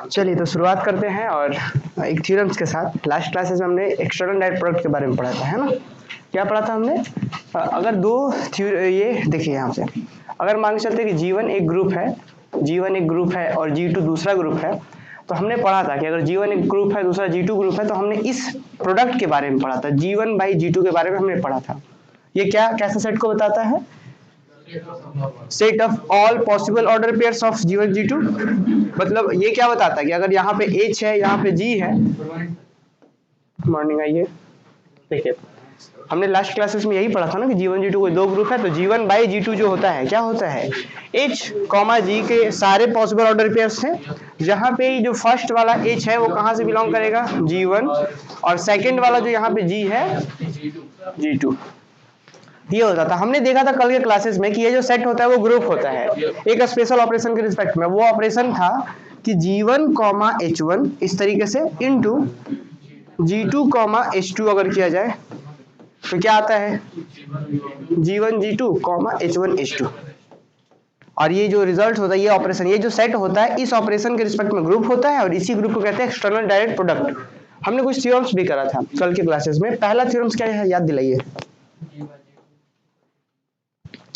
चलिए तो शुरुआत करते हैं और एक थ्योरम्स के साथ। लास्ट क्लासेस में हमने एक्सटर्नल डायरेक्ट प्रोडक्ट के बारे में पढ़ा था, है ना? क्या पढ़ा था हमने? अगर दो ये देखिए यहाँ से, अगर मान के चलते कि G1 एक ग्रुप है, G1 एक ग्रुप है और G2 दूसरा ग्रुप है, तो हमने पढ़ा था कि अगर G1 एक ग्रुप है दूसरा G2 ग्रुप है, तो हमने इस प्रोडक्ट के बारे में पढ़ा था, G1 बाई G2 के बारे में हमने पढ़ा था। ये क्या कैसे सेट को बताता है? Set of all possible order pairs of G1 G2। मतलब ये क्या बताता है कि अगर यहाँ पे H है, यहाँ पे G है। मॉर्निंग आइए। देखिए हमने लास्ट क्लासेस में यही पढ़ा था ना कि G1 G2 कोई दो ग्रुप है, तो G1 बाई G2 जो होता है क्या होता है? H, G के सारे पॉसिबल ऑर्डर पेयर्स हैं, जहाँ पे जो फर्स्ट वाला H है वो कहाँ से बिलोंग करेगा? G1, और सेकंड वाला जो यहाँ पे G है G2। ये होता था। हमने देखा था कल के क्लासेस में कि ये जो सेट होता है वो ग्रुप होता है एक स्पेशल ऑपरेशन के रिस्पेक्ट में। वो ऑपरेशन था कि G1, H1 इस तरीके से इनटू G2, H2 अगर किया जाए तो क्या आता है? G1 G2, H1 H2। और ये जो रिजल्ट होता है, ये ऑपरेशन, ये जो सेट होता है इस ऑपरेशन के रिस्पेक्ट में ग्रुप होता है, और इसी ग्रुप को कहते हैं एक्सटर्नल डायरेक्ट प्रोडक्ट। हमने कुछ थ्योरम्स भी करा था कल के क्लासेस में। पहला थ्योरम्स क्या है याद दिलाइए?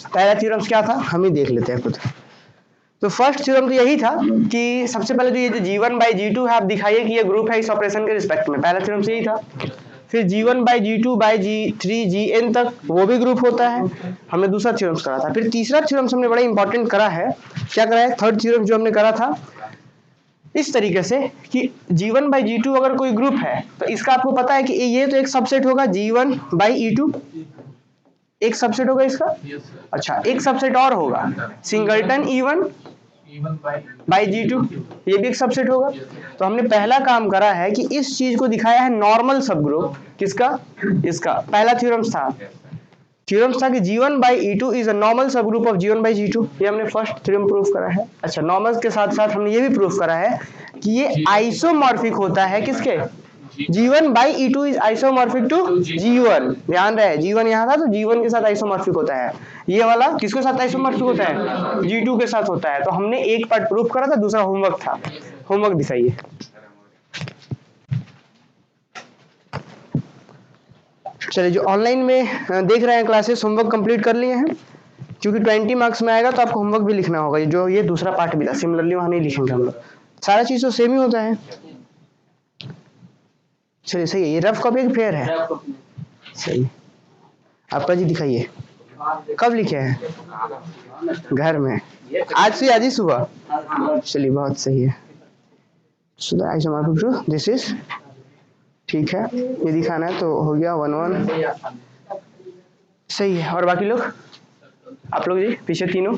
पहला थ्योरम्स क्या था हम ही देख लेते हैं खुद। तो फर्स्ट थ्योरम तो यही था कि सबसे पहले जो ये जो G1 बाई G2 है आप दिखाइए कि ये ग्रुप है इस ऑपरेशन के रिस्पेक्ट में। पहला थ्योरम यही था। फिर G1 by G2 by G3 Gn तक वो भी ग्रुप होता है, हमने दूसरा थ्योरम करा था। फिर तीसरा थ्योरम हमने बड़ा इंपॉर्टेंट करा है। क्या करा है? थर्ड थ्योरम जो हमने करा था इस तरीके से कि G1 बाई G2 अगर कोई ग्रुप है तो इसका आपको पता है कि ये तो एक सबसेट होगा G1 बाई E2, एक सबसेट होगा इसका। अच्छा, एक सबसेट और होगा सिंगलटन E1 बाई G2, ये भी एक सबसेट होगा। तो हमने पहला काम करा है कि इस चीज को दिखाया है नॉर्मल सब ग्रुप। किसका? इसका। पहला थ्योरम्स था कि G1 by E2 is a normal subgroup of G1 by G2। ये हमने फर्स्ट थ्योरम प्रूफ करा है। अच्छा, नॉर्मल के साथ साथ हमने ये भी प्रूफ करा है कि ये आइसोमॉर्फिक होता है किसके? G1 by E2 is isomorphic to G1। ध्यान रहे G1 यहाँ था तो G1 के साथ आइसोमॉर्फिक होता है। ये वाला किसके साथ आइसोमॉर्फिक होता है? G2 के साथ होता है। तो हमने एक पार्ट प्रूफ करा था, दूसरा होमवर्क था। होमवर्क दिखाइए। चलिए, जो ऑनलाइन में देख रहे हैं क्लासेस, होमवर्क कंप्लीट कर लिए हैं? क्योंकि 20 मार्क्स में आएगा तो आपको होमवर्क भी लिखना होगा। जो ये दूसरा पार्ट भी था, सिमिलरली वहां नहीं लिखेंगे हम लोग, सारा चीज तो सेम ही होता है। चलिए सही है। ये रफ कॉपी फेयर है? सही। आपका जी दिखाइए, कब लिखे हैं? घर में आज से, आज ही सुबह? चलिए बहुत सही है। सुधा आइसोमॉर्फिक टू दिस इज, ठीक है। ये दिखाना है तो हो गया 1 सही है। और बाकी लोग, आप लोग जी पीछे तीनों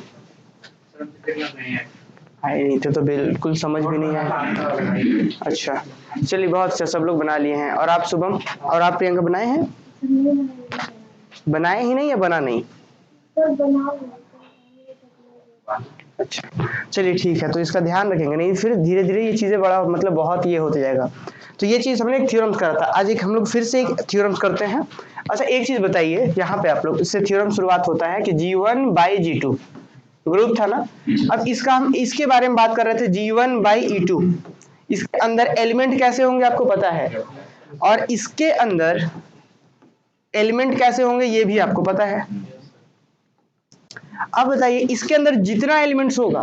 आए नहीं थे तो बिल्कुल समझ भी नहीं आया। अच्छा चलिए बहुत अच्छा, सब लोग बना लिए हैं। और आप शुभम और आप प्रियंका बनाए हैं? बनाए ही नहीं या बना नहीं? अच्छा चलिए ठीक है, तो इसका ध्यान रखेंगे, नहीं फिर धीरे धीरे ये चीजें बड़ा मतलब बहुत ये होते जाएगा। तो ये चीज हमने एक थ्योरम्स करा था, आज एक हम लोग फिर से एक थ्योरम्स करते हैं। अच्छा एक चीज बताइए, यहाँ पे आप लोग इससे थ्योरम शुरुआत होता है कि G1 बाई G2 ग्रुप था ना। अब इसका हम इसके बारे में बात कर रहे थे G1 बाई E2। इसके अंदर एलिमेंट कैसे होंगे आपको पता है, और इसके अंदर एलिमेंट कैसे होंगे ये भी आपको पता है। अब बताइए इसके अंदर जितना एलिमेंट्स होगा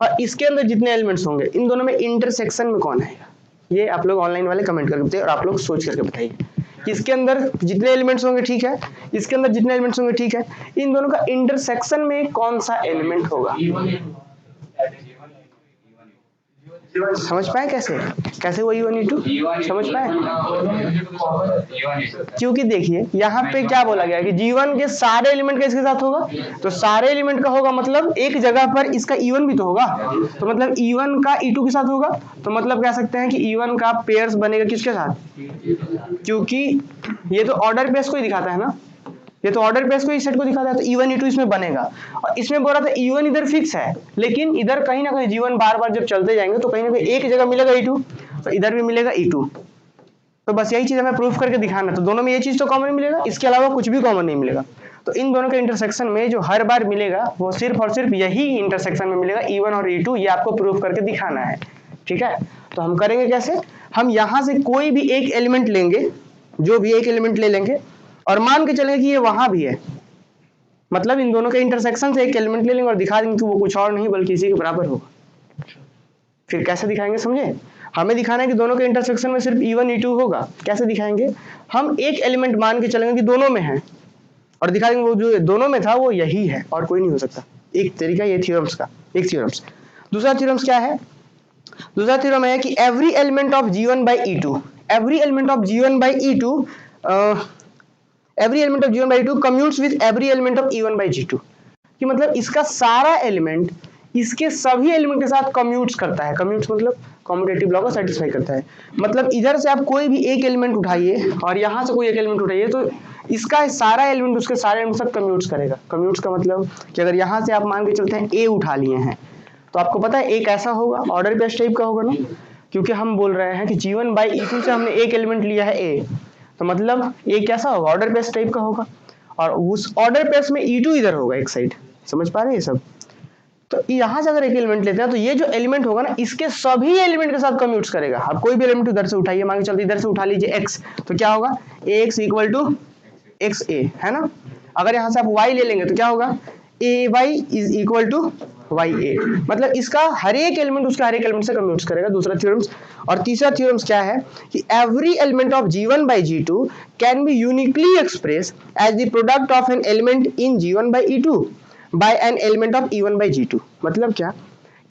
और इसके अंदर जितने एलिमेंट्स होंगे, इन दोनों में इंटरसेक्शन में कौन आएगा? ये आप लोग ऑनलाइन वाले कमेंट करके बताइए, और आप लोग सोच करके बताइए कि इसके अंदर जितने एलिमेंट्स होंगे ठीक है, इसके अंदर जितने एलिमेंट्स होंगे ठीक है, इन दोनों का इंटरसेक्शन में कौन सा एलिमेंट होगा? समझ पाए कैसे कैसे वो E1 E2 समझ पाए? क्योंकि देखिए यहाँ पे क्या बोला गया कि G1 के सारे एलिमेंट का इसके साथ होगा, तो सारे एलिमेंट का होगा मतलब एक जगह पर इसका E1 भी तो होगा, तो मतलब E1 का E2 के साथ होगा। तो मतलब कह सकते हैं कि E1 का पेयर्स बनेगा किसके साथ? क्योंकि ये तो ऑर्डर पेयर्स को ही दिखाता है ना, ये तो ऑर्डर पेयर्स को इस सेट को दिखाता है, तो E1 E2 इसमें बनेगा। और इसमें बोल रहा था E1 इधर फिक्स है, लेकिन इधर कहीं ना कहीं G1 बार बार जब चलते जाएंगे तो कहीं ना कहीं एक जगह मिलेगा E2, तो इधर भी मिलेगा E2। तो बस यही चीज हमें प्रूफ करके दिखाना, तो दोनों में ये चीज तो कॉमन मिलेगा, इसके अलावा कुछ भी कॉमन नहीं मिलेगा। तो इन दोनों के इंटरसेक्शन में जो हर बार मिलेगा वो सिर्फ और सिर्फ यही इंटरसेक्शन में मिलेगा, E1 और E2। ये आपको प्रूफ करके दिखाना है। ठीक है। तो हम करेंगे कैसे, हम यहाँ से कोई भी एक एलिमेंट लेंगे, जो भी एक एलिमेंट ले लेंगे और मान के चलेंगे कि ये वहां भी है, मतलब इन दोनों के इंटरसेक्शन से एक एलिमेंट ले लेंगे और दिखा देंगे कि वो कुछ और नहीं बल्कि इसी के बराबर होगा। फिर कैसे दिखाएंगे समझे, हमें दिखाना है कि दोनों के इंटरसेक्शन में सिर्फ E1 E2 होगा। कैसे दिखाएंगे, हम एक एलिमेंट मान के चलेंगे कि दोनों में है और दिखा देंगे वो जो दोनों में था वो यही है और कोई नहीं हो सकता। एक तरीका ये थ्योरम्स का, एक थ्योरम्स। दूसरा थ्योरम्स क्या है, दूसरा थ्योरम है कि every element of G1 by E2, every element of G1 by E2, every element of G1 by E2 commutes with every element of E1 by G2, कि मतलब इसका सारा एलिमेंट इसके सभी एलिमेंट के साथ कम्यूट्स करता है। कम्यूट्स मतलब कम्यूटेटिव लॉ को सेटिस्फाई करता है। मतलब इधर से आप कोई भी एक एलिमेंट उठाइए और यहाँ से कोई एक एलिमेंट उठाइए तो इसका सारा एलिमेंट उसके सारे एलिमेंट सब कम्यूट्स करेगा। कम्यूट्स का मतलब कि अगर यहाँ से आप मान के चलते हैं A उठा लिए हैं तो आपको पता है एक ऐसा होगा ऑर्डर बेस्ड टाइप का होगा ना, क्योंकि हम बोल रहे हैं कि G1 by E2 से हमने एक एलिमेंट लिया है A, तो मतलब A कैसा होगा, ऑर्डर बेस्ड टाइप का होगा और उस ऑर्डर बेस्ड में E2 इधर होगा एक साइड। समझ पा रहे हैं ये सब। तो यहाँ से अगर एक एलिमेंट लेते हैं तो ये जो एलिमेंट होगा ना इसके सभी एलिमेंट के साथ कम्यूट्स करेगा। आप कोई भी एलिमेंट उधर से उठाइए, मान के चलते इधर से उठा लीजिए x, तो क्या होगा ax इक्वल टू xa, है ना। अगर यहाँ से आप y ले लेंगे तो क्या होगा ay is equal to ya, मतलब इसका हर एक एलिमेंट उसका हर एक एलिमेंट से कम्यूट्स करेगा। दूसरा थ्योरम्स। और तीसरा थ्योरम्स क्या है कि every element of G1 by G2 can be uniquely express as the product of an element in G1 by E2 by an element of E1 by G2। मतलब क्या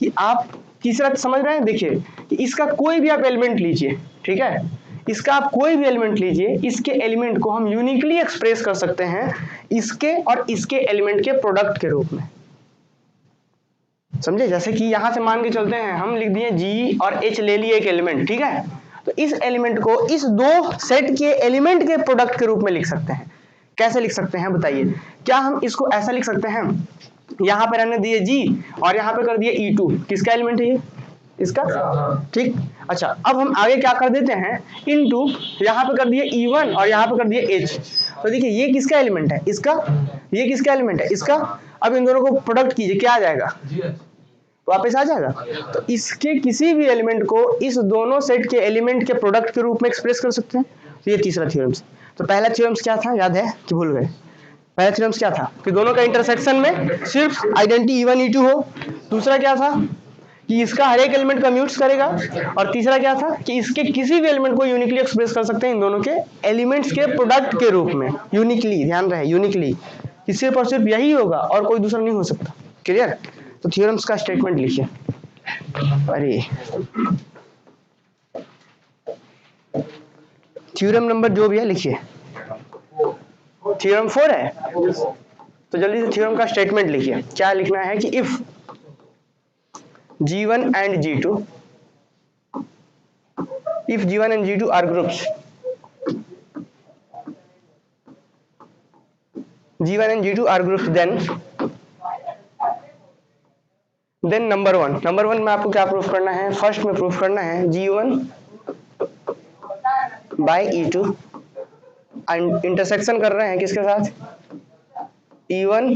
कि आप तीसरा समझ रहे हैं, देखिए कि इसका कोई भी आप एलिमेंट लीजिए, ठीक है, इसका आप कोई भी एलिमेंट लीजिए, इसके एलिमेंट को हम यूनिकली एक्सप्रेस कर सकते हैं इसके और इसके एलिमेंट के प्रोडक्ट के रूप में। समझे, जैसे कि यहां से मान के चलते हैं हम लिख दिए G और H ले लिए एक एलिमेंट, ठीक है, तो इस एलिमेंट को इस दो सेट के एलिमेंट के प्रोडक्ट के रूप में लिख सकते हैं। कैसे लिख सकते हैं बताइए, क्या हम इसको ऐसा लिख सकते हैं, यहाँ पे रहने दिए G और यहाँ पे कर दिए E2, किसका एलिमेंट है ये, इसका, ठीक। अच्छा अब हम आगे क्या कर देते हैं, इनटू यहाँ पे कर दिए E1 और यहाँ पे कर दिए H, तो देखिए ये किसका एलिमेंट है, इसका, ये किसका एलिमेंट है, इसका। अब इन दोनों को प्रोडक्ट कीजिए, क्या आ जाएगा, वापस आ जाएगा। तो इसके किसी भी एलिमेंट को इस दोनों सेट के एलिमेंट के प्रोडक्ट के रूप में एक्सप्रेस कर सकते हैं। तो ये तीसरा थ्योरम्स। तो पहला थ्योरम्स क्या था, याद है कि भूल गए, पहला थ्योरम्स क्या था कि दोनों का इंटरसेक्शन में सिर्फ आइडेंटिटी E1 E2 हो। दूसरा क्या था कि इसका हर एक एलिमेंट कम्यूट्स करेगा। और तीसरा क्या था कि इसके किसी भी एलिमेंट को यूनिकली एक्सप्रेस कर सकते हैं इन दोनों के एलिमेंट्स के प्रोडक्ट के रूप में। यूनिकली, ध्यान रहे यूनिकली, कि सिर्फ और सिर्फ यही होगा और कोई दूसरा नहीं हो सकता। क्लियर। तो थ्योरम्स का स्टेटमेंट लिखिए। अरे थ्योरम नंबर जो भी है लिखिए। थ्योरम 4 है, तो जल्दी से थ्योरम का स्टेटमेंट लिखिए। क्या लिखना है कि if G1 and G2, if G1 and G2 are groups, G1 and G2 are groups, then number one में आपको क्या प्रूफ करना है, फर्स्ट में प्रूफ करना है G1 by E2 इंटरसेक्शन कर रहे हैं किसके साथ, E1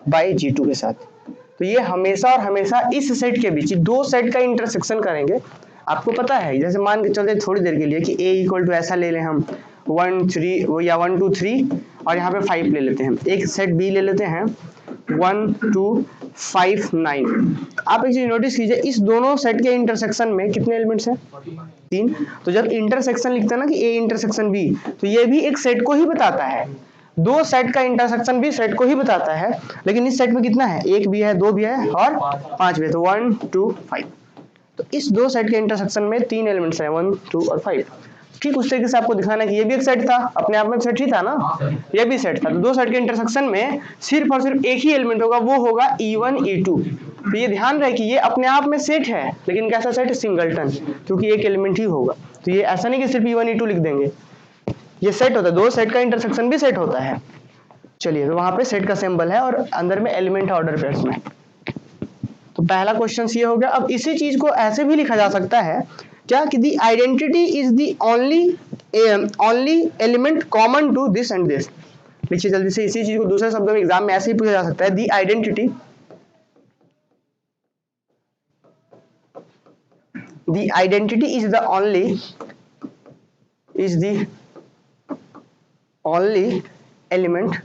by G2 के साथ। तो ये हमेशा और हमेशा इस सेट के बीच दो सेट का इंटरसेक्शन करेंगे। आपको पता है, जैसे मान के चलते थोड़ी देर के लिए कि A इक्वल टू ऐसा ले लें हम 1 3 या 1 2 3 और यहाँ पे 5 ले लेते हैं। एक सेट B ले लेते हैं 1 2 5 9। आप एक चीज नोटिस कीजिए, इस दोनों सेट के इंटरसेक्शन में कितने एलिमेंट्स हैं, 3। तो जब इंटरसेक्शन लिखते हैं ना कि A इंटरसेक्शन B, तो ये भी एक सेट को ही बताता है। दो सेट का इंटरसेक्शन भी सेट को ही बताता है, लेकिन इस सेट में कितना है, एक भी है, दो भी है और 5 भी है, तो 1 2 5। तो इस दो सेट के इंटरसेक्शन में 3 एलिमेंट्स हैं, 1 2 और 5। ठीक उस तरीके से आपको दिखाना है कि ये भी एक सेट था, अपने आप में सेट ही था ना, ये भी सेट था। तो दो सेट के इंटरसेक्शन में सिर्फ और सिर्फ एक ही एलिमेंट होगा, वो होगा E1 E2। तो ये ध्यान रहे कि ये अपने आप में सेट है, लेकिन कैसा सेट, सिंगलटन, क्योंकि एक एलिमेंट ही होगा। तो ये ऐसा नहीं कि सिर्फ E1 E2 लिख देंगे, ये सेट होता है, दो सेट का इंटरसेक्शन भी सेट होता है। चलिए, तो वहां पे सेट का सिंबल है और अंदर में एलिमेंट है ऑर्डर पेयर्स में। तो पहला क्वेश्चन ये हो गया। अब इसी चीज को ऐसे भी लिखा जा सकता है क्या कि the identity is the only element common to this and this. लिखिए जल्दी से, इसी चीज को दूसरे शब्दों में एग्जाम में ऐसे ही पूछा जा सकता है, दी identity the identity is the only element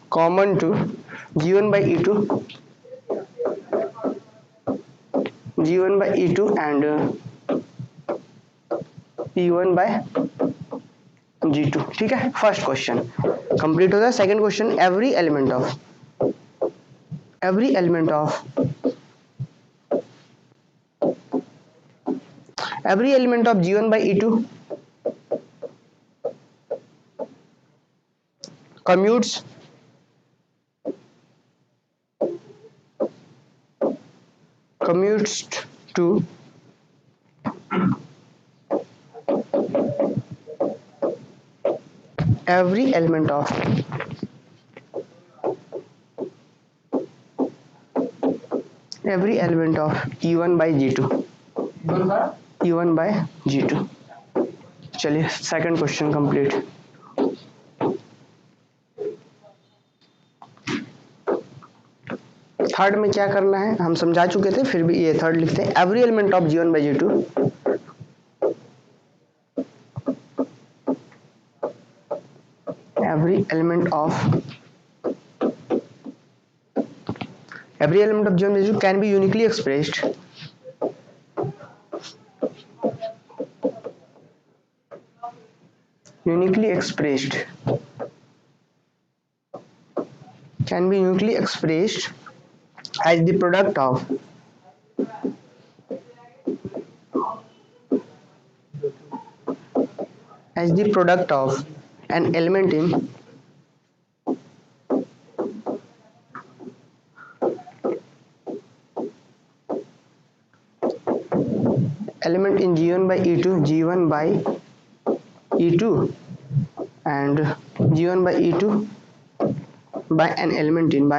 common to G1 by E2 and E1 by G2। ठीक है, फर्स्ट क्वेश्चन कंप्लीट होता है। Second question, every element of G1 by E2 commutes to every element of E1 by G2 चलिए second question complete. Third में क्या करना है हम समझा चुके थे, फिर भी ये थर्ड लिखते हैं। Every element of G1 by G2 every element of G1 by G2 can be uniquely expressed as the product of an element in G1 by E2 and G1 by E2 by an element in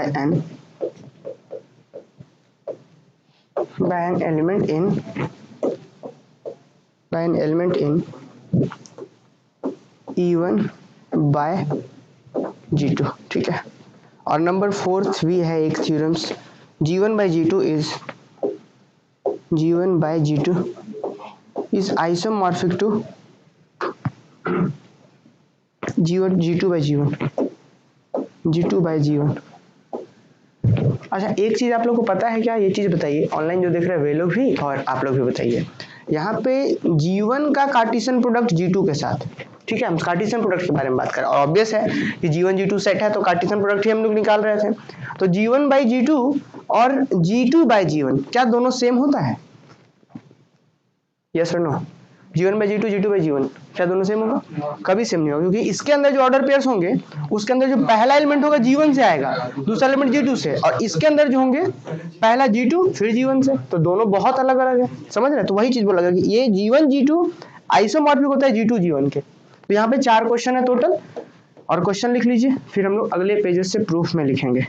E1 by G2। ठीक है, और number fourth भी है एक theorems, G1 by G2 is isomorphic to G2 by G1। अच्छा, एक चीज आप लोग को पता है क्या, ये चीज बताइए, ऑनलाइन जो देख रहे हैं वे लोग भी और आप लोग भी बताइए। यहाँ पे G1 का कार्टेशियन प्रोडक्ट G2 के साथ, ठीक है, हम कार्टेशियन प्रोडक्ट के बारे में बात कर रहे हैं, और ऑब्वियस है कि G1 G2 सेट है तो कार्टेशियन प्रोडक्ट ही हम लोग निकाल रहे थे। तो G1 by G2 और G2 by G1 क्या दोनों सेम होता है? यस और no? G1 by G2 G2 by G1 क्या दोनों सेम होगा? कभी सेम नहीं होगा, क्योंकि इसके अंदर जो ऑर्डर पेयर्स होंगे उसके अंदर जो पहला एलिमेंट होगा G1 से आएगा, दूसरा एलिमेंट G2 से, और इसके अंदर जो होंगे पहला G2 फिर G1 से, तो दोनों बहुत अलग अलग है, समझ रहे हैं? तो वही चीज बोला गया कि ये G1 G2 आइसोमॉर्फिक होता है G2 G1 के। तो यहाँ पे 4 क्वेश्चन है टोटल, और क्वेश्चन लिख लीजिए, फिर हम लोग अगले पेजेस से प्रूफ में लिखेंगे।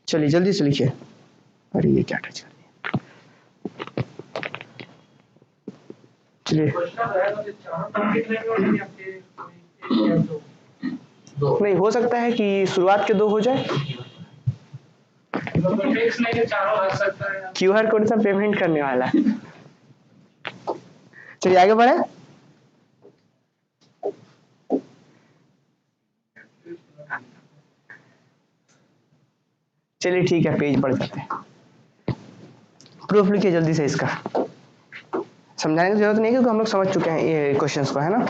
चलिए जल्दी से लिखिए। अरे ये क्या टच कर दिया, चलिए नहीं हो सकता है कि शुरुआत के 2 हो जाए, QR कोड से पेमेंट करने वाला है। चलिए आगे बढ़े। चलिए ठीक है, पेज पढ़ जाते हैं। प्रूफ लिखिए जल्दी से, इसका समझाने की जरूरत नहीं क्योंकि हम लोग समझ चुके हैं ये क्वेश्चंस को, है ना।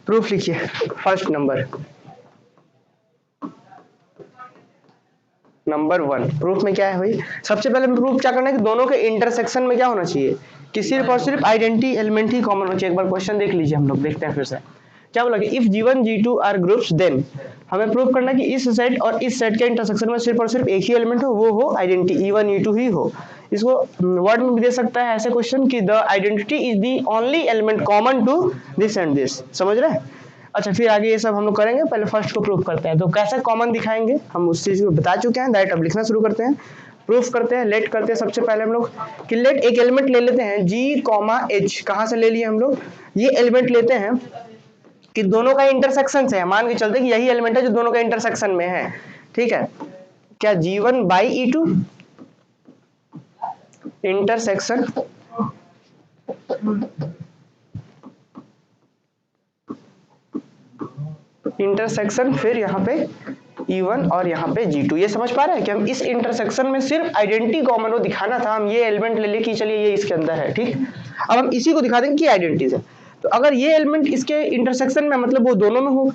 प्रूफ लिखिए। फर्स्ट नंबर 1 प्रूफ में क्या है भाई, सबसे पहले प्रूफ क्या करना है कि दोनों के इंटरसेक्शन में क्या होना चाहिए, कि सिर्फ और सिर्फ आइडेंटिटी एलिमेंट ही कॉमन होना चाहिए। एक बार क्वेश्चन देख लीजिए, हम लोग देखते हैं फिर से क्या बोला कि if G1 G2 are groups then, हमें प्रूव करना है कि इस सेट और इस सेट के इंटरसेक्शन में सिर्फ और सिर्फ एक ही एलिमेंट हो, वो हो आइडेंटिटी E1 E2 ही हो। इसको वर्ड में भी दे सकता है ऐसे क्वेश्चन कि the identity is the only element common to this and this, समझ रहे हैं। अच्छा, फिर आगे ये सब हम लोग करेंगे, पहले फर्स्ट को प्रूव करते हैं। तो कैसे कॉमन दिखाएंगे हम उस चीज को बता चुके हैं, डायरेक्ट अब लिखना शुरू करते हैं। प्रूफ करते हैं, लेट करते हैं। सबसे पहले हम लोग कि लेट एक एलिमेंट ले लेते हैं G, H। कहाँ से ले लिए हम लोग? ये एलिमेंट लेते हैं कि दोनों का इंटरसेक्शन से है, मान के चलते कि यही एलिमेंट है जो दोनों का इंटरसेक्शन में है, ठीक है। क्या G1 बाई E2 इंटरसेक्शन फिर यहाँ पे E1 और यहाँ पे G2। ये समझ पा रहे हैं कि हम इस इंटरसेक्शन में सिर्फ आइडेंटिटी कॉमन हो दिखाना था, हम ये एलिमेंट ले कि चलिए ये इसके अंदर है, ठीक। अब हम इसी को दिखा देंगे कि आइडेंटिटीज है। तो अगर ये एलिमेंट इसके इंटरसेक्शन में मतलब वो दोनों में हो,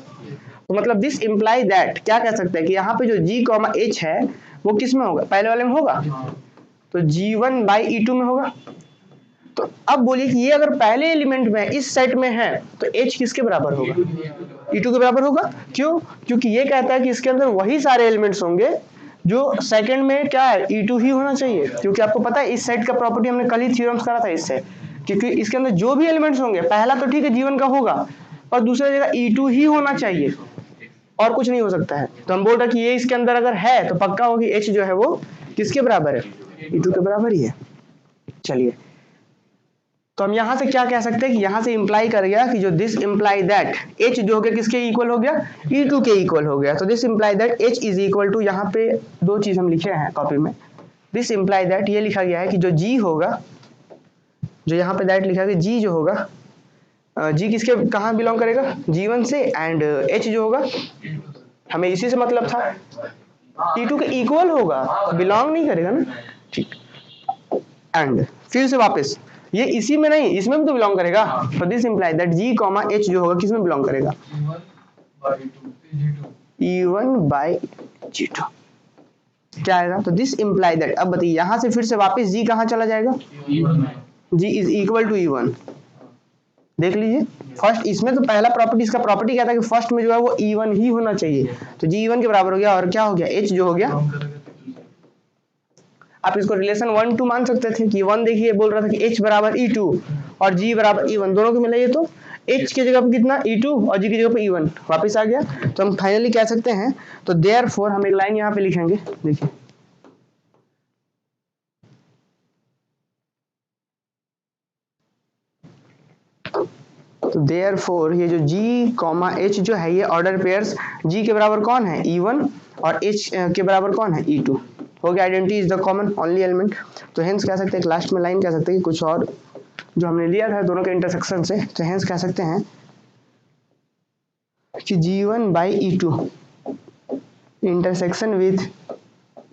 तो मतलब दिस इम्प्लाई दैट, क्या कह सकते हैं कि यहाँ पे जो G, H है वो किस में होगा? पहले वाले में होगा, तो G1 बाई E2 में होगा। तो अब बोलिए कि ये अगर पहले एलिमेंट में इस सेट में है तो H किसके बराबर होगा? E2 के बराबर होगा। क्यों? क्योंकि ये कहता है कि इसके अंदर वही सारे एलिमेंट्स होंगे जो सेकंड में क्या है, E2 ही होना चाहिए। क्योंकि आपको पता है इस सेट का प्रॉपर्टी हमने कल ही थ्योरम्स करा था इससे, क्योंकि इसके अंदर जो भी एलिमेंट्स होंगे, पहला तो ठीक है G1 का होगा, और दूसरा जगह E2 ही होना चाहिए और कुछ नहीं हो सकता है। तो हम बोल रहे हैं कि ये इसके अंदर अगर है तो पक्का होगी H जो है वो किसके बराबर है? E2 के बराबर ही है। चलिए, तो हम यहां से क्या कह सकते हैं कि यहां से इंप्लाई कर गया कि जो दिस इंप्लाई दैट H जो हो गया किसके इक्वल हो गया? E2 के इक्वल हो गया। तो this imply that H is equal to, यहाँ पे दो चीज हम लिखे हैं कॉपी में, दिस इंप्लाई दैट ये लिखा गया है कि जो G होगा, जो यहाँ पे दैट लिखा है G जो होगा, G किसके कहाँ बिलोंग करेगा? G1 से, एंड H जो होगा हमें इसी से मतलब था E2 के इक्वल होगा, बिलोंग नहीं करेगा ना, ठीक। एंड फिर से वापस ये इसी में नहीं, इसमें भी तो बिलोंग करेगा। तो this imply that G, H जो होगा किस में बिलोंग करेगा? E1 बाई G2 क्या आएगा? तो दिस इंप्लाई दैट, अब बताइए यहां से फिर से वापस G कहां चला जाएगा? G is equal to E1। देख लीजिए, फर्स्ट इसमें तो पहला प्रॉपर्टी, इसका प्रॉपर्टी क्या था कि फर्स्ट में जो है वो E1 ही होना चाहिए, तो G E1 के बराबर हो गया, और क्या हो गया? H जो हो गया, आप इसको रिलेशन 1-2 मान सकते थे कि 1 देखिए बोल रहा था कि H बराबर E2 और G बराबर E1, दोनों को मिलाइए तो H की जगह पे कितना? E2 और G की जगह पे E1 वापस आ गया। तो हम फाइनली कह सकते हैं, तो देयरफॉर हम एक लाइन यहाँ पे लिखेंगे, देखिए तो देयरफॉर ये जो G, H जो है ये ऑर्डर पेयर्स G के बराबर कौन है? E1 और H के बराबर कौन है? E2। हो गया, identity is the common only element. तो हेंस कह सकते हैं, लास्ट में लाइन कह सकते हैं कि कुछ और जो हमने लिया था दोनों के इंटरसेक्शन से, तो हेंस कह सकते हैं कि G1 by E2 intersection with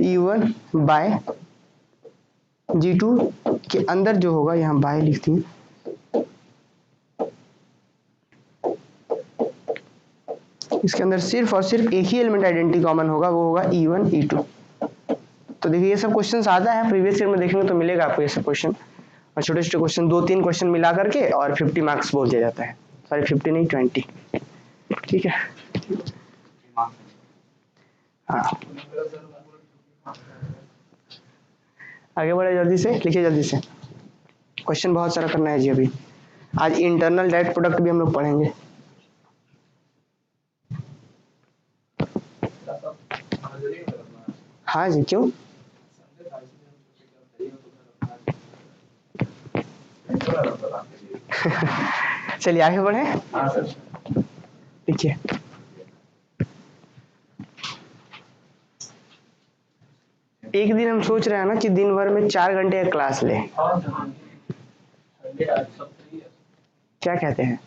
E1 bye G2 के अंदर जो होगा, यहाँ बाय लिखती है, इसके अंदर सिर्फ और सिर्फ एक ही एलिमेंट आइडेंटिटी कॉमन होगा, वो होगा E1 E2। तो देखिए ये सब क्वेश्चंस आता है, प्रीवियस ईयर में देखेंगे तो मिलेगा आपको ये सब क्वेश्चन, और छोटे छोटे क्वेश्चन 2-3 क्वेश्चन मिला करके और 50 मार्क्स बोल दिया जाता है, सॉरी 50 नहीं 20, ठीक है। हाँ आगे बढ़े, जल्दी से लिखिए, जल्दी से, क्वेश्चन बहुत सारा करना है जी। अभी आज इंटरनल डायरेक्ट प्रोडक्ट भी हम लोग पढ़ेंगे। हाँ जी, क्यों? चलिए आगे बढ़े। देखिए एक दिन हम सोच रहे हैं ना कि दिन भर में 4 घंटे का क्लास ले, क्या कहते हैं?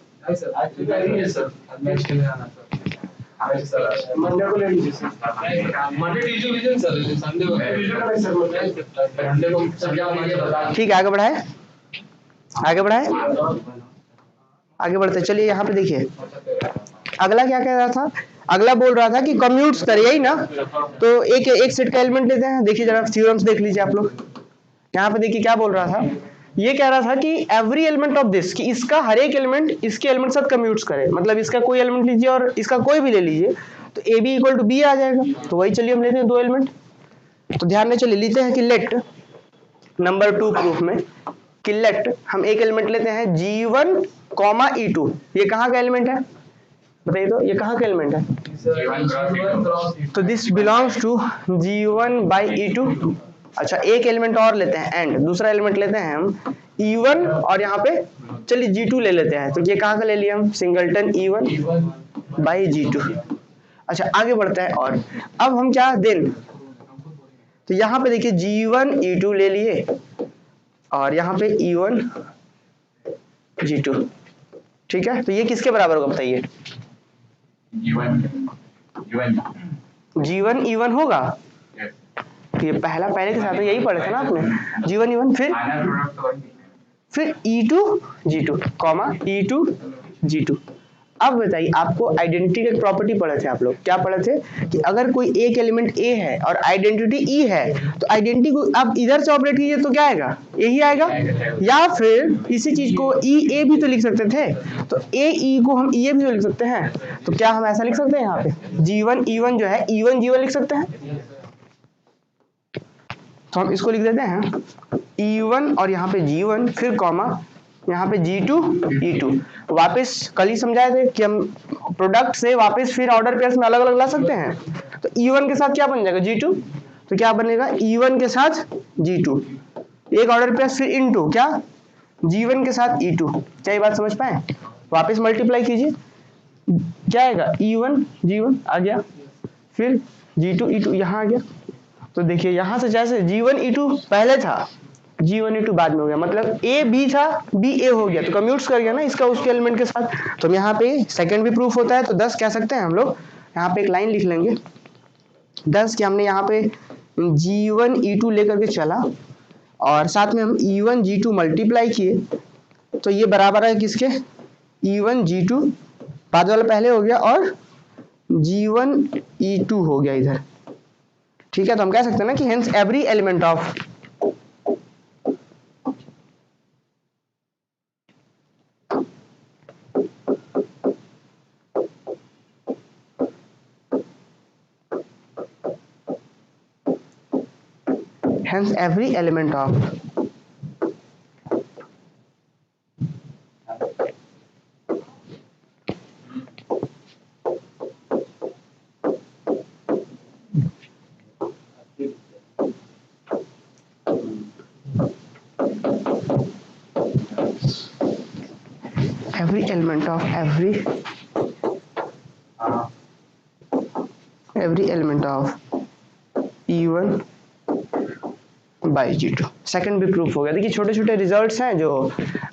ठीक है, आगे बढ़ाए, आगे बढ़ाए, आगे बढ़ते चलिए। यहाँ पे देखिए अगला क्या कह रहा था, अगला बोल रहा था कि कम्यूट्स कर, यही ना। तो एक सेट का एलिमेंट लेते हैं, देखिए जरा थ्योरम्स देख लीजिए आप लोग। यहाँ पे देखिए क्या बोल रहा था, ये कह रहा था कि एवरी एलिमेंट ऑफ दिस, कि इसका हर एक एलिमेंट इसके एलिमेंट साथ कम्यूट्स करे, मतलब इसका कोई एलिमेंट लीजिए और इसका कोई भी ले लीजिए, तो a B equal to b आ जाएगा। तो वही चलिए हम लेते हैं दो एलिमेंट। तो ध्यान में चलिए लेते हैं कि लेट नंबर 2 प्रूफ में कि लेट हम एक एलिमेंट लेते हैं G1, E2। ये कहाँ का एलिमेंट है बताइए, तो ये कहाँ का एलिमेंट है? तो this belongs to G1 by E2 अच्छा एक एलिमेंट और लेते हैं एंड, दूसरा एलिमेंट लेते हैं हम E1 और यहाँ पे चलिए G2 ले लेते हैं। तो ये कहाँ का ले लिया हम, सिंगलटन E1 बाई G2। अच्छा आगे बढ़ते हैं और अब हम क्या देन, तो यहाँ पे देखिए G1 E2 ले लिए और यहाँ पे E1 G2, ठीक है। तो ये किसके बराबर होगा बताइए, G1 E1 होगा। ये पहला पहले के साथ तो यही पढ़े थे ना आपने, G1 E1 फिर E2 G2 comma E2 G2। अब बताइए आपको आइडेंटिटी की प्रॉपर्टी पढ़े थे आप लोग, क्या पढ़े थे कि अगर कोई एक एलिमेंट A है और आइडेंटिटी E है तो आइडेंटिटी को आप इधर से ऑपरेट कीजिए तो क्या आएगा, यही आएगा। या फिर इसी चीज को E A भी तो लिख सकते थे, तो A E को हम EA भी तो लिख सकते हैं। तो क्या हम ऐसा लिख सकते हैं यहाँ पे G1 E1 जो है E1 G1 लिख सकते हैं। तो हम इसको लिख देते हैं E1 और यहाँ पे G1 फिर कॉमा यहाँ पे G2 E2। वापस कल ही समझाए थे कि हम प्रोडक्ट से वापस फिर ऑर्डर पेयर्स में अलग अलग ला सकते हैं। तो E1 के साथ क्या बन जाएगा G2, तो क्या बनेगा E1 के साथ G2, एक ऑर्डर पेयर फिर इनटू क्या G1 के साथ E2। क्या ये बात समझ पाए, वापस मल्टीप्लाई कीजिए क्या आएगा E1 G1 आ गया, फिर G2 E2 यहाँ आ गया। तो देखिए यहाँ से जैसे G1 E2 पहले था G1 E2 बाद में हो गया, मतलब A B था B A हो गया, तो कम्यूट्स कर गया ना इसका उसके एलिमेंट के साथ। तो हम यहाँ पे सेकंड भी प्रूफ होता है, तो 10 कह सकते हैं हम लोग। यहाँ पे एक लाइन लिख लेंगे 10 कि हमने यहाँ पे G1 E2 लेकर के चला और साथ में हम E1 G2 मल्टीप्लाई किए, तो ये बराबर है किसके E1 G2 बाद वाला पहले हो गया और G1 E2 हो गया इधर, ठीक है। तो हम कह सकते हैं ना कि hence every element of hence every element of every element of every element of E1 by G2। Second भी प्रूफ हो गया। देखिए छोटे छोटे रिजल्ट्स हैं जो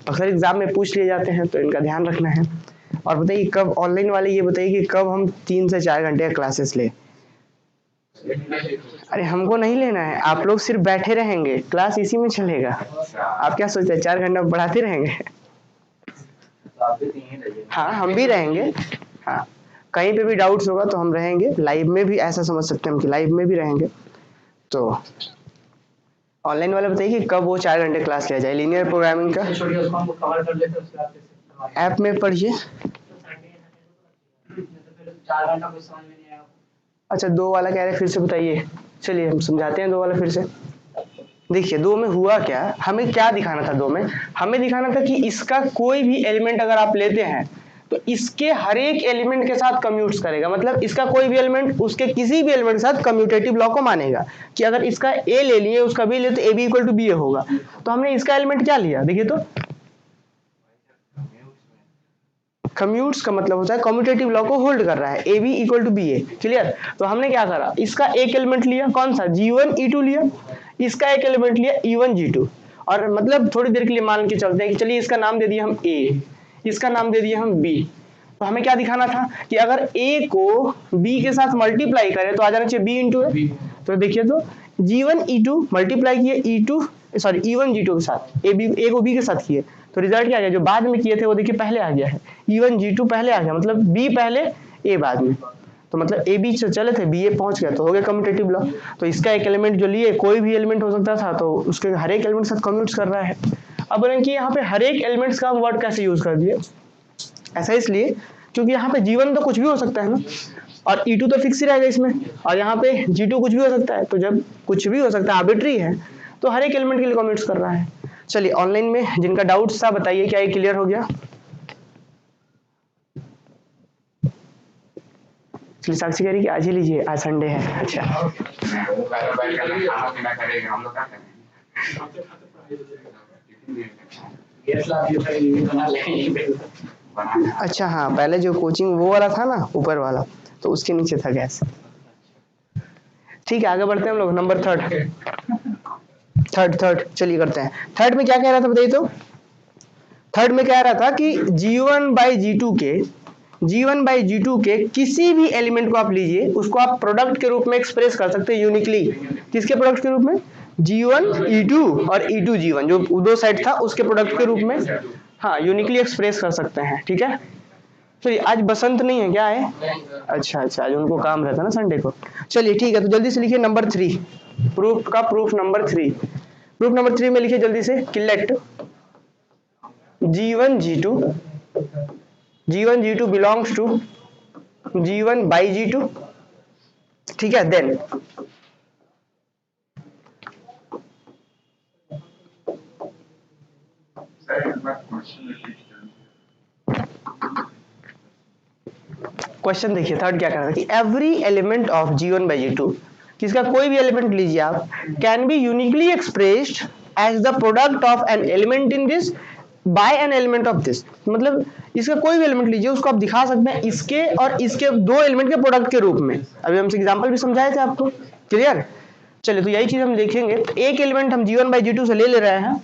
अक्सर एग्जाम में पूछ लिए जाते हैं, तो इनका ध्यान रखना है। और बताइए कब ऑनलाइन वाले, ये बताइए कि कब हम 3 से 4 घंटे का क्लासेस ले। अरे हमको नहीं लेना है, आप लोग सिर्फ बैठे रहेंगे, क्लास इसी में चलेगा। आप क्या सोचते हैं 4 घंटा पढ़ाते रहेंगे? हाँ हम भी रहेंगे, हाँ कहीं पे भी डाउट्स होगा तो हम रहेंगे, लाइव में भी ऐसा समझ सकते हैं हम कि लाइव में भी रहेंगे। तो ऑनलाइन वाले बताइए कि कब वो 4 घंटे क्लास लिया जाए लीनियर प्रोग्रामिंग का। ऐप में पढ़िए। अच्छा 2 वाला कह रहे फिर से बताइए, चलिए हम समझाते हैं 2 वाला फिर से। देखिए 2 में हुआ क्या, हमें क्या दिखाना था 2 में, हमें दिखाना था कि इसका कोई भी एलिमेंट अगर आप लेते हैं तो इसके हर एक एलिमेंट के साथ कम्यूट्स करेगा, मतलब इसका कोई भी एलिमेंट उसके किसी भी एलिमेंट के साथ कम्यूटेटिव लॉ को मानेगा कि अगर इसका A ले लिए उसका B ले तो AB इक्वल टू BA होगा। तो हमने इसका एलिमेंट क्या लिया, देखिए तो कम्यूट्स का मतलब होता है कम्यूटेटिव लॉ को होल्ड कर रहा है, AB equal to BA, clear. तो हमने क्या करा, इसका एक एलिमेंट लिया कौन सा G1 E2 लिया, इसका एक एलिमेंट लिया E1 G2, और मतलब थोड़ी देर के लिए मान के चलते हैं कि चलिए इसका नाम दे दिया हम A, इसका नाम दे दिया हम B। तो हमें क्या दिखाना था कि अगर A को B के साथ मल्टीप्लाई करें तो आ जाना चाहिए B इंटू A। तो देखिए तो G1 E2 मल्टीप्लाई किए E1 G2 के साथ, A को B के साथ किए, तो रिजल्ट क्या आ गया, जो बाद में किए थे वो देखिए पहले आ गया है, E1 G2 पहले आ गया, मतलब B पहले A बाद में, तो मतलब A B चले थे BA पहुंच गया, तो हो गया कम्यूटेटिव लॉ। तो इसका एक एलिमेंट जो लिए कोई भी एलिमेंट हो सकता था, तो उसके हर एक एलिमेंट के साथ कम्यूट कर रहा है। अब बोलेंगे कि यहाँ पे हर एक एलिमेंट्स का हम वर्ड कैसे यूज कर दिए, ऐसा इसलिए क्योंकि यहाँ पे G1 तो कुछ भी हो सकता है ना, और E2 तो फिक्स ही रहेगा इसमें, और यहाँ पे G2 कुछ भी हो सकता है, तो जब कुछ भी हो सकता है आर्बिट्री है तो हर एक एलिमेंट के लिए कम्यूट्स कर रहा है। चलिए ऑनलाइन में जिनका डाउट्स था बताइए, क्या ये क्लियर हो गया, इसलिए साक्षी कह रही कि आज ही लीजिए, आज संडे है। अच्छा अच्छा, हाँ पहले जो कोचिंग वो वाला था ना, ऊपर वाला, तो उसके नीचे था गैस। ठीक है, आगे बढ़ते हैं हम लोग। नंबर थर्ड चलिए करते हैं। थर्ड में क्या कह रहा था बताइए तो। थर्ड में कह रहा था कि G1/G2 के किसी भी एलिमेंट को आप लीजिए, उसको आप प्रोडक्ट के रूप में एक्सप्रेस कर सकते हैं यूनिकली। किसके प्रोडक्ट के रूप में? G1 E2 और E2 G1, जो दो साइड था उसके प्रोडक्ट के रूप में, हाँ यूनिकली एक्सप्रेस कर सकते हैं। ठीक है, चलिए आज बसंत नहीं है, क्या है? अच्छा, आज उनको काम रहता है ना संडे को। चलिए ठीक है, तो जल्दी से लिखिए number 3, proof number 3। Proof number 3 में लिखिए जल्दी से कि late G1G2 belongs to G1/G2। ठीक है, देन क्वेश्चन देखिए थर्ड क्या कह रहा था कि एवरी एलिमेंट ऑफ G1/G2, किसका कोई भी एलिमेंट लीजिए आप, can be uniquely expressed as the product of an element in this by an element of this. मतलब इसका कोई भी एलिमेंट लीजिए, उसको आप दिखा सकते हैं इसके और इसके दो एलिमेंट के प्रोडक्ट के रूप में। अभी हमसे एग्जांपल भी समझाए थे आपको, क्लियर? चलिए तो यही चीज हम देखेंगे। तो एक एलिमेंट हम G1/G2 से ले रहे हैं,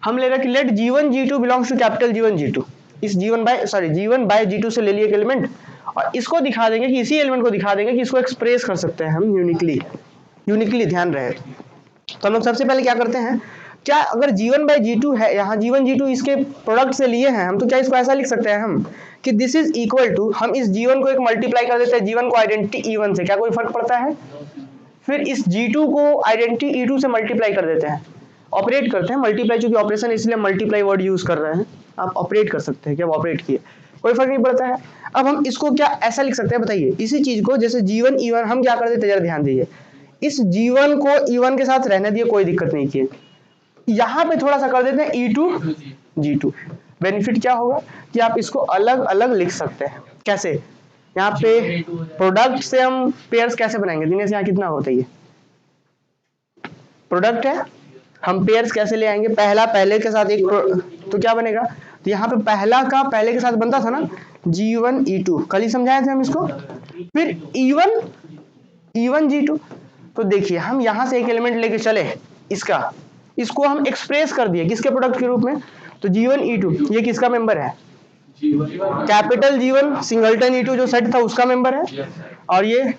हम ले रहे हैं कि late G1G2 belongs to capital G1G2। इस G1/G2 से ले लिए एक एलिमेंट, और इसको दिखा देंगे कि इसी एलिमेंट को दिखा देंगे कि इसको एक्सप्रेस कर सकते हैं हम यूनिकली ध्यान रहे। तो हम लोग सबसे पहले क्या करते हैं, क्या अगर G1/G2 है, यहाँ G1G2 इसके प्रोडक्ट से लिए हैं हम, तो क्या इसको ऐसा लिख सकते हैं हम कि दिस इज इक्वल टू, हम इस G1 को एक मल्टीप्लाई कर देते हैं G1 को आइडेंटिटी E1 से, क्या कोई फर्क पड़ता है? फिर इस G2 को आइडेंटिटी E2 से मल्टीप्लाई कर देते हैं, ऑपरेट करते हैं मल्टीप्लाई, चूंकि ऑपरेशन इसलिए मल्टीप्लाई वर्ड यूज कर रहे हैं, आप ऑपरेट कर सकते हैं कि आप ऑपरेट किए, कोई फर्क नहीं पड़ता है। अब हम इसको क्या ऐसा लिख सकते हैं बताइए, इसी चीज को जैसे G1 E1 हम क्या कर देते हैं, जरा ध्यान दीजिए, इस G1 को E1 के साथ रहने दिए, कोई दिक्कत नहीं किए, यहाँ पे थोड़ा सा कर देते हैं E2G2। बेनिफिट क्या होगा कि आप इसको अलग अलग लिख सकते हैं। कैसे? यहाँ पे प्रोडक्ट से हम पेयर्स कैसे बनाएंगे, दिनेश यहाँ कितना होता है, ये प्रोडक्ट है, हम पेयर्स कैसे ले आएंगे, पहला पहले के साथ एक तो क्या बनेगा, तो यहाँ पे पहला का पहले के साथ बनता था ना G1E2, कल ही समझाए थे हम इसको। फिर E1G2, तो देखिए हम यहाँ से एक एलिमेंट लेके चले, इसको हम एक्सप्रेस कर दिए किसके प्रोडक्ट के रूप में, तो G1E2 ये किसका मेंबर है, कैपिटल G1 सिंगलटन E2 जो सेट था उसका मेंबर है, और ये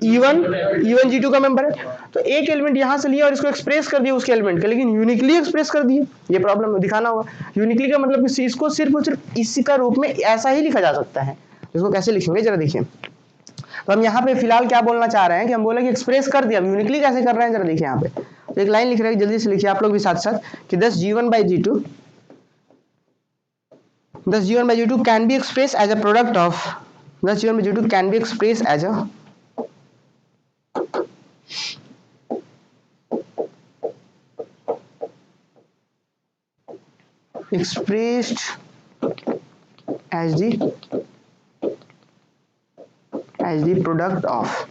E1G2 का मेंबर है। तो एक एलिमेंट यहाँ से लिया और इसको एक्सप्रेस कर दिया उसके एलिमेंट का, लेकिन यूनिकली एक्सप्रेस कर दिए, ये प्रॉब्लम दिखाना होगा। यूनिकली का मतलब कि इसको सिर्फ और सिर्फ इसी का रूप में ऐसा ही लिखा जा सकता है। इसको कैसे लिखेंगे जरा देखिए। तो हम यहाँ पे फिलहाल क्या बोलना चाह रहे हैं कि हम बोले कि एक्सप्रेस कर दिया, यूनिकली कैसे कर रहे हैं जरा देखिए। यहाँ पे तो एक लाइन लिख रहे हैं, जल्दी से लिखिए आप लोग भी साथ साथ कि thus G1/G2 can be expressed as a product of, thus G1/G2 can be expressed as a expressed as the product of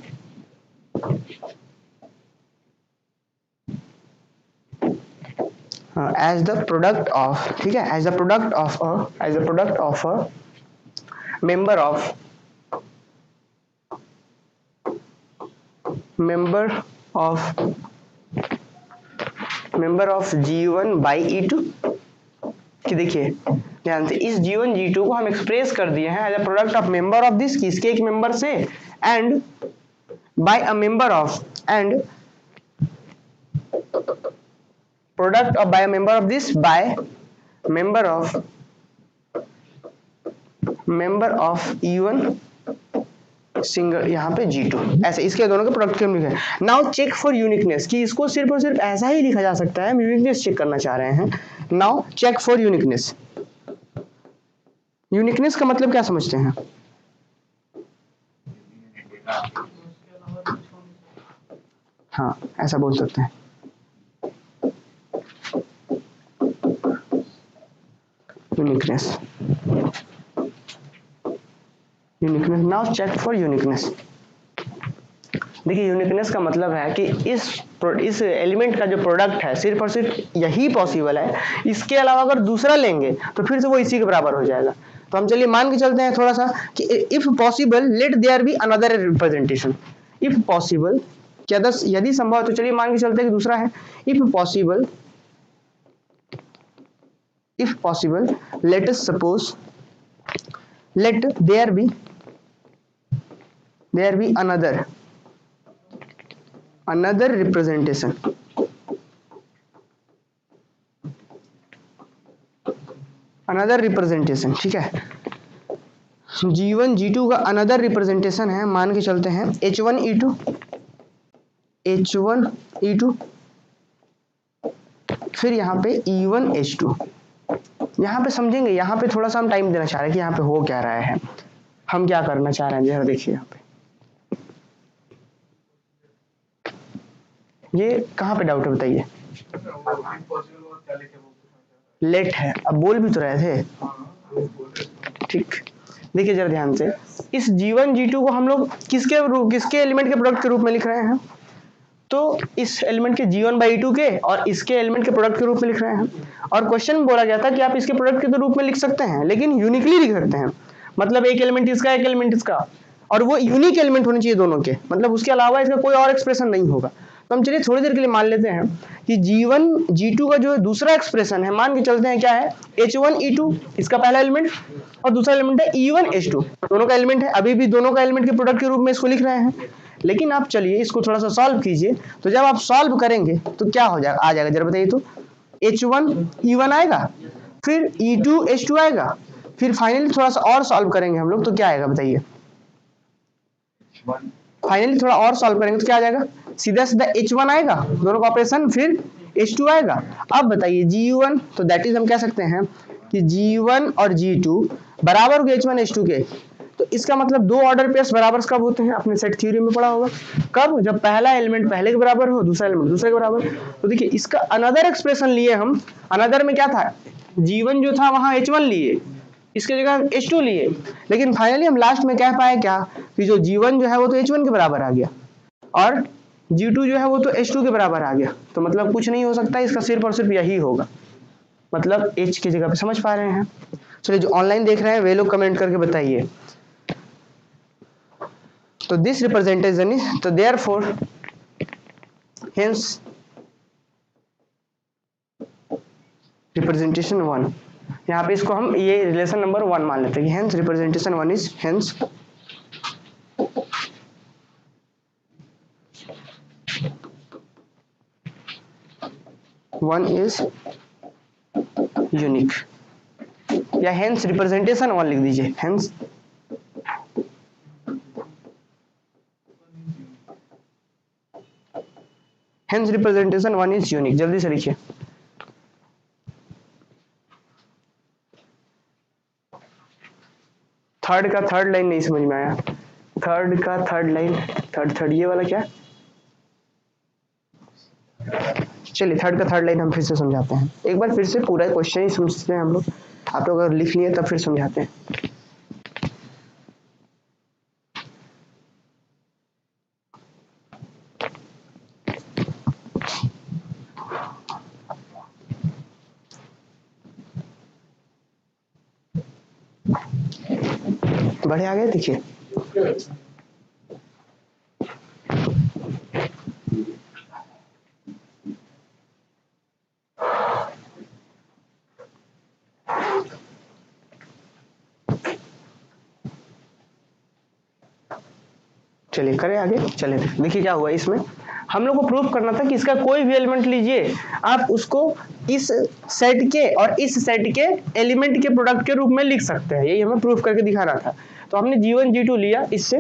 as the product of, ठीक है, as the product of a member of G1/E2, कि देखिए ध्यान से इस G1G2 को हम express कर दिए हैं as a product of member of this, किसके एक मेंबर से, and by a member of, and product of by a member of this by member of E1 single यहाँ पे G2, ऐसे इसके दोनों के प्रोडक्ट के लिखे। नाउ चेक फॉर यूनिकनेस, कि इसको सिर्फ और सिर्फ ऐसा ही लिखा जा सकता है, हम यूनिकनेस चेक करना चाह रहे हैं। Now check for uniqueness. Uniqueness का मतलब क्या समझते हैं? हाँ ऐसा बोल सकते हैं। Uniqueness, now check for uniqueness. देखिए यूनिकनेस का मतलब है कि इस एलिमेंट का जो प्रोडक्ट है सिर्फ और सिर्फ यही पॉसिबल है, इसके अलावा अगर दूसरा लेंगे तो फिर से वो इसी के बराबर हो जाएगा। तो हम चलिए मान के चलते हैं थोड़ा सा कि if possible let there be another representation. If possible क्या यदि संभव है तो चलिए मान के चलते हैं कि दूसरा है। If possible let us suppose let there be another representation, ठीक है। G1 G2 का अनदर रिप्रेजेंटेशन है, मान के चलते हैं H1 E2 फिर यहाँ पे E1 H2। यहाँ पे समझेंगे, यहाँ पे थोड़ा सा हम टाइम देना चाह रहे हैं कि यहाँ पे हो क्या रहा है, हम क्या करना चाह रहे हैं। जरा देखिए यहाँ पे ये कहाँ पे डाउट है बताइए। लेट है, अब बोल भी तो रहे थे, ठीक। देखिए जरा ध्यान से, इस G1 G2 को हम लोग किसके एलिमेंट के प्रोडक्ट के रूप में लिख रहे हैं, तो इस एलिमेंट के G1/E2 के और इसके एलिमेंट के प्रोडक्ट के रूप में लिख रहे हैं। और क्वेश्चन में बोला गया था कि आप इसके प्रोडक्ट के रूप में लिख सकते हैं, लेकिन यूनिकली लिख सकते हैं, मतलब एक एलिमेंट इसका एक एलिमेंट इसका, और वो यूनिक एलिमेंट होने चाहिए दोनों के, मतलब उसके अलावा इसका कोई और एक्सप्रेशन नहीं होगा। तो हम चलिए थोड़ी देर के लिए मान लेते हैं कि G1 G2 का जो दूसरा एक्सप्रेशन है, मान के चलते हैं क्या है, H1 E2 इसका पहला एलिमेंट और दूसरा एलिमेंट है E1 H2, दोनों का एलिमेंट है। अभी भी दोनों का एलिमेंट के प्रोडक्ट के रूप में इसको लिख रहे हैं, लेकिन आप चलिए इसको थोड़ा सा सॉल्व कीजिए। तो जब आप सॉल्व करेंगे तो क्या हो जाएगा, आ जाएगा, जरा बताइए। तो H1 E1 आएगा, फिर E2 H2 आएगा, फिर फाइनली थोड़ा सा और सॉल्व करेंगे हम लोग तो क्या आएगा बताइए। फाइनली थोड़ा और सॉल्व करेंगे तो क्या आ जाएगा, सीधा सीधा H1 आएगा, दोनों का ऑपरेशन, फिर H2 आएगा। अब बताइए G1, तो दैट इज हम कह सकते हैं कि G1 और G2 बराबर हो गए H1 H2 के। तो इसका मतलब दो ऑर्डर पेयर्स बराबर कब होते हैं, अपने सेट थ्योरी में पढ़ा होगा, कब, जब पहला एलिमेंट पहले के बराबर हो, दूसरा एलिमेंट दूसरे के बराबर। तो देखिए इसका अनदर एक्सप्रेशन लिए हम, अनदर में क्या था, G1 जो था वहां H1 लिए, इसके जगह H2 लिए, लेकिन फाइनली हम लास्ट में कह पाए क्या कि जो G1 जो है वो तो H1 के बराबर आ गया और G2 जो है वो तो H2 के बराबर आ गया। तो मतलब कुछ नहीं हो सकता, इसका सिर्फ और सिर्फ यही होगा, मतलब H की जगह पे। समझ पा रहे हैं? चलिए जो ऑनलाइन देख रहे हैं वे लोग कमेंट करके बताइए। तो दिस रिप्रेजेंटेशन इज, तो देयरफॉर हेंस रिप्रेजेंटेशन 1, यहाँ पे इसको हम ये रिलेशन नंबर 1 मान लेते हैं कि hence representation 1 is, hence one is unique, या हेंस रिप्रेजेंटेशन 1 लिख दीजिए, हेंस रिप्रेजेंटेशन 1 इज यूनिक। जल्दी से लिखिए। थर्ड का थर्ड लाइन नहीं समझ में आया, थर्ड का थर्ड लाइन, थर्ड ये वाला क्या, चलिए थर्ड का थर्ड लाइन हम फिर से समझाते हैं, एक बार फिर से पूरा क्वेश्चन ही समझते हैं हम लोग। आप लोग अगर लिख लिए तब फिर समझाते हैं। बढ़े आगे देखिए, चलिए करें आगे। चलिए देखिए क्या हुआ, इसमें हम लोग को प्रूफ करना था कि इसका कोई भी एलिमेंट लीजिए, आप उसको इस सेट के और इस सेट के एलिमेंट के प्रोडक्ट के रूप में लिख सकते हैं, यही हमें प्रूफ करके दिखाना था। तो हमने G1 G2 लिया इससे,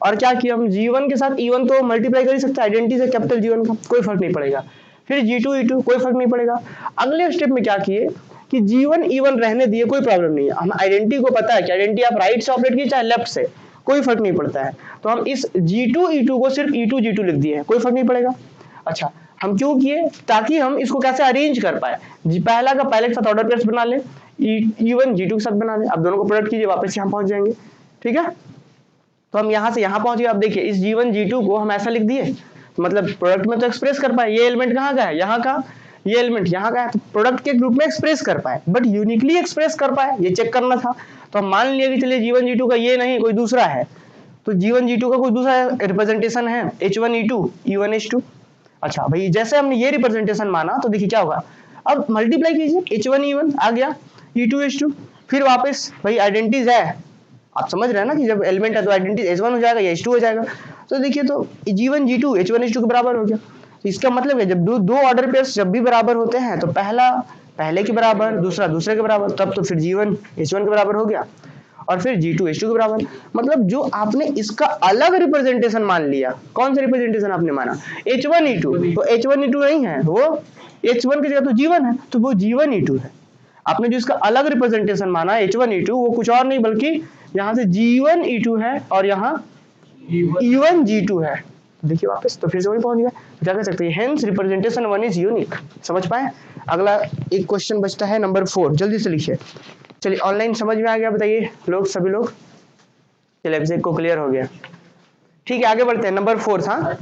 और क्या किया, हम G1 के साथ E1 तो मल्टीप्लाई कर ही सकते हैं, आइडेंटिटी से कैपिटल G1 का कोई फर्क नहीं पड़ेगा, फिर G2 E2 कोई फर्क नहीं पड़ेगा। अगले स्टेप में क्या किए कि G1 E1 रहने दिए, कोई प्रॉब्लम नहीं है, हम आइडेंटिटी को पता है कि आइडेंटिटी आप राइट से ऑपरेट कीजिए चाहे लेफ्ट से, कोई फर्क नहीं पड़ता है। तो हम इस G2 E2 को सिर्फ E2 G2 लिख दिए हैं, कोई फर्क नहीं पड़ेगा। अच्छा हम क्यों किए, ताकि हम इसको कैसे अरेंज कर पाए, पहला का पहले के साथ ऑर्डर पेयर्स बना ले, E1 G2 के साथ बना ले, अब दोनों को प्रोडक्ट कीजिए, वापस यहाँ पहुंच जाएंगे, ठीक है। तो हम यहाँ से यहाँ पहुंच गए। अब देखिए इस G1 G2 को हम ऐसा लिख दिए, मतलब प्रोडक्ट में तो एक्सप्रेस कर पाए, ये एलिमेंट कहाँ का है, यहाँ का, ये एलिमेंट यहाँ का है, तो प्रोडक्ट के ग्रुप में एक्सप्रेस कर पाए, बट यूनिकली एक्सप्रेस कर पाए, ये चेक करना था। तो हम मान लिया कि चलिए G1 G2 का ये नहीं कोई दूसरा है, तो G1 G2 का कोई दूसरा रिप्रेजेंटेशन है H1 E2 E1 H2। अच्छा भाई जैसे हमने ये रिप्रेजेंटेशन माना तो देखिए क्या होगा, अब मल्टीप्लाई कीजिए, H1 E1 आ गया, E2 H2, फिर वापस भाई आइडेंटिटीज है, आप समझ रहे हैं ना कि जब एलिमेंट है तो आइडेंटिटी H1 हो जाएगा या H2 हो जाएगा। तो देखिए तो G1 G2 H1 H2 के बराबर हो गया। तो इसका मतलब है जब दो ऑर्डर पेयर्स जब भी बराबर होते हैं तो पहला पहले के बराबर, दूसरा दूसरे के बराबर, तब तो फिर G1 H1 के बराबर हो गया और फिर G2 H2 के बराबर। मतलब जो आपने इसका अलग रिप्रेजेंटेशन मान लिया, कौन सा रिप्रेजेंटेशन आपने माना, H1 E2, तो H1 E2 नहीं है, वो H1 की जगह तो G1 है, तो वो G1 E2 है। आपने जो इसका अलग रिप्रेजेंटेशन माना H1 E2, वो कुछ और नहीं बल्कि यहाँ से G1 E2 है और यहाँ E1 G2 है। देखिए वापस तो फिर से वही पहुंच गया। तो क्या कह सकते हैं, हेंस रिप्रेजेंटेशन 1 इज यूनिक। समझ पाए। अगला एक क्वेश्चन बचता है नंबर 4, जल्दी से लिखिए। चलिए ऑनलाइन समझ में आ गया, बताइए लोग, सभी लोग, चलिए अब को क्लियर हो गया। ठीक है आगे बढ़ते हैं, नंबर 4 था,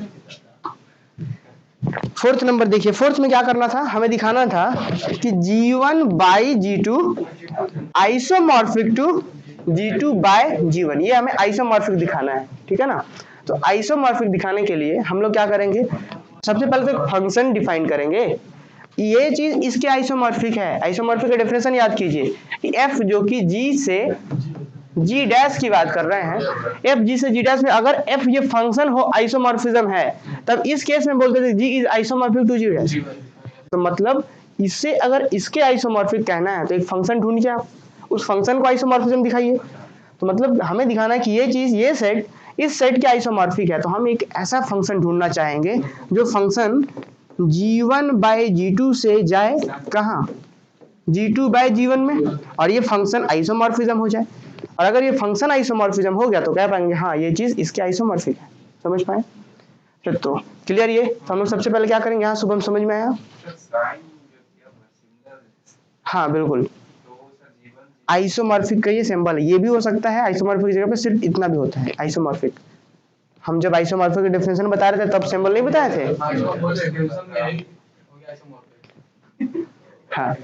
फोर्थ नंबर देखिए। फोर्थ में क्या करना था, हमें दिखाना था कि G1 by G2 isomorphic to G2 bye G1, ये हमें आइसोमॉर्फिक दिखाना है, ठीक है ना। तो आइसोमॉर्फिक दिखाने के लिए हम लोग क्या करेंगे, सबसे पहले तो फंक्शन डिफाइन करेंगे, ये चीज इसके आइसोमॉर्फिक है। आइसोमॉर्फिक का डेफिनेशन याद कीजिए कि F जो कि G से G डैश की बात कर रहे हैं, F G से G डैश में अगर F ये फंक्शन हो, आइसोमॉर्फिज्म है, तब इस केस में बोलते थे G is isomorphic to G dash. तो मतलब इससे अगर इसके आइसोमॉर्फिक कहना है तो एक फंक्शन ढूंढिए, आप उस फंक्शन को आइसोमॉर्फिज्म दिखाइए। तो मतलब हमें दिखाना है कि ये चीज, ये सेट इस सेट के आइसोमॉर्फिक है, तो हम एक ऐसा फंक्शन ढूंढना चाहेंगे जो फंक्शन G1 बाय G2 से जाए कहाँ, G2 बाय G1 में, और ये फंक्शन आइसोमॉर्फिज्म हो जाए। और अगर ये फंक्शन आइसोमॉर्फिज्म हो गया तो कह पाएंगे हाँ ये चीज इसके आइसोमॉर्फिक है। समझ पाए। तो क्लियर ये। तो हम लोग सबसे पहले क्या करेंगे, यहाँ शुभम समझ में आया। हाँ बिल्कुल, आइसोमॉर्फिक का ये सिंबल है, ये भी हो सकता है आइसोमॉर्फिक की जगह पे सिर्फ इतना भी होता है आइसोमॉर्फिक। हम जब आइसोमॉर्फिक की डेफिनेशन बता रहे थे तब सिंबल नहीं बताए थे। हाँ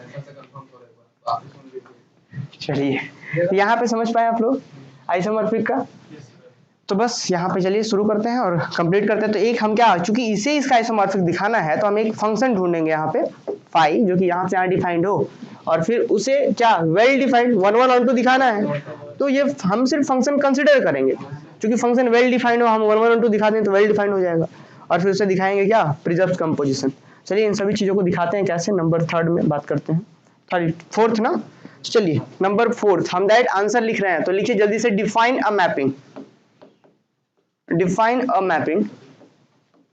चलिए यहाँ पे समझ पाए आप लोग आइसोमॉर्फिक का। तो बस यहाँ पे चलिए शुरू करते हैं और कंप्लीट करते हैं। तो एक हम क्या, चूंकि इसे इसका आइसोमॉर्फिक दिखाना है तो हम एक फंक्शन ढूंढेंगे यहाँ पे फाई, जो कि यहाँ से यहाँ डिफाइंड हो, और फिर उसे क्या वेल डिफाइंड 1 1 1 2 दिखाना है। तो ये हम सिर्फ फंक्शन कंसिडर करेंगे, क्योंकि फंक्शन वेल डिफाइंड हो, हम 1 1 1 2 दिखा दें तो वेल डिफाइंड हो जाएगा, और फिर उसे दिखाएंगे क्या, प्रिजर्व कंपोजिशन। चलिए इन सभी चीजों को दिखाते हैं कैसे, नंबर 3 में बात करते हैं, 4th ना। चलिए नंबर 4 हम डायरेक्ट आंसर लिख रहे हैं, तो लिखिए जल्दी से, define a mapping. Define a mapping,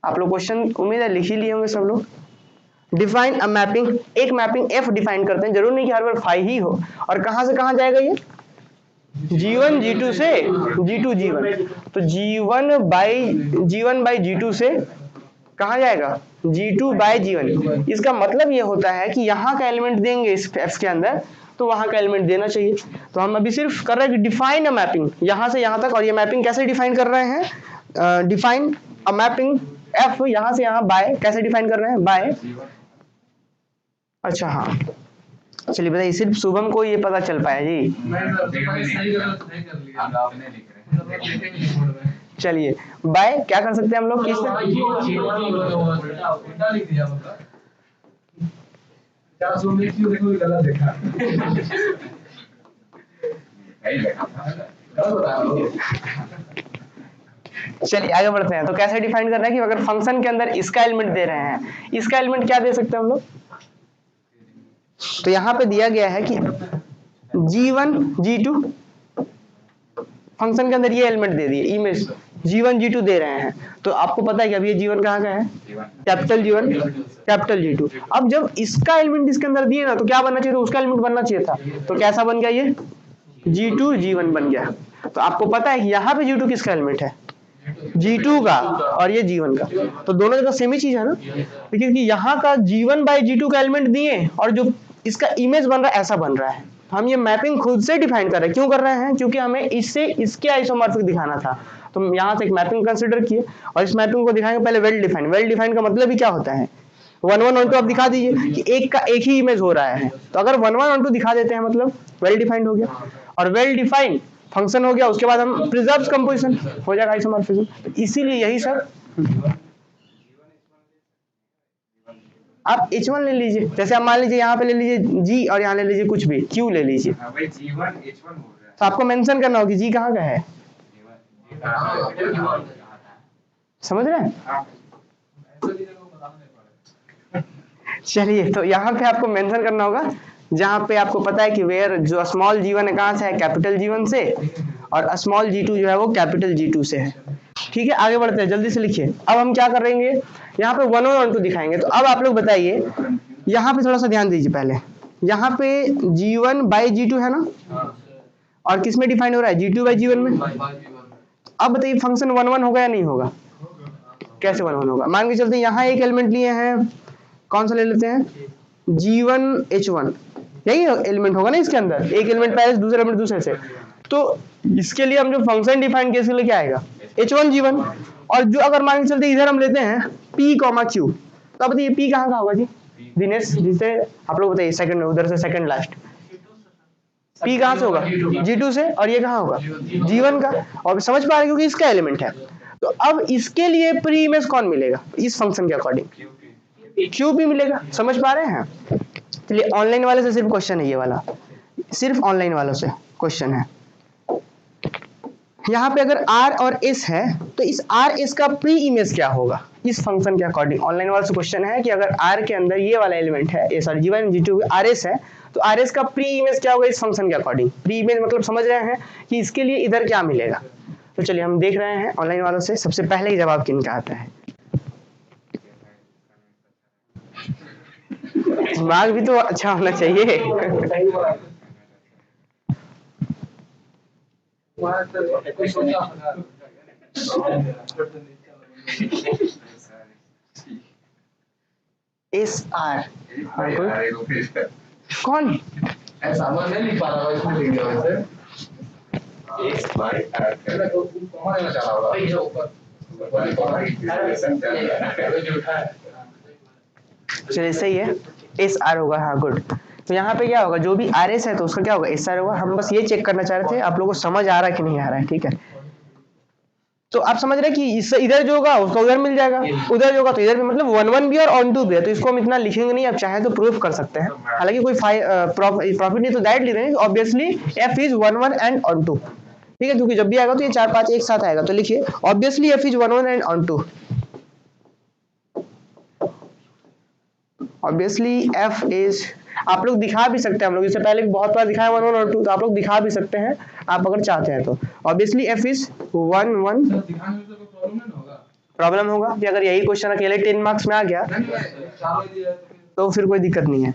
आप लोग क्वेश्चन उम्मीद है लिख ही लिए होंगे सब लोग। डिफाइन अ मैपिंग, एक मैपिंग एफ डिफाइन करते हैं, जरूर नहीं कि हर बार फाई ही हो। और कहां से कहां जाएगा ये, G1 G2 से G2 G1, तो G1 बाई G2 से कहां जाएगा, G2 बाई G1। इसका मतलब ये होता है कि यहाँ का एलिमेंट देंगे इस F के अंदर तो वहां का एलिमेंट देना चाहिए। तो हम अभी सिर्फ कर रहे हैं कि डिफाइन अ मैपिंग, यहां से यहां तक। और ये मैपिंग कैसे डिफाइन कर रहे हैं, डिफाइन अ मैपिंग F यहां से यहां बाय, कैसे डिफाइन कर रहे हैं, बाय। अच्छा हाँ चलिए बताइए, सिर्फ शुभम को ये पता चल पाया जी। चलिए बाय क्या कर सकते हैं हम लोग, चलिए आगे बढ़ते हैं। तो कैसे डिफाइन करना है कि अगर फंक्शन के अंदर इसका एलिमेंट दे रहे हैं, इसका एलिमेंट क्या दे सकते हैं हम लोग। तो यहाँ पे दिया गया है कि G1 G2, फंक्शन के अंदर ये एलिमेंट दे दिए, इमेज G1 G2 दे रहे हैं। तो आपको पता है कि अब ये G1 कहाँ का है, कैपिटल G1 कैपिटल G2। अब जब इसका एलिमेंट इसके अंदर दिए ना तो क्या बनना चाहिए, तो उसका एलिमेंट बनना चाहिए था। तो कैसा बन गया, ये G2 G1 बन गया। तो आपको पता है कि यहाँ पे G2 किसका एलिमेंट है, G2 का, और ये G1 का। तो दोनों जगह सेम ही चीज है ना, लेकिन कि यहाँ का G1 बाई G2 का एलिमेंट दिए और जो इसका इमेज बन रहा है ऐसा बन रहा है। हम ये मैपिंग खुद से डिफाइन कर रहे हैं, क्यों कर रहे हैं, क्योंकि हमें इससे इसके आइसोमॉर्फिक दिखाना था। तो यहाँ से एक मैपिंग कंसिडर किए और इस मैपिंग को दिखाएंगे पहले वेल डिफाइंड। वेल डिफाइंड का मतलब ही क्या होता है, 1 1 1 2 आप दिखा दीजिए कि एक का एक ही इमेज हो रहा है, तो अगर 1 1 1 2 दिखा देते हैं मतलब वेल डिफाइंड हो गया। और वेल डिफाइंड फंक्शन हो गया, उसके बाद हम प्रिजर्व्स कंपोजिशन हो जाएगा आइसोमॉर्फिज्म। तो इसीलिए यही सब आप H1 ले लीजिए, जैसे आप मान लीजिए यहाँ पे ले लीजिए G और यहाँ ले लीजिए कुछ भी Q ले लीजिए, तो आपको मेंशन करना होगा G कहाँ का है, समझ रहे हैं। चलिए तो यहाँ पे आपको मेंशन करना होगा जहाँ पे आपको पता है कि वेयर जो स्मॉल g1 है कहाँ से है, कैपिटल G1 से, और स्मॉल g2 जो है वो कैपिटल G2 से है। ठीक है, आगे बढ़ते हैं, जल्दी से लिखिए। अब हम क्या करेंगे, यहाँ पे 1 1 2 दिखाएंगे। तो अब आप लोग बताइए, यहाँ पे थोड़ा सा ध्यान दीजिए पहले, यहाँ पे G1 by G2 है ना, और किस में डिफाइन हो रहा है, G2 by G1 में। अब बताइए फंक्शन 1 1 होगा या नहीं होगा, कैसे 1 1 होगा। मान के चलते हैं यहाँ एक एलिमेंट लिए हैं, कौन सा ले लेते हैं, G1 H1, यही एलिमेंट होगा ना इसके अंदर, एक एलिमेंट पहले से दूसरे एलिमेंट दूसरे से। तो इसके लिए हम जो फंक्शन डिफाइन किए इसके लिए क्या आएगा, H1 G1। और जो अगर मान के चलते इधर हम लेते हैं P, Q, तो अब बताइए P कहाँ का होगा जी दिनेश, जिसे आप लोग बताइए सेकंड, उधर से सेकंड लास्ट, P कहाँ से होगा, G2 से, और ये कहाँ होगा, G1 का। और समझ पा रहे क्योंकि इसका एलिमेंट है। तो अब इसके लिए प्री इमेज कौन मिलेगा इस फंक्शन के अकॉर्डिंग, QP मिलेगा, समझ पा रहे हैं। चलिए ऑनलाइन वाले से सिर्फ क्वेश्चन है, ये वाला सिर्फ ऑनलाइन वालों से क्वेश्चन है। यहाँ पे अगर R और S है तो इस R S का प्री इमेज क्या होगा इस फंक्शन के अकॉर्डिंग। ऑनलाइन वाले से क्वेश्चन है कि अगर R के अंदर ये वाला एलिमेंट है, सॉरी G1 G2 RS है, तो RS का प्री इमेज क्या होगा इस फंक्शन के अकॉर्डिंग। प्री इमेज मतलब समझ रहे हैं कि इसके लिए इधर क्या मिलेगा। तो चलिए हम देख रहे हैं ऑनलाइन वालों से, सबसे पहले ही जवाब किनका आता है। दिमाग भी तो अच्छा होना चाहिए। SR कौन नहीं लिख पा रहा इसमें लिख दिया वैसे। चलिए सही है, SR होगा, हाँ गुड। तो यहाँ पे क्या होगा, जो भी RS है तो उसका क्या होगा, SR होगा। हम बस ये चेक करना चाह रहे थे आप लोगों को समझ आ रहा है कि नहीं आ रहा है, ठीक है। तो आप समझ रहे हैं कि इससे इधर जो होगा उसका उधर मिल जाएगा, उधर जो होगा तो इधर भी, मतलब 1 1 भी और ऑन 2 भी है। तो इसको हम इतना लिखेंगे नहीं, आप चाहे तो प्रूफ कर सकते हैं, हालांकि कोई प्रॉफिट नहीं, तो दैट लिख रहे हैं obviously F is 1 1 and on 2, ठीक है, क्योंकि जब भी आएगा तो ये 4 5 एक साथ आएगा। तो लिखिए obviously F is 1 1 and on 2, obviously F is, आप लोग दिखा भी सकते हैं, हम लोग इससे पहले भी बहुत बार दिखाया 1 1 और 2, तो आप लोग दिखा भी सकते हैं आप अगर चाहते हैं तो। ऑब्वियसली F इज 1 1, प्रॉब्लम होगा कि अगर यही क्वेश्चन अकेले 10 मार्क्स में आ गया तो फिर कोई दिक्कत नहीं है।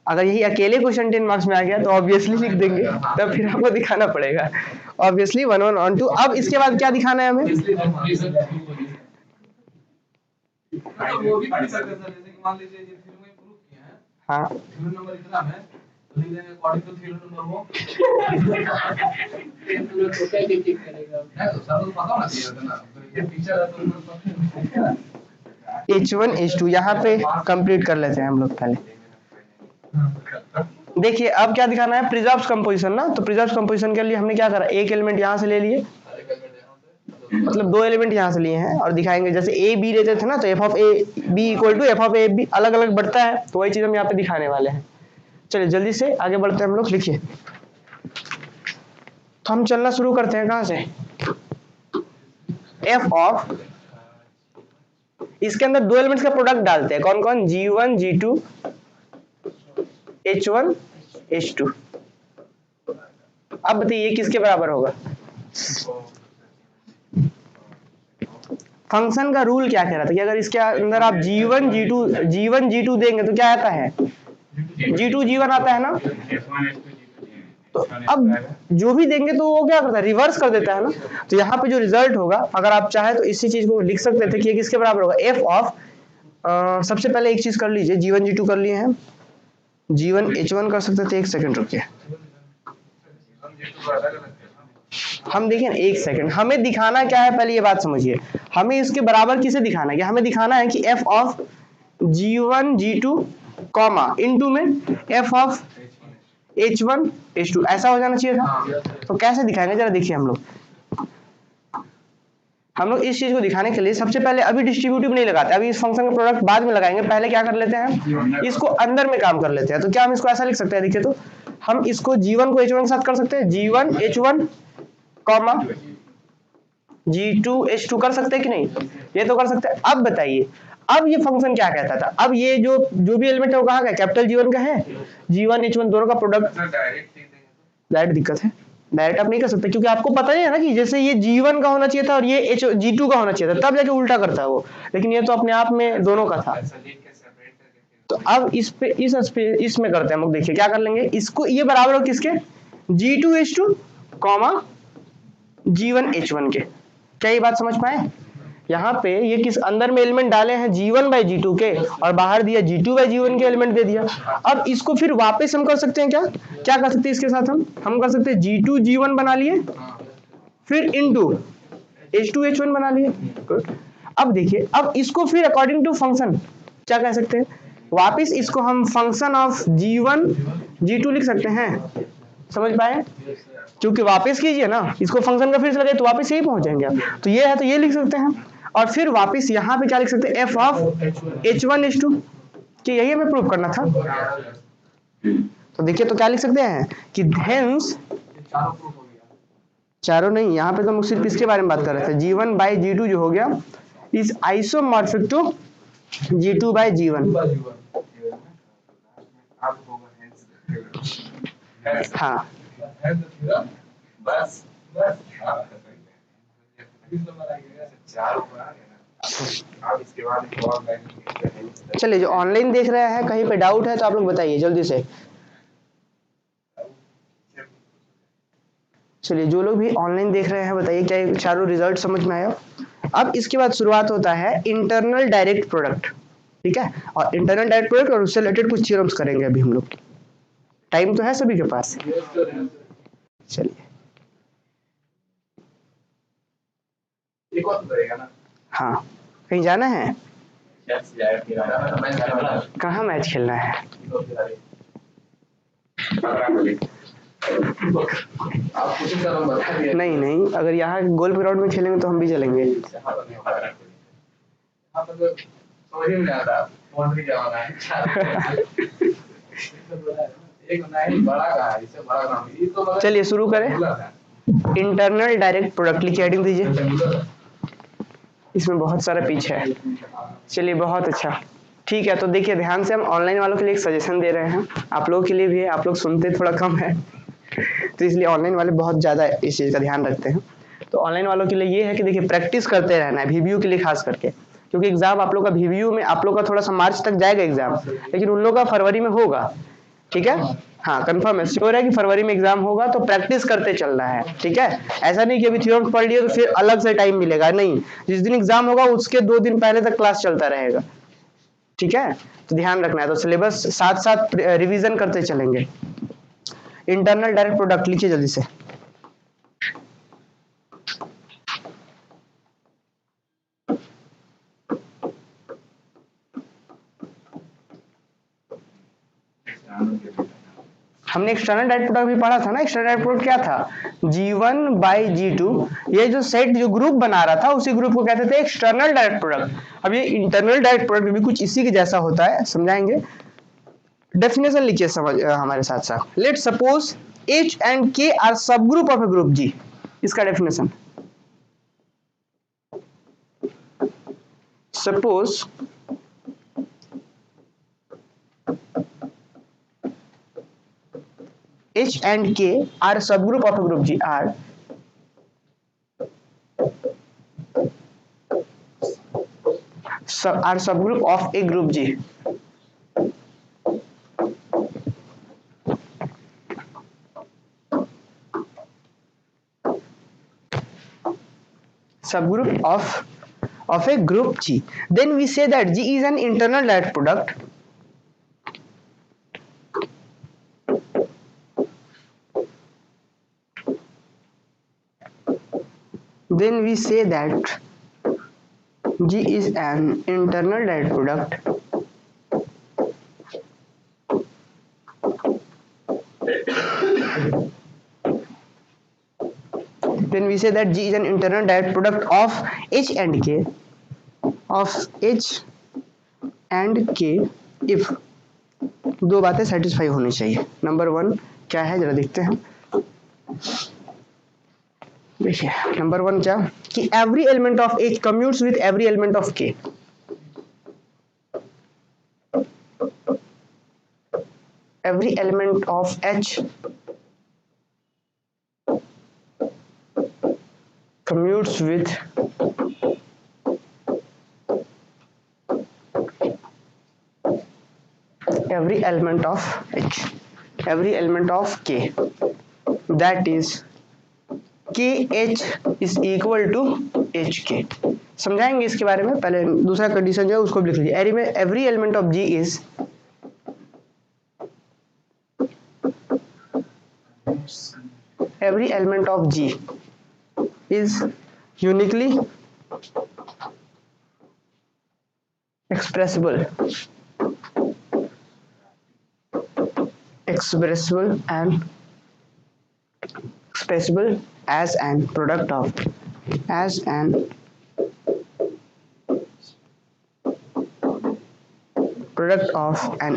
अगर यही अकेले क्वेश्चन 10 मार्क्स में आ गया तो ऑब्वियसली लिख देंगे, तब फिर आपको दिखाना पड़ेगा ऑब्वियसली 1 1 ऑन 2। अब इसके बाद क्या दिखाना है हमें, हाँ H1 H2 यहाँ पे कंप्लीट कर लेते हैं हम लोग पहले। देखिए अब क्या दिखाना है, प्रिजर्व्स कंपोजिशन ना। तो प्रिजर्व्स कंपोजिशन के लिए हमने क्या करा, एक एलिमेंट यहाँ से ले लिए, मतलब 2 एलिमेंट यहाँ से लिए हैं और दिखाएंगे। जैसे ए बी लेते थे ना, तो F of A B equal to F of A B अलग अलग बढ़ता है, तो वही चीज हम यहाँ पे दिखाने वाले हैं। चलिए जल्दी से आगे बढ़ते हैं हम लोग, लिखिए। तो हम चलना शुरू करते हैं कहाँ से, एफ ऑफ, इसके अंदर 2 एलिमेंट्स का प्रोडक्ट डालते हैं, कौन कौन, G1 G2 H1 H2। अब बताइए किसके बराबर होगा, फंक्शन का रूल क्या कह रहा था कि अगर इसके अंदर आप G1 G2 देंगे तो क्या आता है, G2 G1 आता है ना। तो अब जो भी देंगे तो वो क्या करता है, रिवर्स कर देता है ना। तो यहाँ पे जो रिजल्ट होगा, अगर आप चाहे तो इसी चीज को लिख सकते थे कि ये किसके बराबर होगा, एफ ऑफ, सबसे पहले एक चीज कर लीजिए, G1 G2 कर लिए हैं, G1 H1 कर सकते थे, एक सेकंड रुकिए। हम देखें एक सेकंड, हमें दिखाना क्या है पहले ये बात समझिए। हमें इसके बराबर किसे दिखाना है कि हमें दिखाना है कि f of g1 g2 comma into में f ऑफ h1 h2 ऐसा हो जाना चाहिए था। तो कैसे दिखाएंगे जरा देखिए हम लोग इस चीज को दिखाने के लिए सबसे पहले अभी डिस्ट्रीब्यूटिव नहीं लगाते, अभी इस फंक्शन का प्रोडक्ट बाद में लगाएंगे। पहले क्या कर लेते हैं, इसको अंदर में काम कर लेते हैं। तो क्या हम इसको ऐसा लिख सकते हैं, देखिए तो हम इसको g1 को h1 के साथ कर सकते हैं, g1 h1 comma g2 h2 कर सकते हैं कि नहीं, ये तो कर सकते हैं। अब बताइए अब ये फंक्शन क्या कहता था, अब ये जो भी एलिमेंट है वो कहाँ का है, कैपिटल G1 का है, g1 h1 दोनों का प्रोडक्ट। डायरेक्ट दिक्कत है, डायरेक्ट आप नहीं कर सकते क्योंकि आपको पता ही है ना कि जैसे ये G1 का होना चाहिए था और ये G2 का होना चाहिए था, तब जाके उल्टा करता है वो, लेकिन ये तो अपने आप में दोनों का था। तो अब इसमें करते हैं हम लोग, देखिए क्या कर लेंगे, इसको ये बराबर हो किसके, G2 H2 comma G1 H1 के। क्या ये बात समझ पाए, यहाँ पे ये किस अंदर में एलिमेंट डाले हैं G1 बाई G2 के और बाहर दिया G2 बाई G1 के एलिमेंट दे दिया। अब इसको फिर वापस हम कर सकते हैं, क्या कर सकते हैं इसके साथ, हम कर सकते हैं G2 G1 बना लिए, फिर इनटू H2 H1 बना लिए। अब देखिए अब इसको फिर अकॉर्डिंग टू फंक्शन क्या कह सकते हैं, वापिस इसको हम फंक्शन ऑफ G1 G2 लिख सकते हैं। समझ पाए, क्योंकि वापस कीजिए ना इसको फंक्शन का फिर से लगे तो वापस यही पहुंच जाएंगे आप। तो ये है तो ये लिख सकते हैं और फिर वापस यहाँ पे क्या लिख सकते हैं, f ऑफ h1 h2 कि यही हमें प्रूव करना था। तो देखिए तो क्या लिख सकते हैं कि हेंस चारों नहीं, यहाँ पे तो हम सिर्फ इसके बारे में बात कर रहे थे, G1 बाई G2 जो हो गया is isomorphic to G2 by G1। हाँ चलिए, जो ऑनलाइन देख रहे हैं कहीं पे डाउट है तो आप लोग बताइए जल्दी से। चलिए जो लोग भी ऑनलाइन देख रहे हैं बताइए क्या ये चारों रिजल्ट समझ में आया। अब इसके बाद शुरुआत होता है इंटरनल डायरेक्ट प्रोडक्ट, ठीक है, और इंटरनल डायरेक्ट प्रोडक्ट और उससे रिलेटेड कुछ थ्योरम्स करेंगे अभी हम लोग। टाइम तो है सभी के पास, चलिए हाँ कहीं जाना है, कहाँ मैच खेलना है, नहीं नहीं अगर यहाँ गोल्फ ग्राउंड में खेलेंगे तो हम भी चलेंगे। चलिए शुरू करें, इंटरनल डायरेक्ट प्रोडक्ट लिखिए, हेडिंग दीजिए, इसमें बहुत सारा पीछे है। चलिए बहुत अच्छा, ठीक है। तो देखिए ध्यान से, हम ऑनलाइन वालों के लिए एक सजेशन दे रहे हैं, आप लोगों के लिए भी है, आप लोग सुनते थोड़ा कम है तो इसलिए ऑनलाइन वाले बहुत ज्यादा इस चीज का ध्यान रखते हैं। तो ऑनलाइन वालों के लिए ये है कि देखिए प्रैक्टिस करते रहना है, VBU के लिए खास करके, क्योंकि एग्जाम आप लोग का VBU में आप लोग का थोड़ा सा मार्च तक जाएगा एग्जाम, लेकिन उन लोग का फरवरी में होगा, ठीक है, हाँ कंफर्म है, श्योर है कि फरवरी में एग्जाम होगा, तो प्रैक्टिस करते चलना है, ठीक है। ऐसा नहीं कि अभी थ्योरम्स पढ़ लिए तो फिर अलग से टाइम मिलेगा, नहीं, जिस दिन एग्जाम होगा उसके 2 दिन पहले तक क्लास चलता रहेगा, ठीक है। तो ध्यान रखना है, तो सिलेबस साथ साथ रिवीजन करते चलेंगे। इंटरनल डायरेक्ट प्रोडक्ट लिखिए जल्दी से, हमने एक्सटर्नल डायरेक्ट प्रोडक्ट भी पढ़ा था ना। एक्सटर्नल डायरेक्ट प्रोडक्ट क्या था, G1 बाई G2, ये जो सेट जो ग्रुप बना रहा था उसी ग्रुप को कहते थे एक्सटर्नल डायरेक्ट प्रोडक्ट। अब ये इंटरनल डायरेक्ट प्रोडक्ट भी कुछ इसी के जैसा होता है, समझाएंगे। डेफिनेशन लिखिए समझ हमारे साथ साथ, let suppose H and K are subgroup of a group G, इसका definition, suppose H and K are a subgroup of a group G, are subgroup of a group G. Subgroup of a group G. Then we say that G is an internal direct product then we say that G is an internal direct product then we say that G is an internal direct product of H and K if दो बातें satisfy होनी चाहिए। Number 1 क्या है जरा देखते हैं। देखिए नंबर 1 क्या कि every element of H commutes with every element of K। Every element of H commutes with every element of H, every element of K, that is KH is equal to HK। समझाएंगे इसके बारे में, पहले दूसरा condition जो है उसको भी लिख लीजिए। एरी में every element of G is every element of G is uniquely expressible and expressible as an product of an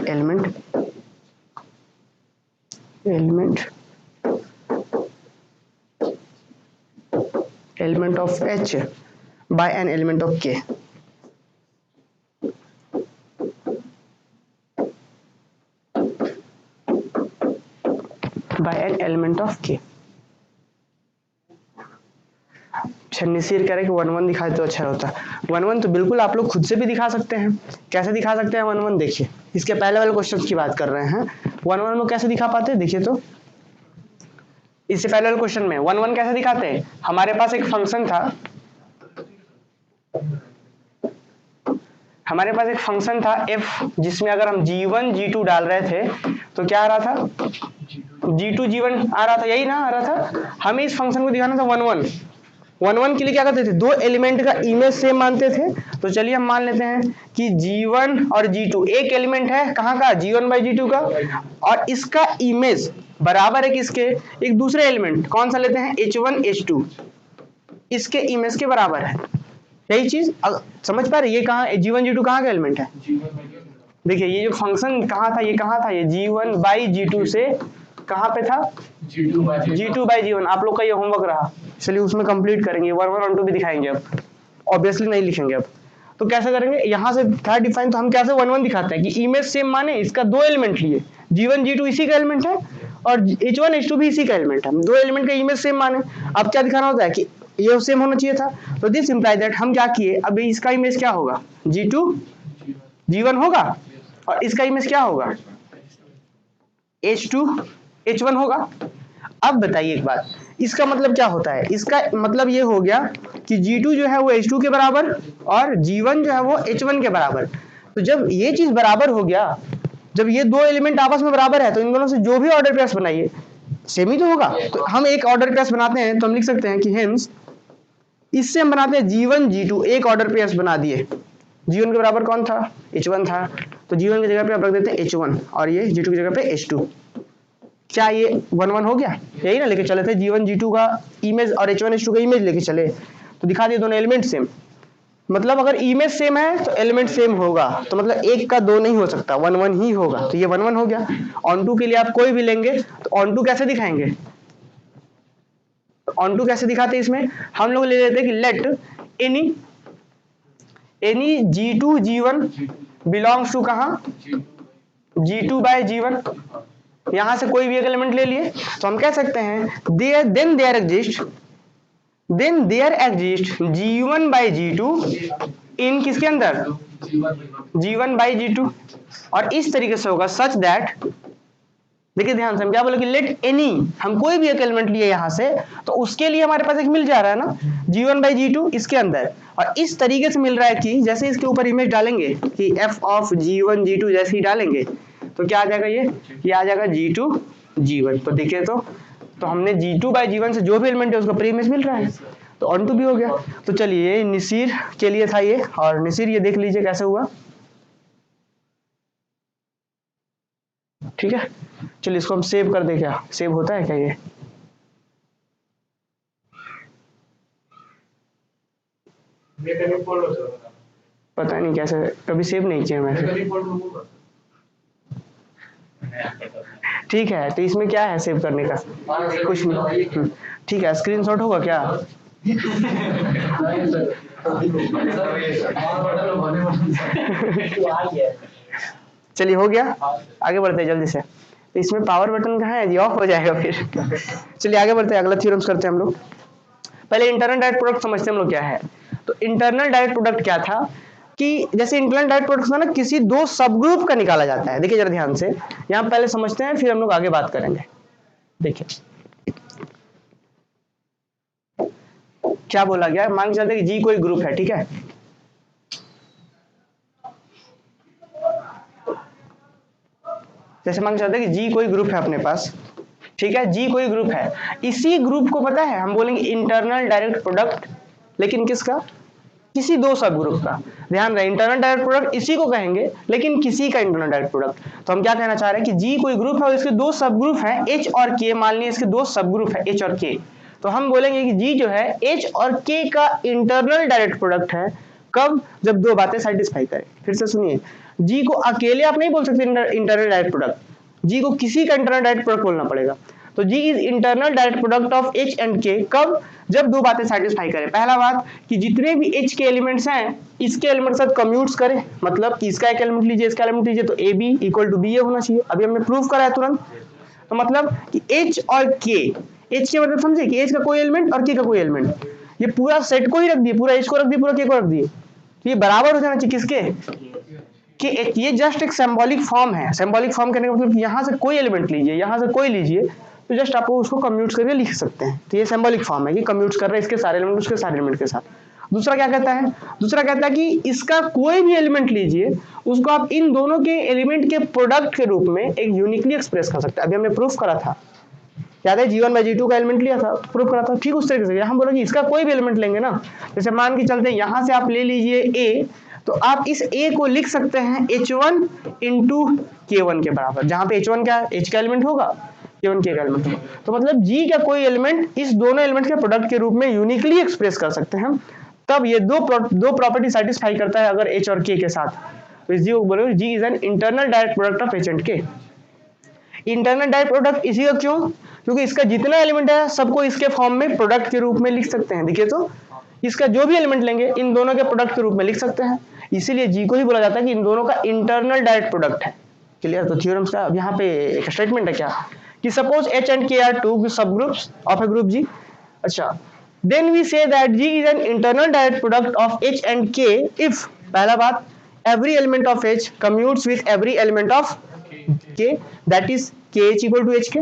element of H by an element of K। by an element of K। छन्नीसीर कह रहे कि 1-1 दिखाए तो अच्छा होता। 1-1 तो बिल्कुल आप लोग खुद से भी दिखा सकते हैं। कैसे दिखा सकते हैं 1-1? देखिए इसके पहले वाले क्वेश्चन की बात कर रहे हैं। 1-1 में कैसे दिखा पाते हैं देखिए तो इससे पहले वाले क्वेश्चन में 1-1 कैसे दिखाते हैं। हमारे पास एक फंक्शन था f जिसमें अगर हम g1 g2 डाल रहे थे तो क्या आ रहा था g2 g1 आ रहा था, यही ना आ रहा था। हमें इस फंक्शन को दिखाना था 1-1 के लिए क्या करते थे, दो एलिमेंट का इमेज सेम मानते थे। तो चलिए हम मान लेते हैं कि g1 और g2 एक एलिमेंट है कहाँ का, g1 बाई g2 का, और इसका इमेज बराबर है किसके, एक दूसरे एलिमेंट कौन सा लेते हैं h1 h2, इसके इमेज के बराबर है। यही चीज समझ पा रहे, ये कहाँ g1 g2 कहाँ का एलिमेंट है। देखिए ये जो फंक्शन कहाँ था, ये कहाँ था, ये g1 बाई g2 से कहाँ पे था g2 बाई g1। आप लोग का ये होमवर्क रहा, चलिए उसमें कंप्लीट करेंगे। 1-1 और 2 भी दिखाएंगे, अब ऑब्वियसली नहीं लिखेंगे। अब तो कैसे करेंगे, यहाँ से था डिफाइन, तो हम कैसे 1-1 दिखाते हैं कि इमेज सेम माने इसका दो एलिमेंट लिए, g1 g2 इसी का एलिमेंट है और h1 h2 भी इसी का एलिमेंट है, दो एलिमेंट का इमेज सेम माने। अब क्या दिखाना होता है कि ये सेम होना चाहिए था। तो दिस इंप्लाई दैट हम क्या किए, अब इसका इमेज क्या होगा, g2 g1 होगा और इसका इमेज क्या होगा, h2 h1 होगा। अब बताइए एक बात, इसका मतलब क्या होता है, इसका मतलब ये हो गया कि g2 जो है वो h2 के बराबर और g1 जो है वो h1 के बराबर। तो जब ये चीज बराबर हो गया, जब ये दो एलिमेंट आपस में बराबर है, तो इन दोनों से जो भी ऑर्डर पेयर्स बनाइए सेम ही तो होगा। तो हम एक ऑर्डर पेयर्स बनाते हैं तो हम लिख सकते हैं कि हेंस, इससे हम बनाते हैं g1 g2 एक ऑर्डर पेयर्स बना दिए। g1 के बराबर कौन था, h1 था, तो g1 की जगह पे आप रख देते हैं h1 और ये g2 की जगह पे h2। क्या ये 1-1 हो गया, यही ना लेके चले थे, g1 g2 का इमेज और h1 h2 का इमेज लेके चले तो दिखा दिए दोनों एलिमेंट सेम। मतलब अगर इमेज सेम है तो एलिमेंट सेम होगा, तो मतलब एक का दो नहीं हो सकता, 1-1 ही होगा। तो ये 1-1 हो गया। ऑन टू के लिए आप कोई भी लेंगे तो ऑन टू कैसे दिखाएंगे, ऑन टू कैसे दिखाते हैं, इसमें हम लोग ले लेते हैं कि let any g2 g1 belongs to कहाँ, g2 बाय g1। यहां से कोई भी एक एलिमेंट ले लिए तो हम कह सकते हैं then there exist g1 by g2 in किसके अंदर, g1 बाई g2। और इस तरीके से होगा सच दैट, देखिए ध्यान से हम क्या बोले कि लेट एनी, हम कोई भी एक एलिमेंट लिए यहां से तो उसके लिए हमारे पास एक मिल जा रहा है ना g1 बाई g2 इसके अंदर, और इस तरीके से मिल रहा है कि जैसे इसके ऊपर इमेज डालेंगे कि f ऑफ g1 g2 जैसे ही डालेंगे तो क्या आ जाएगा, ये आ जाएगा g2 g1। तो देखिए तो हमने g2 बाई g1 से जो भी एलिमेंट है उसका प्री इमेज मिल रहा है। तो ऑन टू भी हो गया। तो चलिए निसीर के लिए था ये, और निसीर ये देख लीजिए कैसे हुआ। ठीक है, चलिए इसको हम सेव कर दे, क्या सेव होता है क्या ये? पता नहीं कैसे, कभी सेव नहीं किया मैंने। ठीक है, तो इसमें क्या है सेव करने का? कुछ नहीं। ठीक है, स्क्रीनशॉट होगा क्या? चलिए हो गया, आगे बढ़ते हैं जल्दी से। तो इसमें पावर बटन कहाँ है जी? ऑफ हो जाएगा फिर। चलिए आगे बढ़ते हैं, अगला थ्योरम्स करते हैं हम लोग। पहले इंटरनल डायरेक्ट प्रोडक्ट समझते हैं हम लोग क्या है। तो इंटरनल डायरेक्ट प्रोडक्ट क्या था कि जैसे इंटरनल डायरेक्ट प्रोडक्ट ना किसी दो सब ग्रुप का निकाला जाता है। देखिए जरा ध्यान से, यहाँ पहले समझते हैं फिर हम लोग आगे बात करेंगे। देखिए क्या बोला गया, मान के चलते कि जी कोई ग्रुप है, ठीक है। जैसे मान के चलते कि जी कोई ग्रुप है अपने पास, ठीक है, जी कोई ग्रुप है। इसी ग्रुप को पता है हम बोलेंगे इंटरनल डायरेक्ट प्रोडक्ट, लेकिन किसका? किसी दो सब ग्रुप का। ध्यान रहे, इंटरनल डायरेक्ट प्रोडक्ट इसी को कहेंगे, लेकिन किसी का इंटरनल डायरेक्ट प्रोडक्ट। तो हम क्या कहना चाह रहे हैं कि जी कोई ग्रुप है और इसके दो सब ग्रुप हैं एच और के। मान लीजिए इसके दो सब ग्रुप है एच और के, तो हम बोलेंगे कि जी जो है एच और के का इंटरनल डायरेक्ट प्रोडक्ट है। कब? जब दो बातें सेटिस्फाई करें। फिर से सुनिए, जी को अकेले आप नहीं बोल सकते इंटरनल डायरेक्ट प्रोडक्ट, जी को किसी का इंटरनल डायरेक्ट प्रोडक्ट बोलना पड़ेगा। तो G is internal direct product of H and K. कब? जब दो बातें सेटिस्फाई करें। पहला बात कि जितने भी एच के एलिमेंट्स हैं इसके एलिमेंट के साथ कम्यूट्स करें, मतलब कि इसका एक एलिमेंट लीजिए इसका एलिमेंट लीजिए तो a B equal to b a होना चाहिए। अभी हमने प्रूफ करा है तुरंत। तो मतलब कि एच और के, एच के मतलब समझे कि एच का कोई एलिमेंट और के का कोई एलिमेंट, ये पूरा सेट को ही रख दिए, पूरा एच को रख दिए, पूरा के को रख दिए, तो ये बराबर हो जाना चाहिए किसके? कि ये जस्ट एक सिंबॉलिक फॉर्म है। सिंबॉलिक फॉर्म करने का मतलब यहाँ से कोई एलिमेंट लीजिए, यहाँ से कोई लीजिए, तो जस्ट आपको उसको कम्यूट करके लिख सकते हैं। तो ये सिंबॉलिक फॉर्म है कि कम्यूट कर रहे हैं इसके सारे एलिमेंट उसके सारे एलिमेंट के साथ। दूसरा क्या कहता है? दूसरा कहता है कि इसका कोई भी एलिमेंट लीजिए, उसको आप इन दोनों के एलिमेंट के प्रोडक्ट के रूप में एक यूनिकली एक्सप्रेस कर सकते हैं। अभी हमने प्रूफ करा था, याद है, G1 बाई G2 का एलिमेंट लिया था, प्रूफ करा था। ठीक उस तरीके से हम बोलेंगे इसका कोई भी एलिमेंट लेंगे ना, जैसे मान के चलते यहाँ से आप ले लीजिए A, तो आप इस A को लिख सकते हैं H1 इंटू K1 के बराबर, जहां पे H1 क्या H का एलिमेंट होगा, K1 K का एलिमेंट होगा। तो मतलब G का कोई एलिमेंट इस दोनों एलिमेंट के प्रोडक्ट के रूप में यूनिकली एक्सप्रेस कर सकते हैं। तब ये दो प्रॉपर्टी सेटिस्फाई करता है अगर H और K के साथ। तो इस G को बोलोगे G is an internal direct product of H and K। Internal direct product इसी का क्यों? क्योंकि इसका जितना एलिमेंट है सबको इसके फॉर्म में प्रोडक्ट के रूप में लिख सकते हैं। देखिए तो इसका जो भी एलिमेंट लेंगे इन दोनों के प्रोडक्ट के रूप में लिख सकते हैं, इसीलिए जी को ही बोला जाता है कि इन दोनों का इंटरनल डायरेक्ट प्रोडक्ट है। क्लियर? तो थ्योरम्स का अब यहाँ पे एक स्टेटमेंट है क्या कि suppose H and K are two subgroups of a group G. अच्छा, then we say that G is an internal direct product of H and K if, पहला बात, every element of H commutes with every element of K, that is K H equal to H K.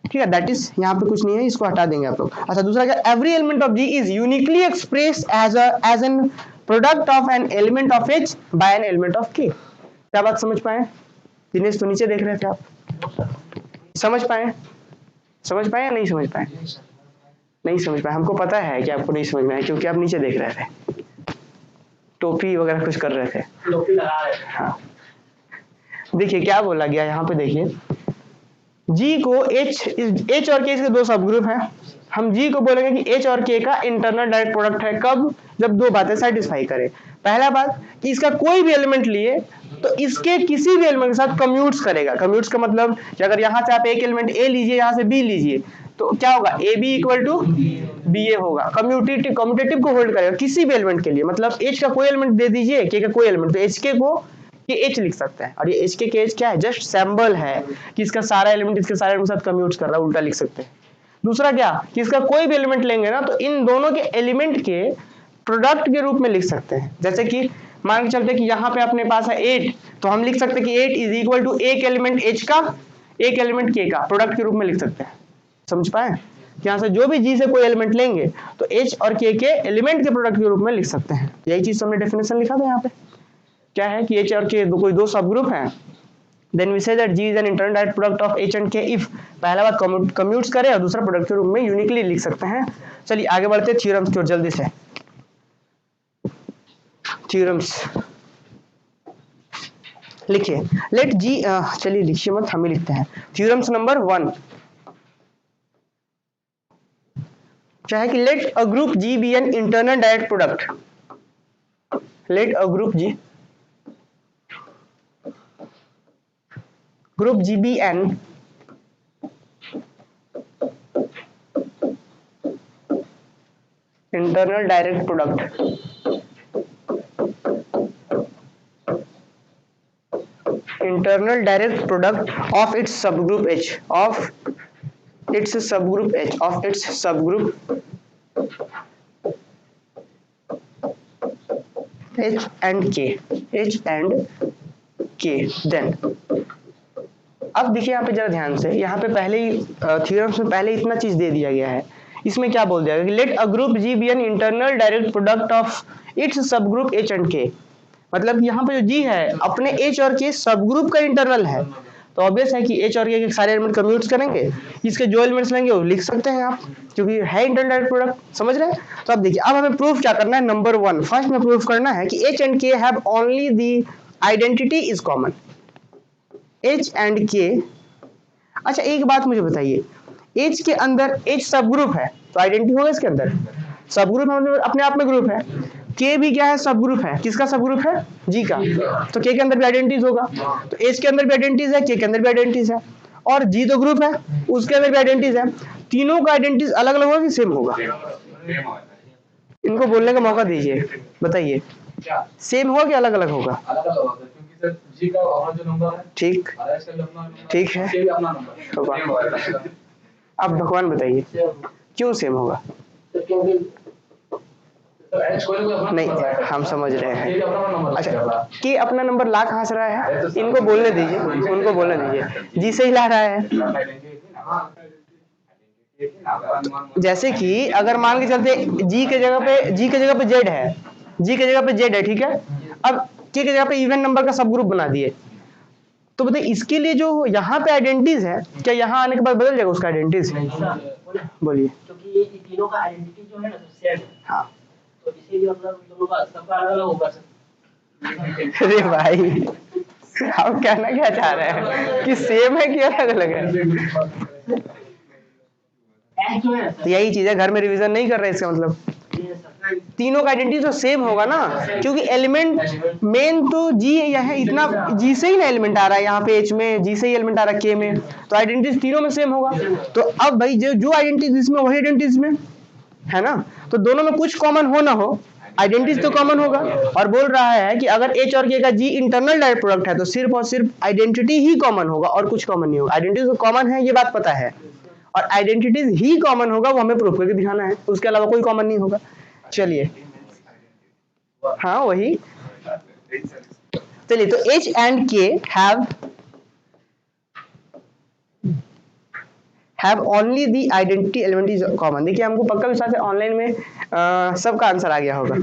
ठीक है, that is, यहाँ पे कुछ नहीं है, इसको हटा देंगे आप लोग। अच्छा, दूसरा क्या, every element of G is uniquely express as an product of an element of H by an element of K. क्या बात समझ पाए? दिनेश तो नीचे देख रहे थे आप, समझ पाए? समझ पाए या नहीं समझ पाए? नहीं समझ पाए, हमको पता है कि आपको नहीं समझ में आया क्योंकि आप नीचे देख रहे थे, टोपी वगैरह कुछ कर रहे थे। टोपी लगा रहे थे। हाँ, देखिए क्या बोला गया यहाँ पे, देखिए G को H और K के दो सब ग्रुप हैं, हम G को बोलेंगे कि H और K का इंटरनल डायरेक्ट प्रोडक्ट है। कब? जब दो बातें सेटिस्फाई करें। पहला बात कि इसका कोई भी एलिमेंट लिए तो इसके किसी भी एलिमेंट के साथ कम्यूट्स करेगा। कम्यूट्स का मतलब कि अगर यहाँ से आप एक एलिमेंट A लीजिए, यहाँ से B लीजिए, तो क्या होगा, a B equal to b a होगा। कम्यूटेटिव को होल्ड करेगा किसी भी एलिमेंट के लिए, मतलब H का कोई एलिमेंट दे दीजिए, K का कोई एलिमेंट, तो H के को कि H लिख सकते हैं, और ये H के H क्या है, जस्ट सिंबल है कि इसका सारा एलिमेंट इसके सारे एलिमेंट के साथ कम्यूट कर रहा है, उल्टा लिख सकते हैं। दूसरा क्या कि इसका कोई भी एलिमेंट लेंगे ना तो इन दोनों के एलिमेंट के प्रोडक्ट के रूप में लिख सकते हैं। जैसे कि मान के चलते कि यहाँ पे अपने पास है 8, तो हम लिख सकते हैं कि 8 इज इक्वल टू एक एलिमेंट H का एक एलिमेंट K का प्रोडक्ट के रूप में लिख सकते हैं। समझ पाए? यहाँ से जो भी G से कोई एलिमेंट लेंगे तो H और K के एलिमेंट के प्रोडक्ट के रूप में लिख सकते हैं। यही चीज हमने डेफिनेशन लिखा था यहाँ पे, क्या है कि H और K कोई दो सब ग्रुप हैं, then we say that G is an internal direct product of H and K if पहला बात कम्यूट्स करे और दूसरा प्रोडक्ट के रूप में यूनिकली लिख सकते हैं। चलिए आगे बढ़ते हैं थ्योरम्स की ओर जल्दी से। थ्योरम्स लिखिए, लेट जी, चलिए लिखिए मत, हम ही लिखते हैं। थ्योरम्स नंबर 1 क्या है कि let a group G be an internal direct product, let a group G be an internal direct product of its subgroup H of its subgroup H and K then। अब देखिए यहाँ पे जरा ध्यान से, यहाँ पे पहले ही थ्योरम्स में पहले इतना चीज दे दिया गया है। इसमें क्या बोल दिया गया कि let a group G be an internal direct product of its subgroup H and K, मतलब यहाँ पे जो जी है अपने एच और के सब ग्रुप का इंटरनल है, तो ऑब्वियस है कि एच और के सारे एलिमेंट कम्यूट्स करेंगे, इसके जो एलिमेंट्स लेंगे वो लिख सकते हैं आप, क्योंकि है इंटरनल डायरेक्ट प्रोडक्ट, समझ रहे हैं। तो अब देखिए, अब हमें प्रूफ क्या करना है, नंबर 1 फर्स्ट में प्रूफ करना है कि एच एंड के have only the identity is common, H and के। अच्छा एक बात मुझे बताइए, एच के अंदर एच सब ग्रुप है तो आइडेंटिटी होगा इसके अंदर, सब ग्रुप मतलब अपने आप में ग्रुप है। के भी क्या है, सब ग्रुप है, किसका सब ग्रुप है, जी का, तो के अंदर भी आइडेंटिटीज होगा, तो एच के अंदर भी आइडेंटिटीज है, के अंदर भी आइडेंटिटीज है, और जी तो ग्रुप है उसके अंदर भी आइडेंटिटीज है। तीनों का आइडेंटिटीज अलग अलग होगा कि सेम होगा, इनको बोलने का मौका दीजिए, बताइए सेम होगा कि अलग अलग होगा, जी का अपना जो नंबर है, ठीक है, अब भगवान बताइए क्यों सेम होगा, नहीं हम समझ रहे हैं। अच्छा कि अपना नंबर ला कहाँ से रहा है, इनको बोलने दीजिए, उनको बोलने दीजिए, जी से ही ला रहा है। जैसे कि अगर मान के चलते जी के जगह पे जेड है, ठीक है, अब के जगह पे इवन नंबर का सब ग्रुप बना दिए, तो बताइए इसके लिए जो यहाँ पे आइडेंटिटीज है, क्या यहाँ आने के बाद बदल जाएगा उसका आइडेंटिटीज, बोलिए, क्योंकि ये तीनों का आइडेंटिटी जो है ना सेम है, हाँ, तो इसीलिए मतलब दोनों का सबका अलग अलग होगा। अरे भाई आप कहना क्या चाह रहे हैं कि सेम है कि अलग अलग है, तो यही चीज है, घर में रिवीजन नहीं कर रहे इसका मतलब, तीनों का आइडेंटिटी तो सेम होगा ना, क्योंकि एलिमेंट मेन तो जी है, इतना जी से ही ना एलिमेंट आ रहा है, यहाँ पे एच में जी से ही एलिमेंट आ रहा है, के में, तो आइडेंटिटी तीनों में सेम होगा। तो अब भाई जो आइडेंटिटी इसमें वही आइडेंटिटी में है ना, तो दोनों में कुछ कॉमन हो ना हो, आइडेंटिटी तो कॉमन होगा। और बोल रहा है कि अगर एच और के का जी इंटरनल डायरेक्ट प्रोडक्ट है तो सिर्फ और सिर्फ आइडेंटिटी ही कॉमन होगा और कुछ कॉमन नहीं होगा। आइडेंटिटी तो कॉमन है ये बात पता है, और आइडेंटिटीज ही कॉमन होगा, वो हमें प्रूफ करके दिखाना है, उसके अलावा कोई कॉमन नहीं होगा। चलिए हाँ वही, चलिए तो एच एंड के have only the identity element is common. देखिए हमको पक्का विश्वास है ऑनलाइन में सबका आंसर आ गया होगा।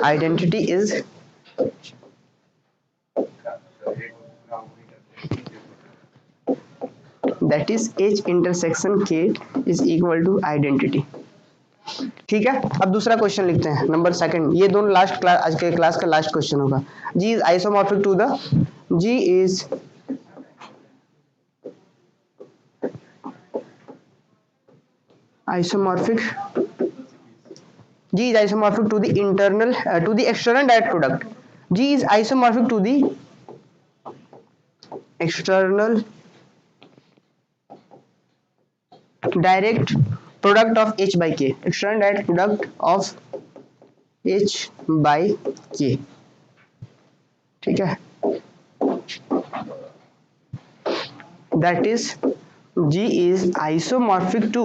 Identity is that is H intersection K is equal to identity। ठीक है, अब दूसरा क्वेश्चन लिखते हैं, नंबर 2, ये दोनों लास्ट क्लास, आज के क्लास का लास्ट क्वेश्चन होगा। G is isomorphic to the G is isomorphic to the internal to the external direct product। G is isomorphic to the external direct product of H by K, external direct product of H by K। ठीक है, that is G is isomorphic to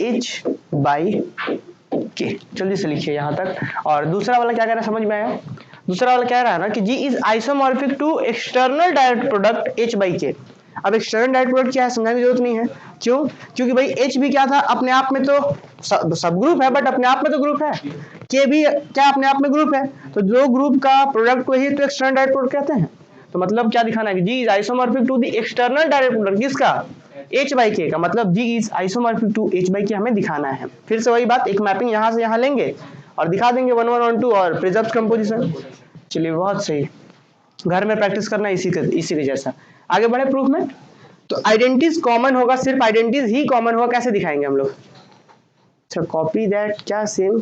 H by K। जल्दी से लिखिए यहाँ तक। और दूसरा वाला क्या कह रहा है, समझ में आया? दूसरा वाला क्या रहा है ना कि G is isomorphic to external direct product H by K। अब एक्सटर्नल डायरेक्ट प्रोडक्ट क्या है समझाने की जरूरत नहीं है, क्यों? क्योंकि भाई H भी क्या था अपने आप में तो सब ग्रुप है, बट अपने आप में तो ग्रुप है, K भी क्या अपने आप में ग्रुप है, तो जो ग्रुप का प्रोडक्ट को ही तो एक्सटर्नल डायरेक्ट प्रोडक्ट कहते हैं। तो मतलब क्या दिखाना है कि G is isomorphic to the external direct product, किसका? H/K का, मतलब G is isomorphic to H/K हमें दिखाना है। फिर से वही बात, एक मैपिंग यहाँ से यहाँ लेंगे और दिखा देंगे 1 1 1 2 और प्रिजर्व कंपोजिशन। चलिए बहुत सही, घर में प्रैक्टिस करना इसी के जैसा। आगे बढ़े प्रूफ में। तो आइडेंटिटीज कॉमन होगा, सिर्फ आइडेंटिटीज ही कॉमन होगा, कैसे दिखाएंगे हम लोग? अच्छा कॉपी दैट क्या सेम,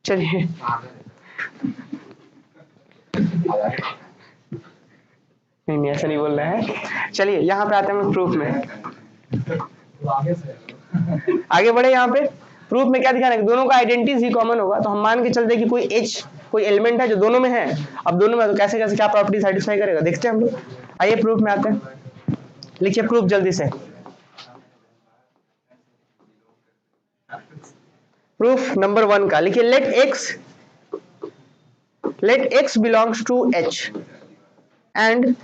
चलिए नहीं ऐसा नहीं बोल रहे हैं। चलिए यहाँ पे आते हैं प्रूफ में, आगे बढ़े। यहाँ पे प्रूफ में क्या दिखाना है? दोनों का आइडेंटिटीज ही कॉमन होगा। तो हम मान के चलते कि कोई H कोई एलिमेंट है जो दोनों में है। अब दोनों में तो कैसे कैसे क्या प्रॉपर्टी सेटिस्फाई करेगा देखते हैं हम लोग। आइए प्रूफ में आते हैं, लिखिए प्रूफ जल्दी से। प्रूफ नंबर 1 का लिखिए, let x belongs to H and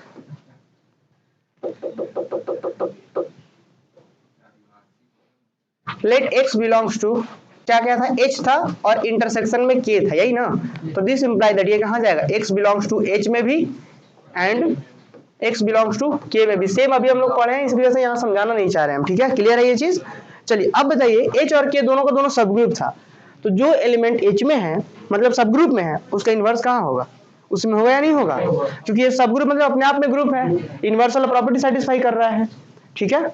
let x belongs to क्या क्या था? H था और इंटरसेक्शन में K था, यही ना? तो दिस इंप्लाई दैट ये कहां जाएगा? x बिलोंग्स टू H में भी and x belongs to K में भी। सेम अभी हम लोग पढ़े हैं, इस वजह से यहाँ समझाना नहीं चाह रहे हैं हम, ठीक है? क्लियर है ये चीज? चलिए अब बताइए, H और K दोनों का दोनों सब ग्रुप था, तो जो एलिमेंट H में है मतलब सब ग्रुप में है, उसका इनवर्स कहाँ होगा? उसमें होगा या नहीं होगा? क्योंकि ये सब ग्रुप मतलब अपने आप में ग्रुप है, इनवर्स वाला प्रॉपर्टी सेटिस्फाई कर रहा है, ठीक है?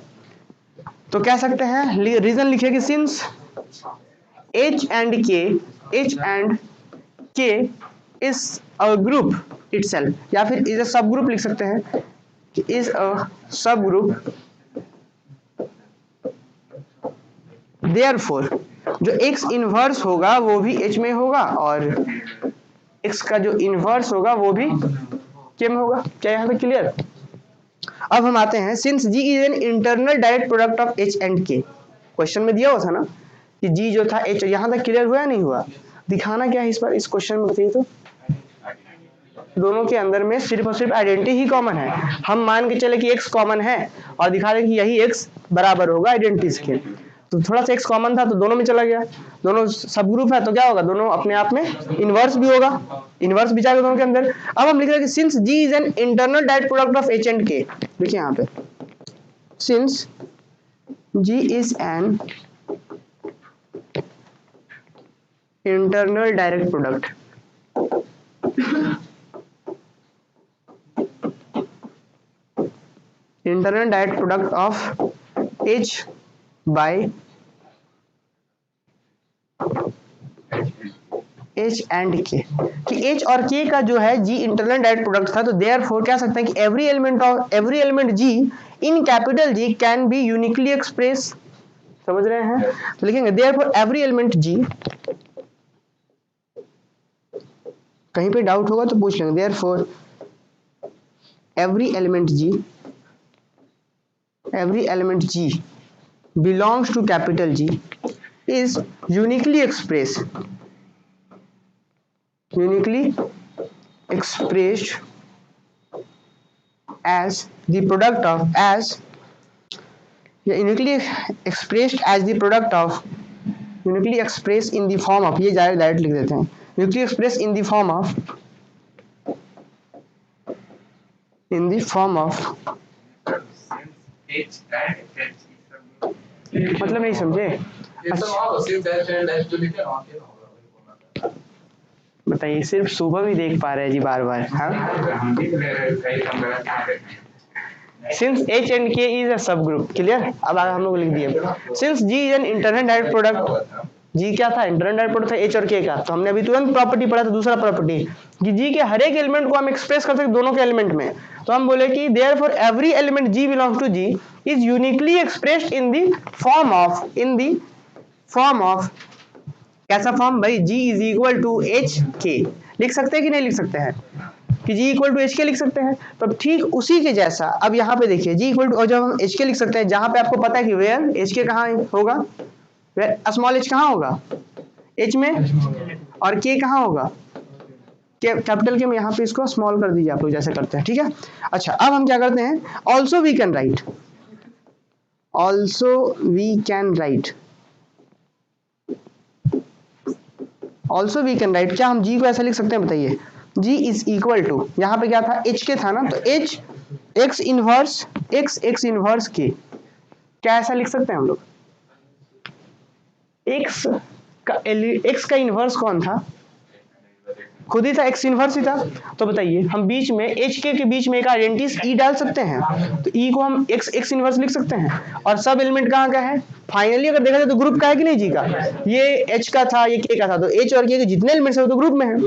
तो कह सकते हैं, रीजन लिखिए कि since H and K is a group itself, या फिर इज अ सब ग्रुप लिख सकते हैं कि इज अ सब ग्रुप, देयरफॉर जो x इनवर्स होगा वो भी H में होगा और x का जो इनवर्स होगा वो भी K में होगा। क्या यहाँ पे क्लियर? अब हम आते हैं, since G is an internal direct product of H and K, question में दिया हुआ था ना कि G जो था H, यहाँ तक क्लियर हुआ या नहीं हुआ? दिखाना क्या है इस बार इस क्वेश्चन में बताइए तो। दोनों के अंदर में सिर्फ और सिर्फ आइडेंटिटी ही कॉमन है। हम मान के चले कि x कॉमन है और दिखा दें कि यही x बराबर होगा आइडेंटिटीज के। तो थोड़ा सा x कॉमन था तो दोनों में चला गया, दोनों सब ग्रुप है तो क्या होगा? दोनों अपने आप में इनवर्स भी होगा, इनवर्स भी जाएगा दोनों के अंदर। अब हम लिख रहे हैं कि since G is an internal direct product of H and K, देखिए यहाँ पे, since G is an internal direct product of H by H and K, कि H और K का जो है G इंटरनल डायरेक्ट प्रोडक्ट था, तो देयरफॉर क्या सकते हैं कि every element G in capital G can be uniquely express, समझ रहे हैं? तो लिखेंगे देयरफॉर एवरी एलिमेंट G, कहीं पे डाउट होगा तो पूछ लेंगे, therefore every element G belongs to capital G is uniquely expressed as the product of uniquely expressed in the form of, ये डायरेक्ट लिख देते हैं, uniquely expressed in the form of मतलब नहीं समझे? बताइए, सिर्फ सुबह भी देख पा रहे हैं जी बार बार। हाँ, since H and K is a सब ग्रुप, क्लियर? अब हम लोग लिख दिए, since G is an internal direct product, G क्या था? इंटरनल डायरेक्ट प्रोडक्ट था H और K का। तो हमने अभी तुरंत प्रॉपर्टी पढ़ा था, दूसरा प्रॉपर्टी कि G के हर एक एलिमेंट को हम एक्सप्रेस कर सकते दोनों के एलिमेंट में। तो हम बोले कि therefore every element G belongs to G is uniquely expressed in the form of कैसा फॉर्म भाई? G is equal to H K, लिख सकते हैं कि नहीं लिख सकते हैं कि G equal to H K लिख सकते हैं? तो ठीक उसी के जैसा अब यहाँ पे देखिए, G इक्वल टू, और जब हम H K लिख सकते हैं, जहां पे आपको पता है कि वेयर H K कहाँ होगा, वेयर स्मॉल h कहाँ होगा? H में, और K कहाँ होगा? कैपिटल के में यहाँ पे इसको स्मॉल कर दीजिए आप लोग जैसे करते हैं, ठीक है। अच्छा अब हम क्या करते हैं, also we can write, also we can write, also we can write, क्या हम जी को ऐसा लिख सकते हैं बताइए, जी इज इक्वल टू, यहाँ पे क्या था एच के था ना, तो H x inverse x inverse के, क्या ऐसा लिख सकते हैं हम लोग, एक्स का इनवर्स कौन था, खुद ही था, एक्स इनवर्स ही था। तो बताइए हम बीच में एच के बीच में एक आइडेंटिटी ई डाल सकते हैं, तो ई को हम एक्स इनवर्स लिख सकते हैं, और सब एलिमेंट कहाँ का है, फाइनली अगर देखा जाए तो ग्रुप का है कि नहीं जी का, ये एच का था ये के का था, तो एच और के के जितने एलिमेंट्स है वो तो ग्रुप में है,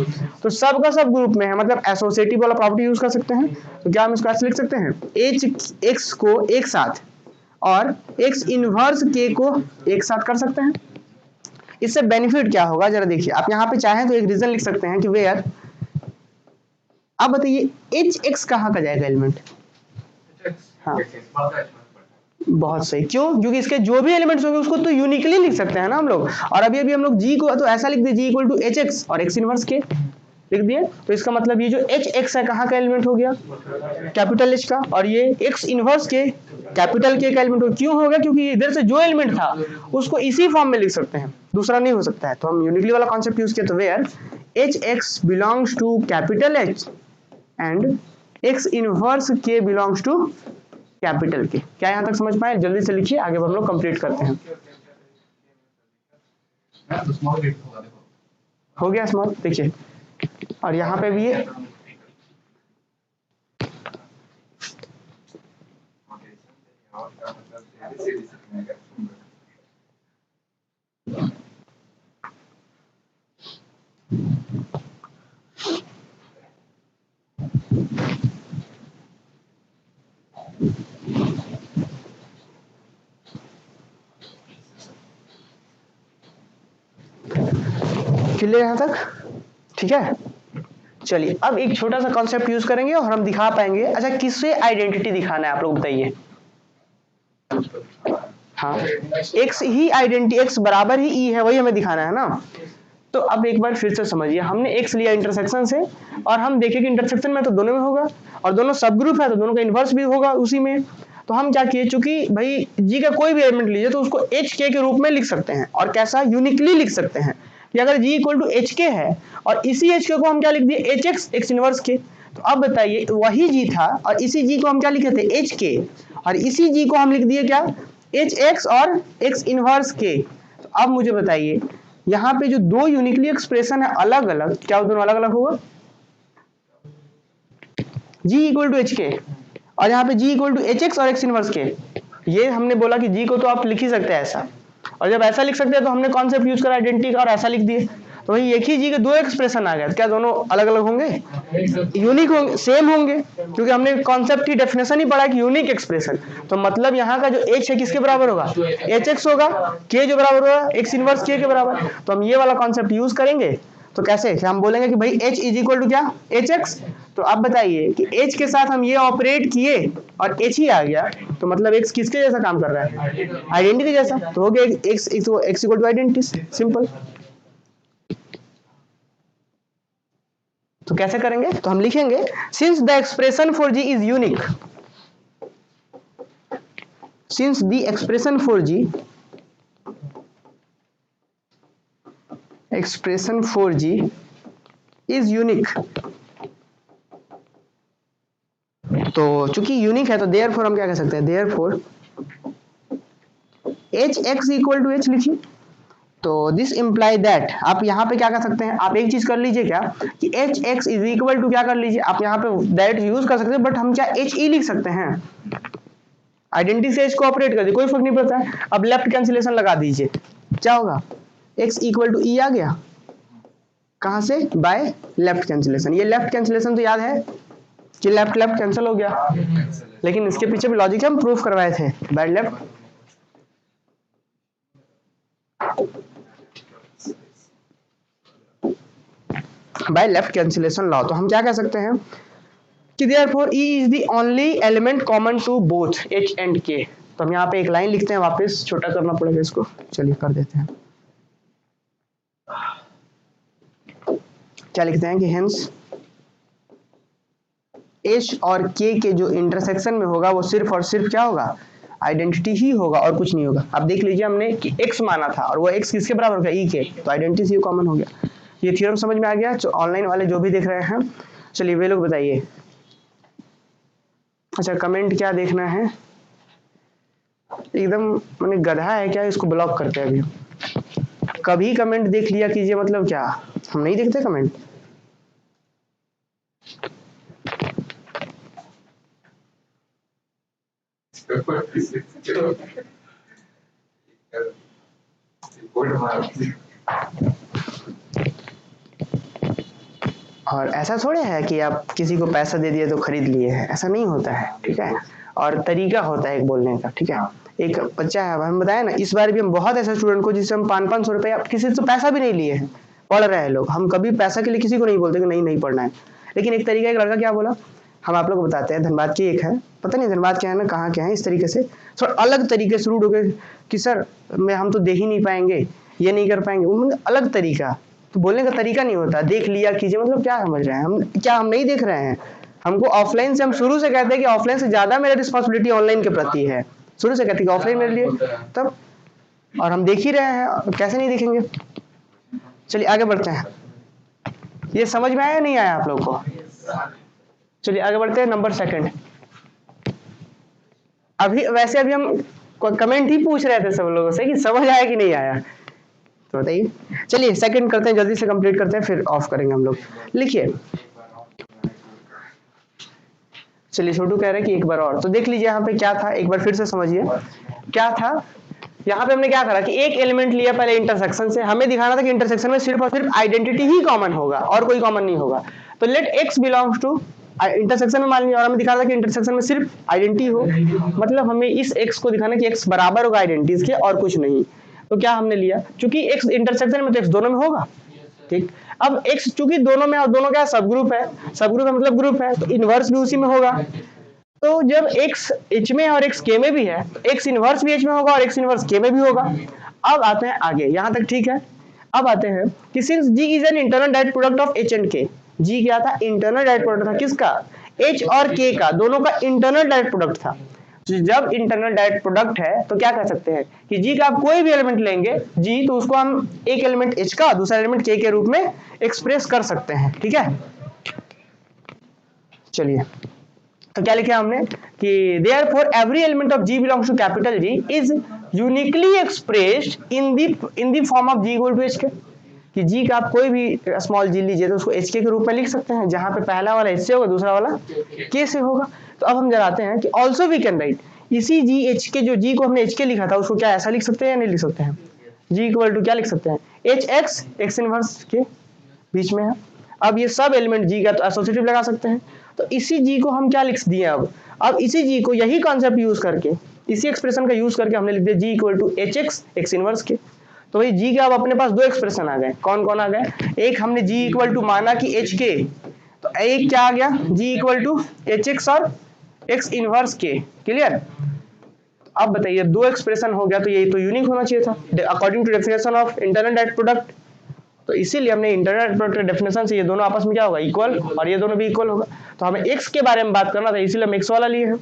तो सब का सब ग्रुप में है, मतलब एसोसिएटिव वाला प्रॉपर्टी यूज कर सकते हैं। तो क्या हम इसको ऐसे लिख सकते हैं, एच एक्स को एक साथ और एक्स इनवर्स के को एक साथ कर सकते हैं। इससे बेनिफिट क्या होगा जरा देखिए, आप यहाँ पे चाहें तो एक रीजन लिख सकते हैं कि वेयर, अब बताइए एच एक्स कहाँ का जाएगा एलिमेंट, हाँ बहुत सही, क्यों, क्योंकि इसके जो भी एलिमेंट्स होंगे उसको तो यूनिकली लिख सकते हैं ना हम लोग, और अभी अभी हम लोग जी को तो ऐसा लिख दिए जी इक्वल टू एच एक्स और एक्स इनवर्स के लिख दिए, तो इसका मतलब ये जो एच एक्स है कहाँ का एलिमेंट हो गया, कैपिटल एच का, और ये एक्स इनवर्स के कैपिटल के का एलिमेंट हो, क्यों होगा, क्योंकि इधर से जो एलिमेंट था उसको इसी फॉर्म में लिख सकते हैं, दूसरा नहीं हो सकता है, तो हम यूनिकली वाला कॉन्सेप्ट यूज किया, तो where H X belongs to capital H and X inverse K belongs to capital K. क्या यहाँ तक समझ पाए, जल्दी से लिखिए, आगे हम लोग कंप्लीट करते हैं। हो गया स्मॉल, देखिए, और यहाँ पे भी है क्लियर यहाँ तक, ठीक है। चलिए अब एक छोटा सा कॉन्सेप्ट यूज करेंगे और हम दिखा पाएंगे, अच्छा किससे आइडेंटिटी दिखाना है आप लोग बताइए, हाँ एक्स ही आइडेंटिटी, एक्स बराबर ही ई है वही हमें दिखाना है ना। तो अब एक बार फिर से समझिए, हमने एक्स लिया इंटरसेक्शन से और हम देखें कि इंटरसेक्शन में तो दोनों में होगा और दोनों सब ग्रुप है तो दोनों का इन्वर्स भी होगा उसी में, तो हम क्या किए, चूंकि भाई जी का कोई भी एलिमेंट लीजिए तो उसको एच के रूप में लिख सकते हैं, और कैसा यूनिकली लिख सकते हैं कि अगर जी इक्वल टू एच के है और इसी एच के को हम क्या लिख दिए H x x inverse K, तो अब बताइए वही जी था और इसी जी को हम क्या लिखे थे एच के, और इसी जी को हम लिख दिए क्या एच एक्स और एक्स इनवर्स के। तो अब मुझे बताइए यहाँ पे जो दो यूनिकली एक्सप्रेशन है अलग अलग, क्या वो दोनों अलग अलग होगा, जी इक्वल टू एच के और यहाँ पे जी इक्वल टू एच एक्स और एक्स इनवर्स के, ये हमने बोला कि जी को तो आप लिख ही सकते हैं ऐसा, और जब ऐसा लिख सकते हैं तो हमने कॉन्सेप्ट यूज करा आइडेंटिटी का और ऐसा लिख दिए, तो वही एक ही जी के दो एक्सप्रेशन आ गए, क्या दोनों अलग अलग होंगे, यूनिक होंगे, सेम होंगे, क्योंकि हमने कॉन्सेप्ट की डेफिनेशन ही पढ़ा कि यूनिक एक्सप्रेशन, तो मतलब यहाँ का जो एच है किसके बराबर होगा, एच एक्स होगा, के जो बराबर होगा एक्स इनवर्स के बराबर, तो हम ये वाला कॉन्सेप्ट यूज करेंगे। तो कैसे हम बोलेंगे कि भाई h इज इक्वल टू क्या एच एक्स, तो आप बताइए कि h के साथ हम ये ऑपरेट किए और h ही आ गया, तो मतलब x किसके जैसा काम कर रहा है, आइडेंटिटी जैसा, तो हो गया x equal to identity, simple. तो कैसे करेंगे, तो हम लिखेंगे since the expression for g is unique, since the expression for g is unique, तो चूंकि यूनिक है तो देयरफॉर हम क्या कह सकते हैं, therefore H X equal to H लिखिए, तो दिस इंप्लाई दैट, आप यहाँ पे क्या कर सकते हैं, आप एक चीज कर लीजिए क्या कि H X is equal to क्या कर लीजिए, आप यहाँ पे दैट यूज कर सकते हैं, बट हम क्या एच ई लिख सकते हैं, आइडेंटिटी से एच को ऑपरेट कर दिए कोई फर्क नहीं पड़ता है। अब लेफ्ट कैंसिलेशन लगा दीजिए, क्या होगा x इक्वल टू ई आ गया, कहां से, बाय लेफ्ट कैंसिलेशन, ये लेफ्ट कैंसिलेशन तो याद है कि लेफ्ट लेफ्ट कैंसिल हो गया, लेकिन इसके पीछे भी लॉजिक हम प्रूफ करवाए थे by left, by left cancellation law. तो हम क्या कह सकते हैं कि therefore e is the only element common to both h and k, तो हम यहाँ पे एक लाइन लिखते हैं, वापस छोटा करना पड़ेगा इसको, चलिए कर देते हैं, क्या लिखते हैं कि हेंस एच और के के जो इंटरसेक्शन में होगा वो सिर्फ और सिर्फ क्या होगा, आइडेंटिटी ही होगा और कुछ नहीं होगा। अब देख लीजिए हमने कि x माना था और वो x किसके बराबर होगा, e के, तो आइडेंटिटी से कॉमन हो गया। ये थ्योरम समझ में आ गया। तो ऑनलाइन वाले जो भी देख रहे हैं, चलिए वे लोग बताइए। अच्छा कमेंट क्या देखना है, एकदम मैंने गधा है क्या, इसको ब्लॉक करते हैं अभी। कभी कमेंट देख लिया कीजिए, मतलब क्या हम नहीं देखते कमेंट? और ऐसा थोड़े है कि आप किसी को पैसा दे दिए तो खरीद लिए है, ऐसा नहीं होता है, ठीक है। और तरीका होता है एक बोलने का, ठीक है। एक बच्चा है, हम बताया ना, इस बार भी हम बहुत ऐसे स्टूडेंट को जिससे हम 500-500 रुपये किसी से पैसा भी नहीं लिए हैं, पढ़ रहे हैं लोग। हम कभी पैसा के लिए किसी को नहीं बोलते कि नहीं पढ़ना है, लेकिन एक तरीका, एक लड़का क्या बोला, हम आप लोग को बताते हैं। धनबाद की एक है, पता नहीं धनबाद क्या है ना, कहाँ क्या है, इस तरीके से थोड़ा अलग तरीके से रूड हो गए कि सर हम तो दे ही नहीं पाएंगे, ये नहीं कर पाएंगे, उन्होंने अलग तरीका। तो बोलने का तरीका नहीं होता, देख लिया कीजिए, मतलब क्या समझ रहे हैं हम, क्या हम नहीं देख रहे हैं? हमको ऑफलाइन से, हम शुरू से कहते हैं कि ऑफलाइन से ज्यादा मेरा रिस्पॉन्सिबिलिटी ऑनलाइन के प्रति है, शुरू से कहते हैं कि ऑफलाइन मेरे लिए तब, और हम देख ही रहे हैं, कैसे नहीं देखेंगे। चलिए आगे बढ़ते हैं। ये समझ में आया नहीं आया आप लोग को? चलिए आगे बढ़ते हैं। नंबर सेकंड, अभी हम कमेंट ही पूछ रहे थे सब लोगों से कि समझ आया कि नहीं आया, तो बताइए। चलिए सेकंड करते हैं, जल्दी से कंप्लीट करते हैं, फिर ऑफ करेंगे हम लोग। लिखिए, चलिए छोटू कह रहे हैं कि एक बार और, तो देख लीजिए यहाँ पे क्या था, एक बार फिर से समझिए क्या था। यहाँ पे हमने क्या करा कि एक एलिमेंट लिया पहले इंटरसेक्शन से, हमें दिखाना था कि इंटरसेक्शन में सिर्फ और सिर्फ आइडेंटिटी ही कॉमन होगा और कोई कॉमन नहीं होगा। तो let X belongs to intersection में मान लिया, और हमें दिखाना था कि इंटरसेक्शन में सिर्फ आइडेंटिटी हो, मतलब हमें इस एक्स को दिखाना कि एक्स बराबर होगा आइडेंटिटीज के और कुछ नहीं। तो क्या हमने लिया, चूंकि एक्स इंटरसेक्शन में तो एक्स दोनों में होगा, ठीक। अब एक्स चूंकि दोनों में, और दोनों क्या सब ग्रुप है, सब ग्रुप है मतलब ग्रुप है, तो इनवर्स भी उसी में होगा। तो जब x h में और x k में भी है, x इनवर्स भी h में होगा और x इनवर्स k में भी होगा। अब आते हैं आगे, यहां तक ठीक है। अब आते हैं कि since g is an internal direct product of h and k, g क्या था, इंटरनल डायरेक्ट प्रोडक्ट था, किसका, h और k का, दोनों का इंटरनल डायरेक्ट प्रोडक्ट था। जब इंटरनल डायरेक्ट प्रोडक्ट है तो क्या कह सकते हैं कि g का आप कोई भी एलिमेंट लेंगे g, तो उसको हम एक एलिमेंट h का दूसरा एलिमेंट k के रूप में एक्सप्रेस कर सकते हैं, ठीक है। चलिए तो क्या लिखा हमने कि therefore every element of G belongs to capital G is uniquely expressed in the form of G equal to HK, कि G का आप कोई भी स्मॉल g लीजिए तो उसको HK के रूप में लिख सकते हैं, जहां पे पहला वाला H से होगा दूसरा वाला K से होगा। तो अब हम जराते हैं कि also we can write, इसी G HK, जो G को हमने HK लिखा था उसको क्या ऐसा लिख सकते हैं या नहीं लिख सकते हैं, G इक्वल टू क्या लिख सकते हैं, HX, X इनवर्स के बीच में है। अब ये सब एलिमेंट G का तो एसोसिएटिव लगा सकते हैं, तो इसी G को हम क्या लिख दिए, अब इसी G को यही कॉन्सेप्ट यूज करके, इसी एक्सप्रेशन का यूज करके हमने लिख दिया G equal to HX, X inverse K. तो भाई G के अब अपने पास दो एक्सप्रेशन आ गए, कौन कौन आ गए, एक हमने G इक्वल टू माना कि HK, तो एक क्या आ गया G इक्वल टू HX और X इनवर्स के, क्लियर। अब बताइए दो एक्सप्रेशन हो गया, तो ये तो यूनिक होना चाहिए था according to definition of internal direct product. तो इसीलिए हमने इंटरनल प्रोडक्ट के डेफिनेशन से ये दोनों आपस में क्या होगा, इक्वल, और ये दोनों भी इक्वल होगा। तो हमें x के बारे में बात करना था, इसीलिए हम x वाला लिए हैं।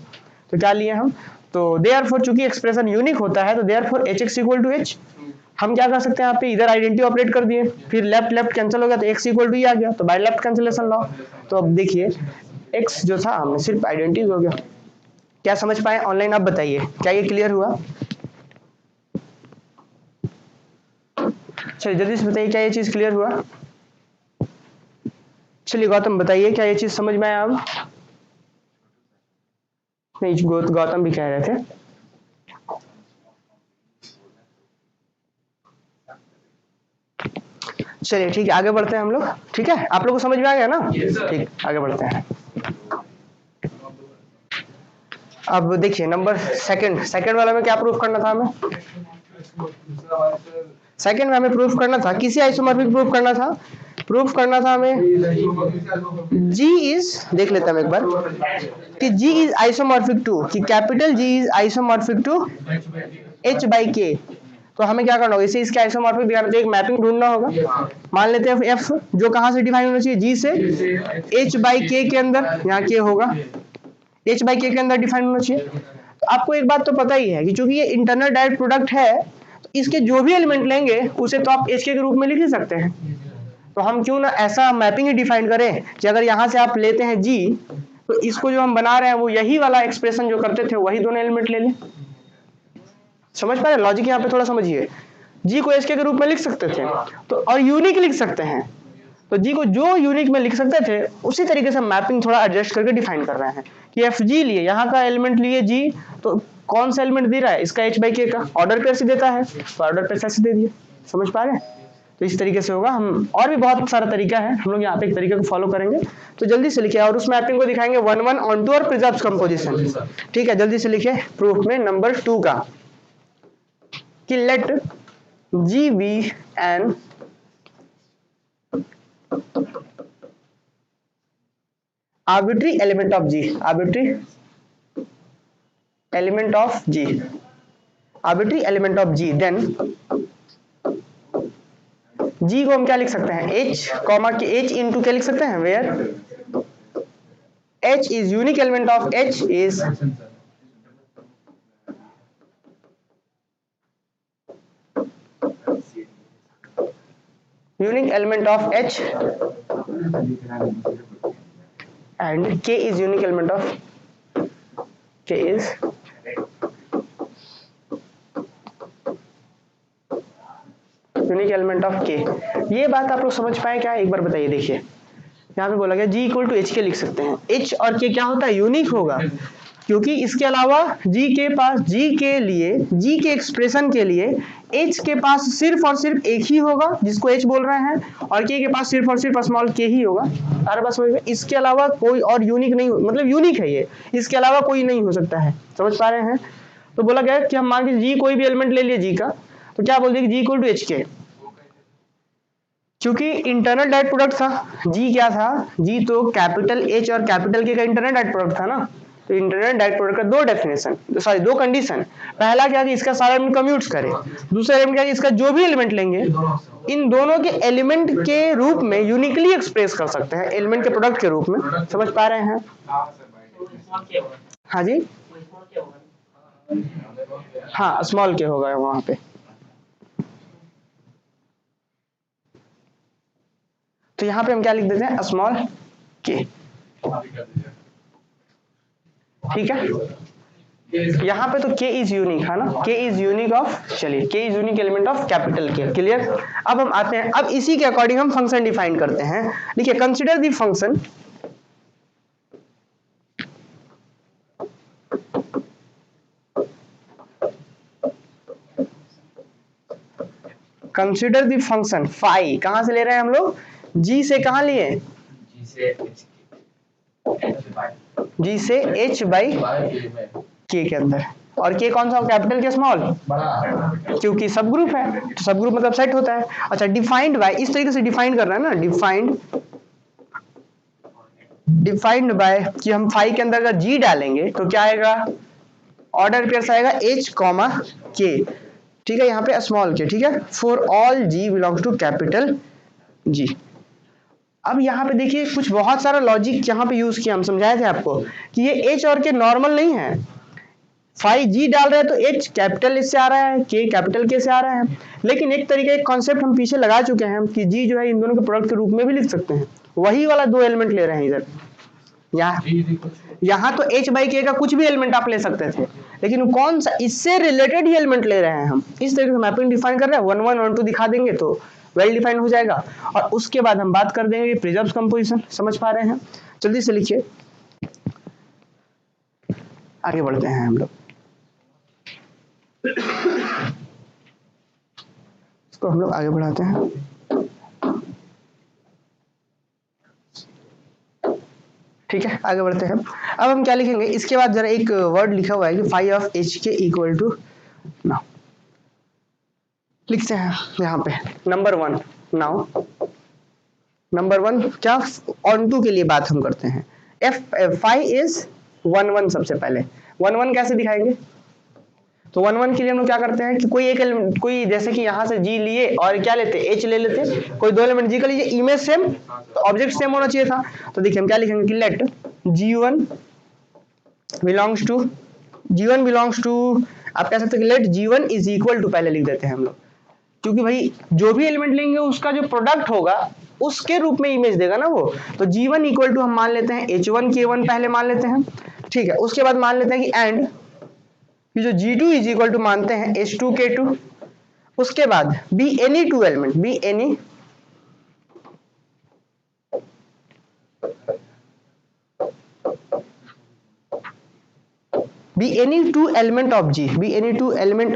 तो क्या लिए हम, तो देयरफॉर चूंकि एक्सप्रेशन यूनिक होता है तो therefore hx equal to h, हम क्या कर सकते हैं यहाँ पे, इधर आइडेंटिटी ऑपरेट कर दिए, फिर लेफ्ट लेफ्ट कैंसिल हो गया तो x इक्वल टू ही आ गया, तो बाय लेफ्ट कैंसिलेशन लाओ। तो अब देखिए x जो था हमने सिर्फ आइडेंटिटी हो गया। क्या समझ पाए ऑनलाइन, आप बताइए क्या ये क्लियर हुआ? चलिए जल्दी से बताइए क्या ये चीज क्लियर हुआ। चलिए गौतम बताइए क्या ये चीज समझ में आया? अब नहीं, गौतम भी कह रहे थे। चलिए ठीक है, आगे बढ़ते हैं हम लोग, ठीक है। आप लोग को समझ में आ गया ना? ठीक, आगे बढ़ते हैं। अब देखिए नंबर सेकंड वाला में क्या प्रूफ करना था हमें, सेकंड में हमें प्रूफ करना था, किसी आइसोमॉर्फिक प्रूफ करना था हमें G इज, देख लेते हैं हम एक बार कि G इज आइसोमॉर्फिक टू, कि capital G is isomorphic to H by K। तो हमें क्या करना होगा, इसे इसके आइसोमॉर्फिक दिखाना, तो एक मैपिंग ढूंढना होगा। मान लेते हैं एफ जो कहाँ से डिफाइन होना चाहिए, जी से एच बाई के के अंदर, यहाँ के होगा एच बाई के अंदर डिफाइन होना चाहिए। तो आपको एक बात तो पता ही है कि चूंकि ये इंटरनल डायरेक्ट प्रोडक्ट है, तो इसके जो भी एलिमेंट लेंगे उसे तो आप एच के रूप में लिख ही सकते हैं। तो हम क्यों ना ऐसा मैपिंग ही डिफाइन करें कि अगर यहाँ से आप लेते हैं जी, तो इसको जो हम बना रहे हैं वो यही वाला एक्सप्रेशन जो करते थे वही दोनों एलिमेंट ले लें। समझ पा रहे, लॉजिक यहाँ पे थोड़ा समझिए। जी को एच के रूप में लिख सकते थे तो, और यूनिक लिख सकते हैं, तो जी को जो यूनिक में लिख सकते थे उसी तरीके से मैपिंग थोड़ा एडजस्ट करके डिफाइन कर रहे हैं कि एफ जी लिए, यहाँ का एलिमेंट लिए जी, तो कौन सा एलिमेंट दे रहा है, इसका एच बाई के का ऑर्डर पेयर से देता है, तो ऑर्डर पेयर से दे दिए। समझ पा रहे हैं, तो इस तरीके से होगा। हम और भी बहुत सारा तरीका है, हम लोग यहाँ पे एक तरीके को फॉलो करेंगे, तो जल्दी से लिखिए और उस मैपिंग को दिखाएंगे 1-1 ऑनटू और प्रिजर्व्स कंपोजिशन। ठीक है, जल्दी से लिखिए प्रूफ में नंबर 2 का कि let G be an arbitrary element of G, arbitrary element of G, arbitrary element of G, then G को हम क्या लिख सकते हैं, H कॉमा के H इंटू क्या लिख सकते हैं, where H is unique element of H is unique element of H and K is unique element of K is unique element of के। ये बात आप लोग समझ पाए क्या, एक बार बताइए। देखिए यहाँ पे बोला गया जी इक्वल टू एच के लिख सकते हैं, एच और के क्या होता है, यूनिक होगा, क्योंकि इसके अलावा जी के पास, जी के लिए, जी के एक्सप्रेशन के लिए एच के पास सिर्फ और सिर्फ एक ही होगा जिसको एच बोल रहे हैं, और के पास सिर्फ और सिर्फ स्मॉल के ही होगा। सारे बात समझ में, इसके अलावा कोई और यूनिक नहीं, मतलब यूनिक है ये, इसके अलावा कोई नहीं हो सकता है। समझ पा रहे हैं। तो बोला गया कि हम मान के जी कोई भी एलिमेंट ले लिए जी का, तो क्या बोल दिए जी इक्वल टू एच के, क्योंकि इंटरनल डायरेक्ट प्रोडक्ट था, जी क्या था, जी तो कैपिटल एच और कैपिटल के का इंटरनल डायरेक्ट प्रोडक्ट था ना। तो इंटरनल डायरेक्ट प्रोडक्ट का दो डेफिनेशन, सॉरी दो कंडीशन, पहला क्या कि इसका सारा एलिमेंट कम्यूट्स करे, दूसरा एलिमेंट क्या कि इसका जो भी एलिमेंट लेंगे इन दोनों के एलिमेंट के रूप में यूनिकली एक्सप्रेस कर सकते हैं, एलिमेंट के प्रोडक्ट के रूप में। समझ पा रहे हैं। हाँ जी, हाँ स्मॉल के होगा वहां पे। तो यहाँ पे हम क्या लिख देते हैं, स्मॉल के। ठीक है, यहाँ पे तो k इज यूनिक है ना, k इज यूनिक ऑफ, चलिए k is unique element of capital के, क्लियर। अब हम आते हैं, अब इसी के अकॉर्डिंग हम फंक्शन डिफाइन करते हैं। देखिए consider the function consider the function phi, कहां से ले रहे हैं हम लोग, g से कहां लिए, g से h बाई k के अंदर, और k कौन सा, कैपिटल के स्मॉल, क्योंकि सब ग्रुप है तो सब ग्रुप मतलब सेट होता है। अच्छा डिफाइंड बाय, इस तरीके से डिफाइन कर रहा है ना, डिफाइंड बाय कि हम फाई के अंदर अगर g डालेंगे तो क्या आएगा, ऑर्डर पेयर आएगा h कॉमा k। ठीक है, यहाँ पे स्मॉल के, ठीक है, for all g belongs to capital G। अब यहाँ पे देखिए कुछ बहुत सारा लॉजिक यहाँ पे यूज किया, हम समझाए थे आपको कि ये h और k नॉर्मल नहीं है, फाई जी डाल रहे हैं तो h कैपिटल इससे आ रहा है, k कैपिटल के से आ रहा है, लेकिन एक तरीके एक कॉन्सेप्ट हम पीछे लगा चुके हैं कि g जो है इन दोनों के प्रोडक्ट के रूप में भी लिख सकते हैं, वही वाला दो एलिमेंट ले रहे हैं इधर। यहाँ तो h बाई k का कुछ भी एलिमेंट आप ले सकते थे, लेकिन कौन सा, इससे रिलेटेड ही एलिमेंट ले रहे हैं हम, इस तरीके से मैपिंग डिफाइन कर रहे हैं, 1-1 1-2 दिखा देंगे तो वेल डिफाइंड हो जाएगा। और उसके बाद हम बात कर देंगे प्रिजर्व्स कंपोजिशन। समझ पा रहे हैं, जल्दी से लिखिए, आगे बढ़ते हैं हम लोग। इसको हम लोग आगे बढ़ाते हैं। ठीक है, आगे बढ़ते हैं। अब हम क्या लिखेंगे, इसके बाद जरा एक वर्ड लिखा हुआ है कि फाई ऑफ एच के इक्वल टू, नाउ लिखते हैं यहाँ पे नंबर 1, नाउ नंबर 1 क्या, ऑन टू के लिए बात हम करते हैं, एफ फाई इज 1-1, सबसे पहले 1-1 कैसे दिखाएंगे, तो 1 1 के लिए हम लोग क्या करते हैं कि कोई एक एलिमेंट, कोई जैसे कि यहाँ से G लिए और क्या लेते हैं, H ले लेते, कोई दो एलिमेंट G का लीजिए, इमेज सेम तो ऑब्जेक्ट सेम होना चाहिए था। तो देखिए हम क्या लिखेंगे कि लेट G1 बिलोंग्स टू आप कह सकते हैं कि late G1 is equal to, पहले लिख देते हैं हम लोग, क्योंकि भाई जो भी एलिमेंट लेंगे उसका जो प्रोडक्ट होगा उसके रूप में इमेज देगा ना वो। तो G1 इक्वल टू हम मान लेते हैं H1 K1 पहले मान लेते हैं, ठीक है। उसके बाद मान लेते हैं कि एंड जो G2 इज इक्वल टू मानते हैं H2 K2। उसके बाद be any two element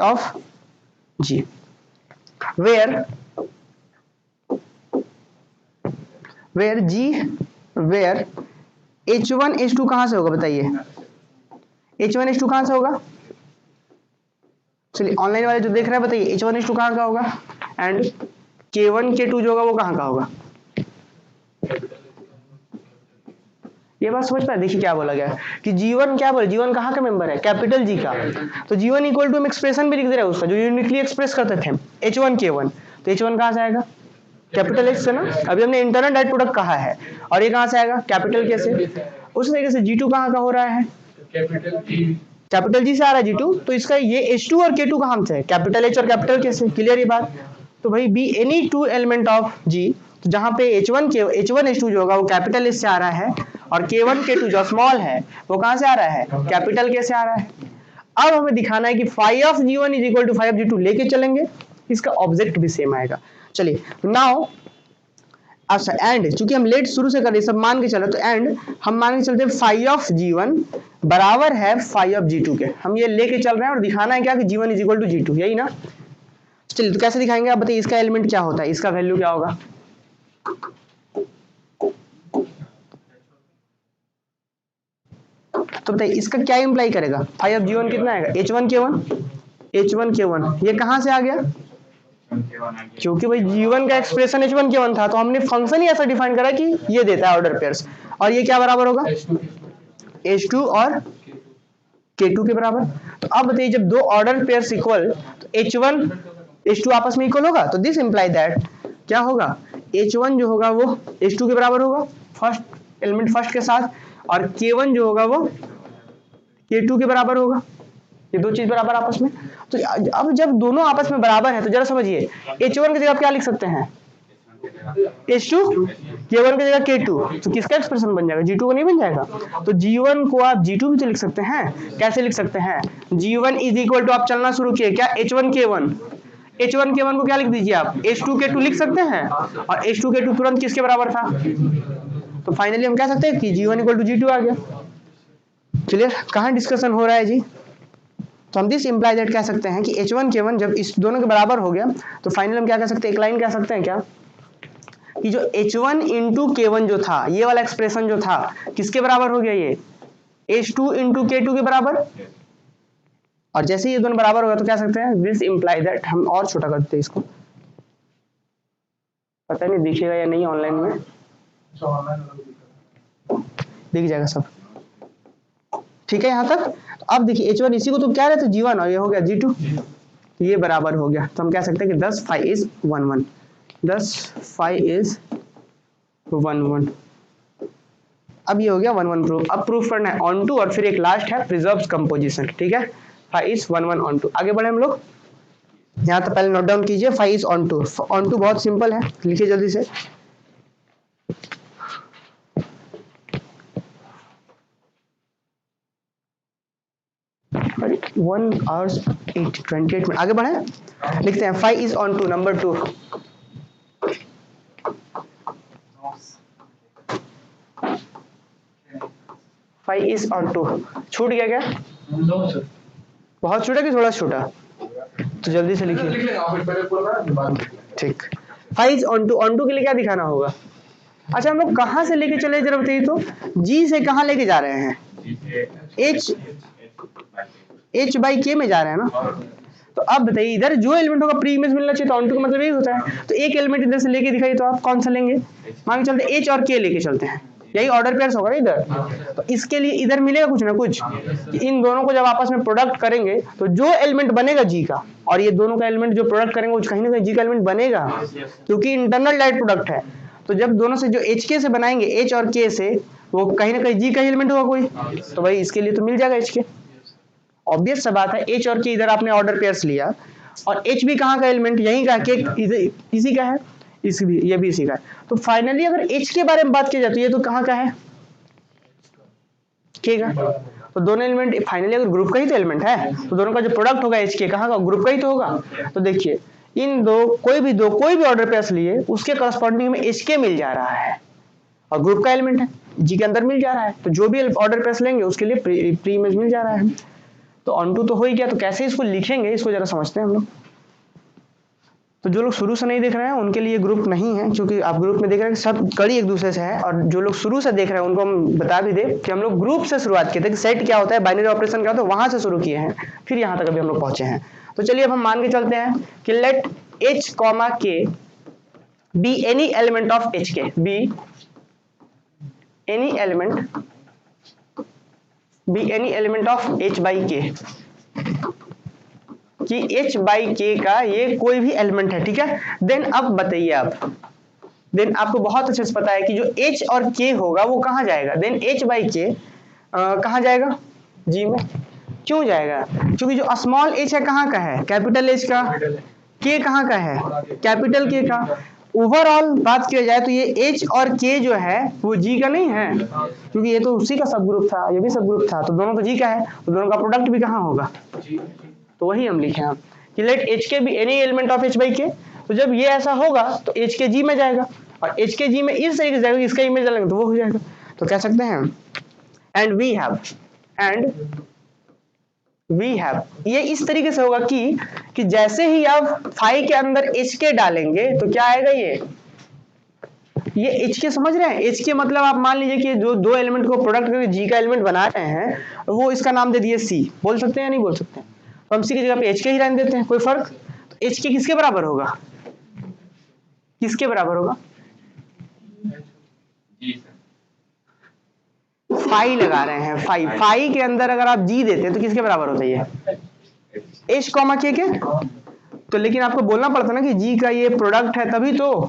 of G where H1 H2 कहां से होगा बताइए, H1 H2 कहां से होगा, चलिए ऑनलाइन वाले जो देख रहे हैं बताइए H1 H2 कहां का होगा, एंड K1 K2 जो होगा वो कहां का होगा। ये बात समझ पाए, देखिए क्या बोला गया कि G1 क्या बोले, G1 कहां का मेंबर है, कैपिटल G का। तो G1 इक्वल टू हम एक्सप्रेशन भी लिख दे रहे हैं उसका जो यूनिकली एक्सप्रेस करते थे H1 K1, तो H1 कहां से आएगा, कैपिटल H से ना। अभी हमने इंटरनल डायरेक्ट प्रोडक्ट कहा है, और ये कहां से आएगा, कैपिटल K से। उस तरीके से G2 कहां का हो रहा है, कैपिटल G से आ रहा है G2, तो इसका ये H2 और K2 कहां से है, कैपिटल H और कैपिटल K से। क्लियर ये बात। तो भाई be any two element of G, तो जहां पे H1 H2 जो होगा वो कैपिटल H से आ रहा है, और K1 K2 जो स्मॉल है वो कहां से आ रहा है, कैपिटल K से आ रहा है। अब हमें दिखाना है कि phi of G1 is equal to phi of G2 लेके चलेंगे, इसका ऑब्जेक्ट भी सेम आएगा। चलिए नाउ अच्छा एंड, चूंकि हम लेट शुरू से कर रहे सब मान के चले, तो एंड हम मान के चलते हैं फाई ऑफ G1 बराबर है फाई ऑफ G2 के। हम ये लेके चल रहे हैं और दिखाना है क्या कि G1 is equal to G2, यही ना। चलिए तो कैसे दिखाएंगे आप बताइए, इसका एलिमेंट क्या होता है, इसका वैल्यू क्या होगा। तो बताइए इसका क्या इंप्लाई करेगा, फाई ऑफ G1 कितना आएगा, H1 K1। ये कहां से आ गया, क्योंकि भाई G1 का एक्सप्रेशन H1 K1 था, तो हमने फंक्शन ही ऐसा डिफाइन करा कि ये देता है ऑर्डर पेयर्स, और ये क्या बराबर होगा, H2 और K2 के बराबर। तो अब बताइए जब दो ऑर्डर पेयर्स इक्वल, तो H1 H2 आपस में इक्वल होगा, तो दिस इंप्लाई दैट क्या होगा, H1 जो होगा वो H2 के बराबर होगा फर्स्ट एलिमेंट फर्स्ट के साथ, और K1 जो होगा वो K2 के बराबर होगा, ये दो चीज बराबर आपस में। तो अब जब दोनों आपस में बराबर है तो जरा समझिए H1 की जगह आप क्या लिख सकते हैं, H2, K1 की जगह K2, तो किसका एक्सप्रेशन बन जाएगा, G2 का नहीं बन जाएगा। तो G1 को आप G2 भी तो लिख सकते हैं, कैसे लिख सकते हैं, G1 इज इक्वल टू आप चलना शुरू किए क्या, H1 K1 को क्या लिख दीजिए आप, H2 K2 लिख सकते हैं, और H2 K2 तुरंत किसके बराबर था, तो फाइनली हम कह सकते हैं कि G1 इक्वल टू G2 आ गया। क्लियर, कहाँ डिस्कशन हो रहा है जी। तो हम दिस इंप्लाई दैट कह सकते हैं कि H1 K1 जब इस दोनों के बराबर हो गया, तो फाइनल हम क्या कह सकते हैं, एक लाइन कह सकते हैं क्या कि जो H1 इंटू K1 जो था, ये वाला एक्सप्रेशन जो था किसके बराबर हो गया, ये H2 इंटू K2 के बराबर। और जैसे ये दोनों बराबर होगा तो कह सकते हैं दिस इंप्लाई दैट, हम और छोटा कर देते हैं इसको, पता नहीं दिखेगा या नहीं ऑनलाइन में, दिख जाएगा सब, ठीक है यहाँ तक। अब देखिए H1 इसी को तो क्या रहता है G1, और ये हो गया G2, ये बराबर हो गया, तो हम कह सकते हैं कि 10 फाई इज 1 1। अब ये हो गया 1 1 प्रूफ। अब प्रूफ करना है ऑन टू, और फिर एक लास्ट है प्रिजर्व्स कंपोजिशन, ठीक है। Phi is 1 1 onto. आगे बढ़े हम लोग, यहाँ तो पहले नोट डाउन कीजिए, फाई इज ऑन टू बहुत सिंपल है, लिखिए जल्दी से। 1 hours 28 मिनट। आगे बढ़े, लिखते हैं phi is onto number 2। Phi is onto छूट गया क्या, बहुत छोटा कि थोड़ा छोटा, तो जल्दी से लिखिए, ठीक। फाई इज ऑन टू के लिए क्या दिखाना होगा, अच्छा हम लोग कहाँ से लेके चले जरा बताइए, तो G से कहाँ लेके जा रहे हैं, H बाई K में जा रहे हैं ना। तो अब बताइए इधर जो एलिमेंट होगा प्री इमेज मिलना चाहिए, तो ऑन टू का मतलब यही होता है। तो एक एलिमेंट इधर से लेके दिखाइए, तो आप कौन सा लेंगे, मान के चलते H और K लेके चलते हैं, यही ऑर्डर पेयर्स होगा ना इधर। तो इसके लिए इधर मिलेगा कुछ ना कुछ, कि इन दोनों को जब आपस में प्रोडक्ट करेंगे तो जो एलिमेंट बनेगा जी का, और ये दोनों का एलिमेंट जो प्रोडक्ट करेंगे वो कहीं ना कहीं जी का एलिमेंट बनेगा, क्योंकि इंटरनल डायरेक्ट प्रोडक्ट है। तो जब दोनों से जो एच के से बनाएंगे, एच और के से, वो कहीं ना कहीं जी का एलिमेंट होगा कोई, तो भाई इसके लिए तो मिल जाएगा एच के। ऑब्वियस सा बात है, एच और के इधर आपने ऑर्डर पेयर्स लिया, और एच भी कहाँ का एलिमेंट, यहीं का, के इसी का है, इसी भी, ये भी इसी का है। तो फाइनली अगर एच के बारे में बात की जाती है तो कहाँ का है, के का। तो दोनों एलिमेंट फाइनली अगर ग्रुप का ही तो एलिमेंट है, तो दोनों का जो प्रोडक्ट होगा एच के कहाँ का, ग्रुप का ही तो होगा। तो देखिए इन कोई भी ऑर्डर पेयर्स लिए उसके करस्पॉन्डिंग में एच के मिल जा रहा है, और ग्रुप का एलिमेंट है, जी के अंदर मिल जा रहा है, तो जो भी ऑर्डर पेयर्स लेंगे उसके लिए प्री इमेज मिल जा रहा है। तो ऑन टू तो हो ही गया, तो कैसे इसको लिखेंगे इसको जरा समझते हैं हम लोग। तो जो लोग शुरू से नहीं देख रहे हैं उनके लिए ग्रुप नहीं है, क्योंकि आप ग्रुप में देख रहे हैं कि सब कड़ी एक दूसरे से है, और जो लोग शुरू से देख रहे हैं उनको हम बता भी दे कि हम लोग ग्रुप से शुरुआत किए थे, कि सेट क्या होता है, बाइनरी ऑपरेशन क्या होता है, वहां से शुरू किए हैं, फिर यहाँ तक अभी हम लोग पहुंचे हैं। तो चलिए अब हम मान के चलते हैं कि let h comma k be any element of H K, be any element of H by K, कि h बाई के का ये कोई भी एलिमेंट है, ठीक है। देन अब बताइए आप, देन आपको बहुत अच्छे से पता है कि जो h और k होगा वो कहाँ जाएगा, देन h बाई के कहाँ जाएगा, g में। क्यों जाएगा, क्योंकि जो स्मॉल h है कहाँ का है, कैपिटल H का, k कहाँ का है, कैपिटल K का। ओवरऑल बात किया जाए तो ये h और k जो है वो g का नहीं है, क्योंकि ये तो उसी का सब ग्रुप था, ये भी सब ग्रुप था, तो दोनों तो g का है, तो दोनों का प्रोडक्ट भी कहाँ होगा, तो वही हम लिखे हैं कि let H K be any element of H by के। तो जब ये ऐसा होगा तो एच के जी में जाएगा, और एच के जी में इस तरीके से जाएगा, इसका इमेज डालेंगे तो वो हो जाएगा। तो कह सकते हैं एंड वी हैव ये इस तरीके से होगा कि जैसे ही आप फाई के अंदर एच के डालेंगे तो क्या आएगा, ये एच के समझ रहे हैं, एच के मतलब आप मान लीजिए कि जो दो एलिमेंट को प्रोडक्ट करके जी का एलिमेंट बना रहे हैं, वो इसका नाम दे दिए सी, बोल सकते हैं या नहीं बोल सकते हैं, तो हम सी की जगह पे एच के ही रहने देते हैं, कोई फर्क। तो एच के किसके बराबर होगा, किसके बराबर होगा, फाई लगा रहे हैं, फाई के अंदर अगर आप जी देते हैं तो किसके बराबर होता है ये, एच कॉमा के तो लेकिन आपको बोलना पड़ता ना कि जी का ये प्रोडक्ट है, तभी तो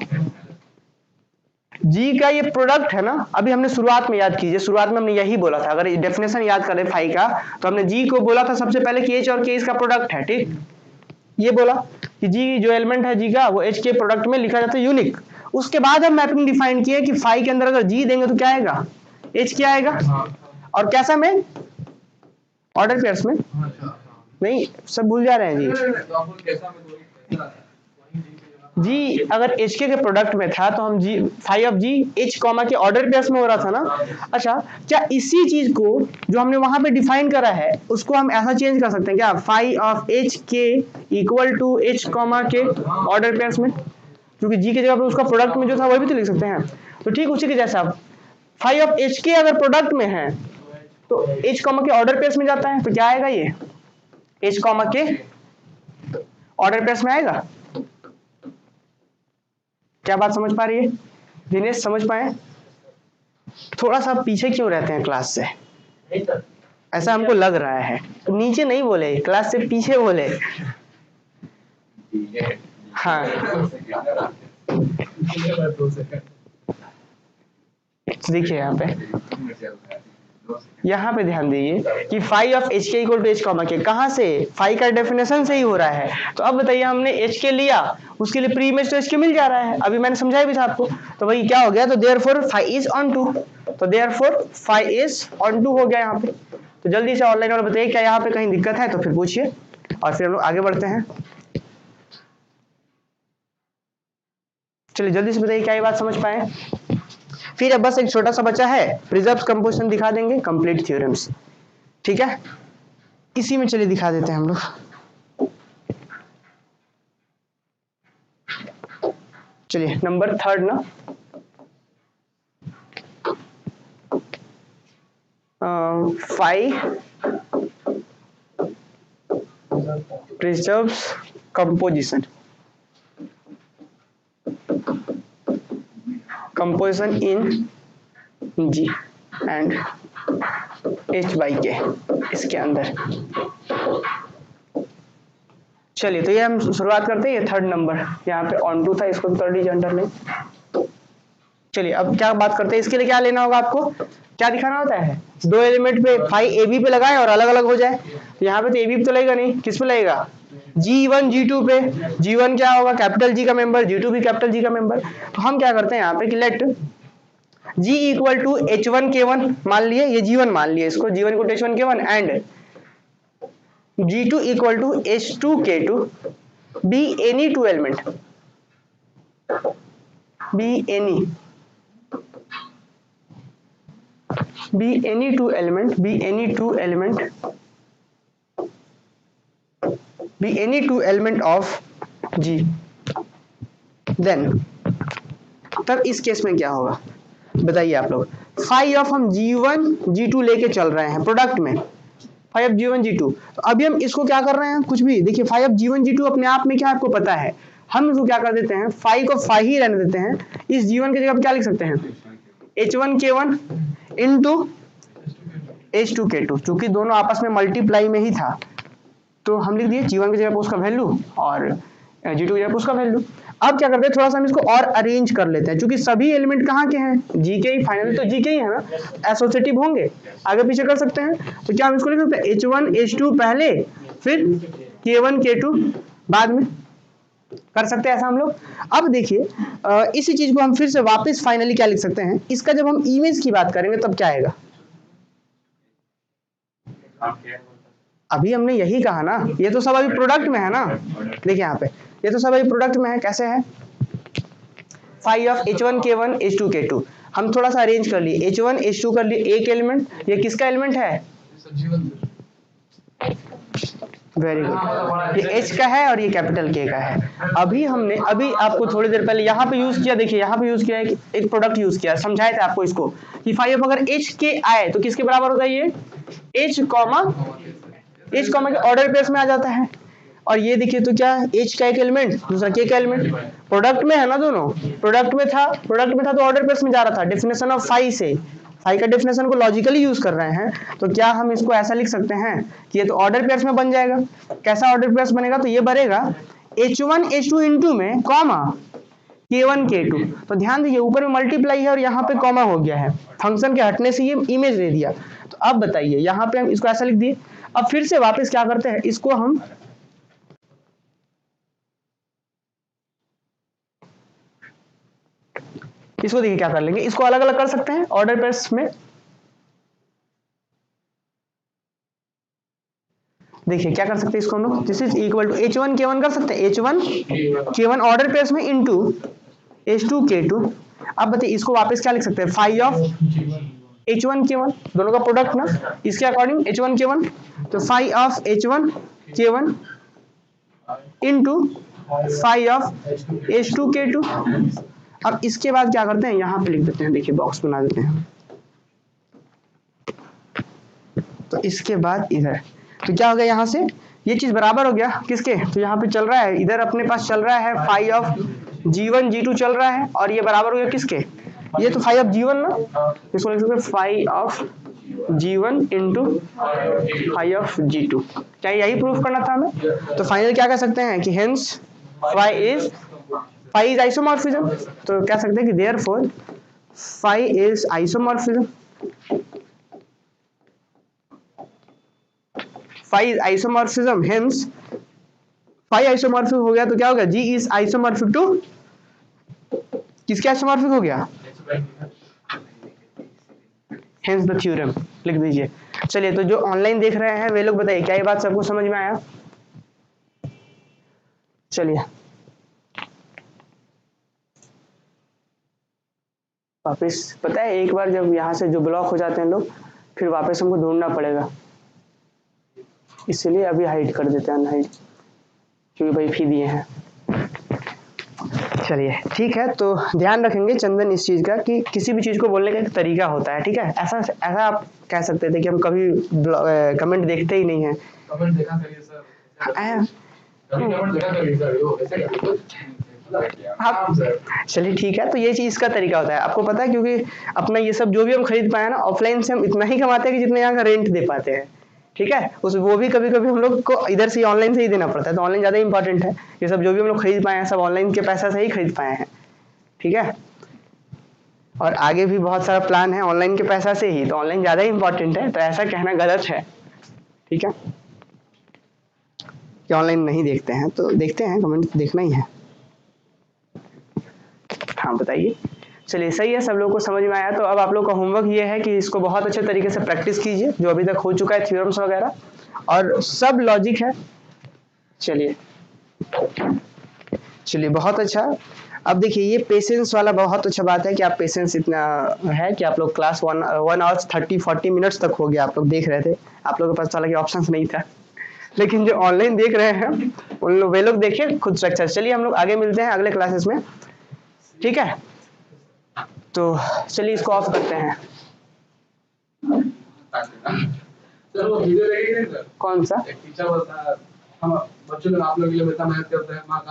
जी का ये प्रोडक्ट है ना। अभी हमने शुरुआत में याद कीजिए, शुरुआत में हमने यही बोला था, अगर डेफिनेशन याद करें फाई का, तो हमने जी को बोला था सबसे पहले कि एच और के इसका प्रोडक्ट है, ठीक। ये बोला कि जी जो एलिमेंट है जी का वो एच के प्रोडक्ट में लिखा जाता है यूनिक। उसके बाद हम मैपिंग डिफाइन किए कि फाई के अंदर अगर जी देंगे तो क्या आएगा, एच क्या आएगा, और कैसा में, ऑर्डर पेयर्स में, नहीं सब भूल जा रहे हैं जी अगर एच के प्रोडक्ट में था तो हम G phi of G H comma K order pairs में हो रहा था ना। अच्छा, क्या इसी चीज को जो हमने वहां पे डिफाइन करा है उसको हम ऐसा चेंज कर सकते हैं क्या, फाई ऑफ एच के equal to H comma K order pairs में, क्योंकि जी की जगह पे उसका प्रोडक्ट में जो था वही भी तो लिख सकते हैं। तो ठीक उसी के जैसा फाई ऑफ एच के अगर प्रोडक्ट में है तो H comma K order pairs में जाता है, तो क्या आएगा, ये H comma K order pairs में आएगा। क्या बात समझ पा रही है दिनेश, समझ पाए, थोड़ा सा पीछे क्यों रहते हैं क्लास से, ऐसा हमको लग रहा है, नीचे नहीं बोले, क्लास से पीछे बोले। हाँ देखिए यहाँ पे ध्यान दीजिए कि फाई ऑफ एच के इक्वल टू एच कॉमा के, कहाँ से, फाई का डेफिनेशन से ही हो रहा है। तो अब बताइए हमने एच के लिया, उसके लिए प्री इमेज तो एच के मिल जा रहा है, अभी मैंने समझाया भी था आपको। तो भाई क्या हो गया, तो therefore phi is onto, तो therefore phi is onto हो गया यहाँ पे। तो जल्दी से ऑनलाइन वाले बताइए क्या यहाँ पे कहीं दिक्कत है तो फिर पूछिए, और फिर हम लोग आगे बढ़ते हैं। चलिए जल्दी से बताइए क्या ये बात समझ पाए। फिर अब बस एक छोटा सा बचा है, प्रिजर्व कंपोजिशन दिखा देंगे, कंप्लीट थ्योरम्स, ठीक है। इसी में चलिए दिखा देते हैं हम लोग। चलिए नंबर 3 ना, phi preserves composition, composition in G and H/K इसके अंदर। चलिए तो ये हम शुरुआत करते हैं। ये थर्ड नंबर यहाँ पे ऑन टू था, इसको भी कर दीजिए अंडरलाइन। चलिए अब क्या बात करते हैं, इसके लिए क्या लेना होगा आपको, क्या दिखाना होता है, दो एलिमेंट पे फाई AB पे लगाए और अलग अलग हो जाए। यहाँ पे तो AB पे तो लगेगा नहीं, किस पे लगेगा, G1 G2 पे। G1 क्या होगा, कैपिटल G का मेंबर, G2 भी कैपिटल G का मेंबर। तो हम क्या करते हैं यहाँ पे कि late G equal to H1 K1 मान लिए, ये G1 मान लिए इसको, G1 equal to H1 K1 and G2 equal to H2 K2 be any two element, be any two element, be any two element of G, then तब इस case में क्या होगा बताइए आप लोग। फाई ऑफ हम G1 G2 लेके चल रहे हैं प्रोडक्ट में, फाई ऑफ G1 G2। तो अभी हम इसको क्या कर रहे हैं, कुछ भी देखिए, फाई ऑफ G1 G2 अपने आप में क्या आपको पता है, हम इसको क्या कर देते हैं, फाई को फाई ही रहने देते हैं। इस G1 की जगह पे क्या लिख सकते हैं, H1 K1 into H2 K2, चूंकि दोनों आपस में मल्टीप्लाई में ही था तो हम लिख दिए G1 की जगह पे उसका वैल्यू और G2 की जगह पे उसका वैल्यू। अब क्या करते हैं, थोड़ा सा हम इसको और अरेंज कर लेते हैं, क्योंकि सभी एलिमेंट कहाँ के हैं, G के ही, फाइनली तो G के ही है ना, एसोसिएटिव होंगे, आगे पीछे कर सकते हैं। तो क्या हम इसको लिख सकते हैं, H1 H2 पहले, फिर K1 K2 बाद में, कर सकते हैं ऐसा हम लोग। अब देखिए इसी चीज को हम फिर से वापस फाइनली क्या लिख सकते हैं, इसका जब हम इमेज की बात करेंगे तब क्या आएगा, अभी हमने यही कहा ना, ये तो सब अभी प्रोडक्ट में है ना, देखिए यहाँ पे ये तो सब अभी प्रोडक्ट में है, कैसे है, phi of H1 K1 H2 K2, हम थोड़ा सा अरेंज कर लिए, H1 H2 कर लिए एक एलिमेंट, ये किसका एलिमेंट है, वेरी गुड, ये H का है और ये कैपिटल K का है। अभी हमने अभी आपको थोड़ी देर पहले यहाँ पे यूज किया, देखिए यहाँ पे यूज किया है, एक प्रोडक्ट यूज किया, समझाए थे आपको इसको कि फाई ऑफ अगर H के आए तो किसके बराबर होता है, ये H comma K order pairs में आ जाता है। और ये देखिए तो क्या, H का एक एलिमेंट, दूसरा K का एलिमेंट, प्रोडक्ट में है ना, दोनों प्रोडक्ट में था तो ऑर्डर पेयर्स में जा रहा था। डेफिनेशन ऑफ फाई से, फाई का डेफिनेशन को लॉजिकली यूज कर रहे हैं, तो क्या हम इसको ऐसा लिख सकते हैं कि ये तो ऑर्डर पेयर्स में बन जाएगा। कैसा ऑर्डर पेयर्स बनेगा, तो ये बनेगा H1 H2 इंटू में कॉमा K1 K2। तो ध्यान दीजिए ऊपर में मल्टीप्लाई है और यहाँ पे कॉमा हो गया है, फंक्शन के हटने से ये इमेज दे दिया। तो अब बताइए यहाँ पे हम इसको ऐसा लिख दिए। अब फिर से वापस क्या करते हैं, इसको हम इसको देखिए क्या कर लेंगे, इसको अलग अलग कर सकते हैं ऑर्डर पेयर्स में। देखिए क्या कर सकते हैं इसको हम लोग, this is equal to H1 K1 कर सकते हैं, H1 K1 ऑर्डर पेयर्स में इनटू H2 K2। अब बताइए इसको वापस क्या लिख सकते हैं, फाई ऑफ H1 K1, दोनों का प्रोडक्ट ना, इसके अकॉर्डिंग H1 K1, तो phi of H1 K1 into phi of H2 K2। अब इसके बाद क्या करते हैं, यहाँ पे लिख देते हैं, देखिए बॉक्स बना देते हैं। तो इसके बाद इधर तो क्या हो गया, यहाँ से ये चीज बराबर हो गया किसके, तो यहाँ पे चल रहा है, इधर अपने पास चल रहा है फाई ऑफ G1 G2 चल रहा है, और ये बराबर हो गया किसके, ये तो फाई ऑफ G1 ना, इसको लिख सकते हैं phi of G1 into phi of G2। क्या यही प्रूफ करना था हमें। तो फाइनल क्या कह सकते हैं कि हेंस फाई इज आइसोमॉर्फिज्म। तो कह सकते हैं कि therefore phi is isomorphism, phi is isomorphism, hence phi isomorphic हो गया तो क्या हो गया, G इज आइसोमॉर्फिक टू किसके आइसोमॉर्फिक हो गया, हेंस द थ्योरम लिख दीजिए। चलिए तो जो ऑनलाइन देख रहे हैं वे लोग बताइए क्या ये बात सबको समझ में आया। चलिए वापस, पता है एक बार जब यहाँ से जो ब्लॉक हो जाते हैं लोग, फिर वापस हमको ढूंढना पड़ेगा, इसलिए अभी हाइड कर देते हैं अनहाइड, क्योंकि भाई फी दिए हैं। चलिए ठीक है, तो ध्यान रखेंगे चंदन इस चीज का कि किसी भी चीज को बोलने का एक तरीका होता है, ठीक है। ऐसा आप कह सकते थे कि हम कभी कमेंट देखते ही नहीं है, कमेंट देखा करिए सर, कमेंट देखा करिए सर, वो ऐसे आप चलिए ठीक है, तो ये चीज का तरीका होता है, आपको पता है, क्योंकि अपना ये सब जो भी हम खरीद पाए ना ऑफलाइन से हम इतना ही कमाते हैं कि जितना यहाँ का रेंट दे पाते हैं। ठीक है, उस वो भी कभी कभी हम लोग को इधर से ऑनलाइन से ही देना पड़ता है, तो ऑनलाइन ज्यादा इंपॉर्टेंट है। ये सब जो भी हम लोग खरीद पाए हैं सब ऑनलाइन के पैसा से ही खरीद पाए हैं। ठीक है, और आगे भी बहुत सारा प्लान है ऑनलाइन के पैसा से ही, तो ऑनलाइन ज्यादा इंपॉर्टेंट है, तो ऐसा कहना गलत है। ठीक है, कि ऑनलाइन नहीं देखते हैं, तो देखते हैं, कमेंट तो देखना ही है। हाँ बताइए। चलिए सही है, सब लोगों को समझ में आया। तो अब आप लोग का होमवर्क ये है कि इसको बहुत अच्छे तरीके से प्रैक्टिस कीजिए, जो अभी तक हो चुका है थ्योरम्स वगैरह, और सब लॉजिक है। चलिए चलिए बहुत अच्छा। अब देखिए ये पेशेंस वाला बहुत अच्छा बात है कि आप पेशेंस इतना है कि आप लोग क्लास 1 1 आवर्स 30 40 मिनट्स तक हो गया आप लोग देख रहे थे, आप लोगों के पास हालांकि ऑप्शन नहीं था, लेकिन जो ऑनलाइन देख रहे हैं उन लोग वे लोग देखिए खुद स्ट्रक्चर। चलिए हम लोग आगे मिलते हैं अगले क्लासेस में। ठीक है, तो चलिए इसको ऑफ करते हैं। सर वो वीडियो देखेंगे सर, कौन सा? एक टीचर बोलता है हम बच्चों लोग आप लोग के लिए इतना मेहनत करते हैं।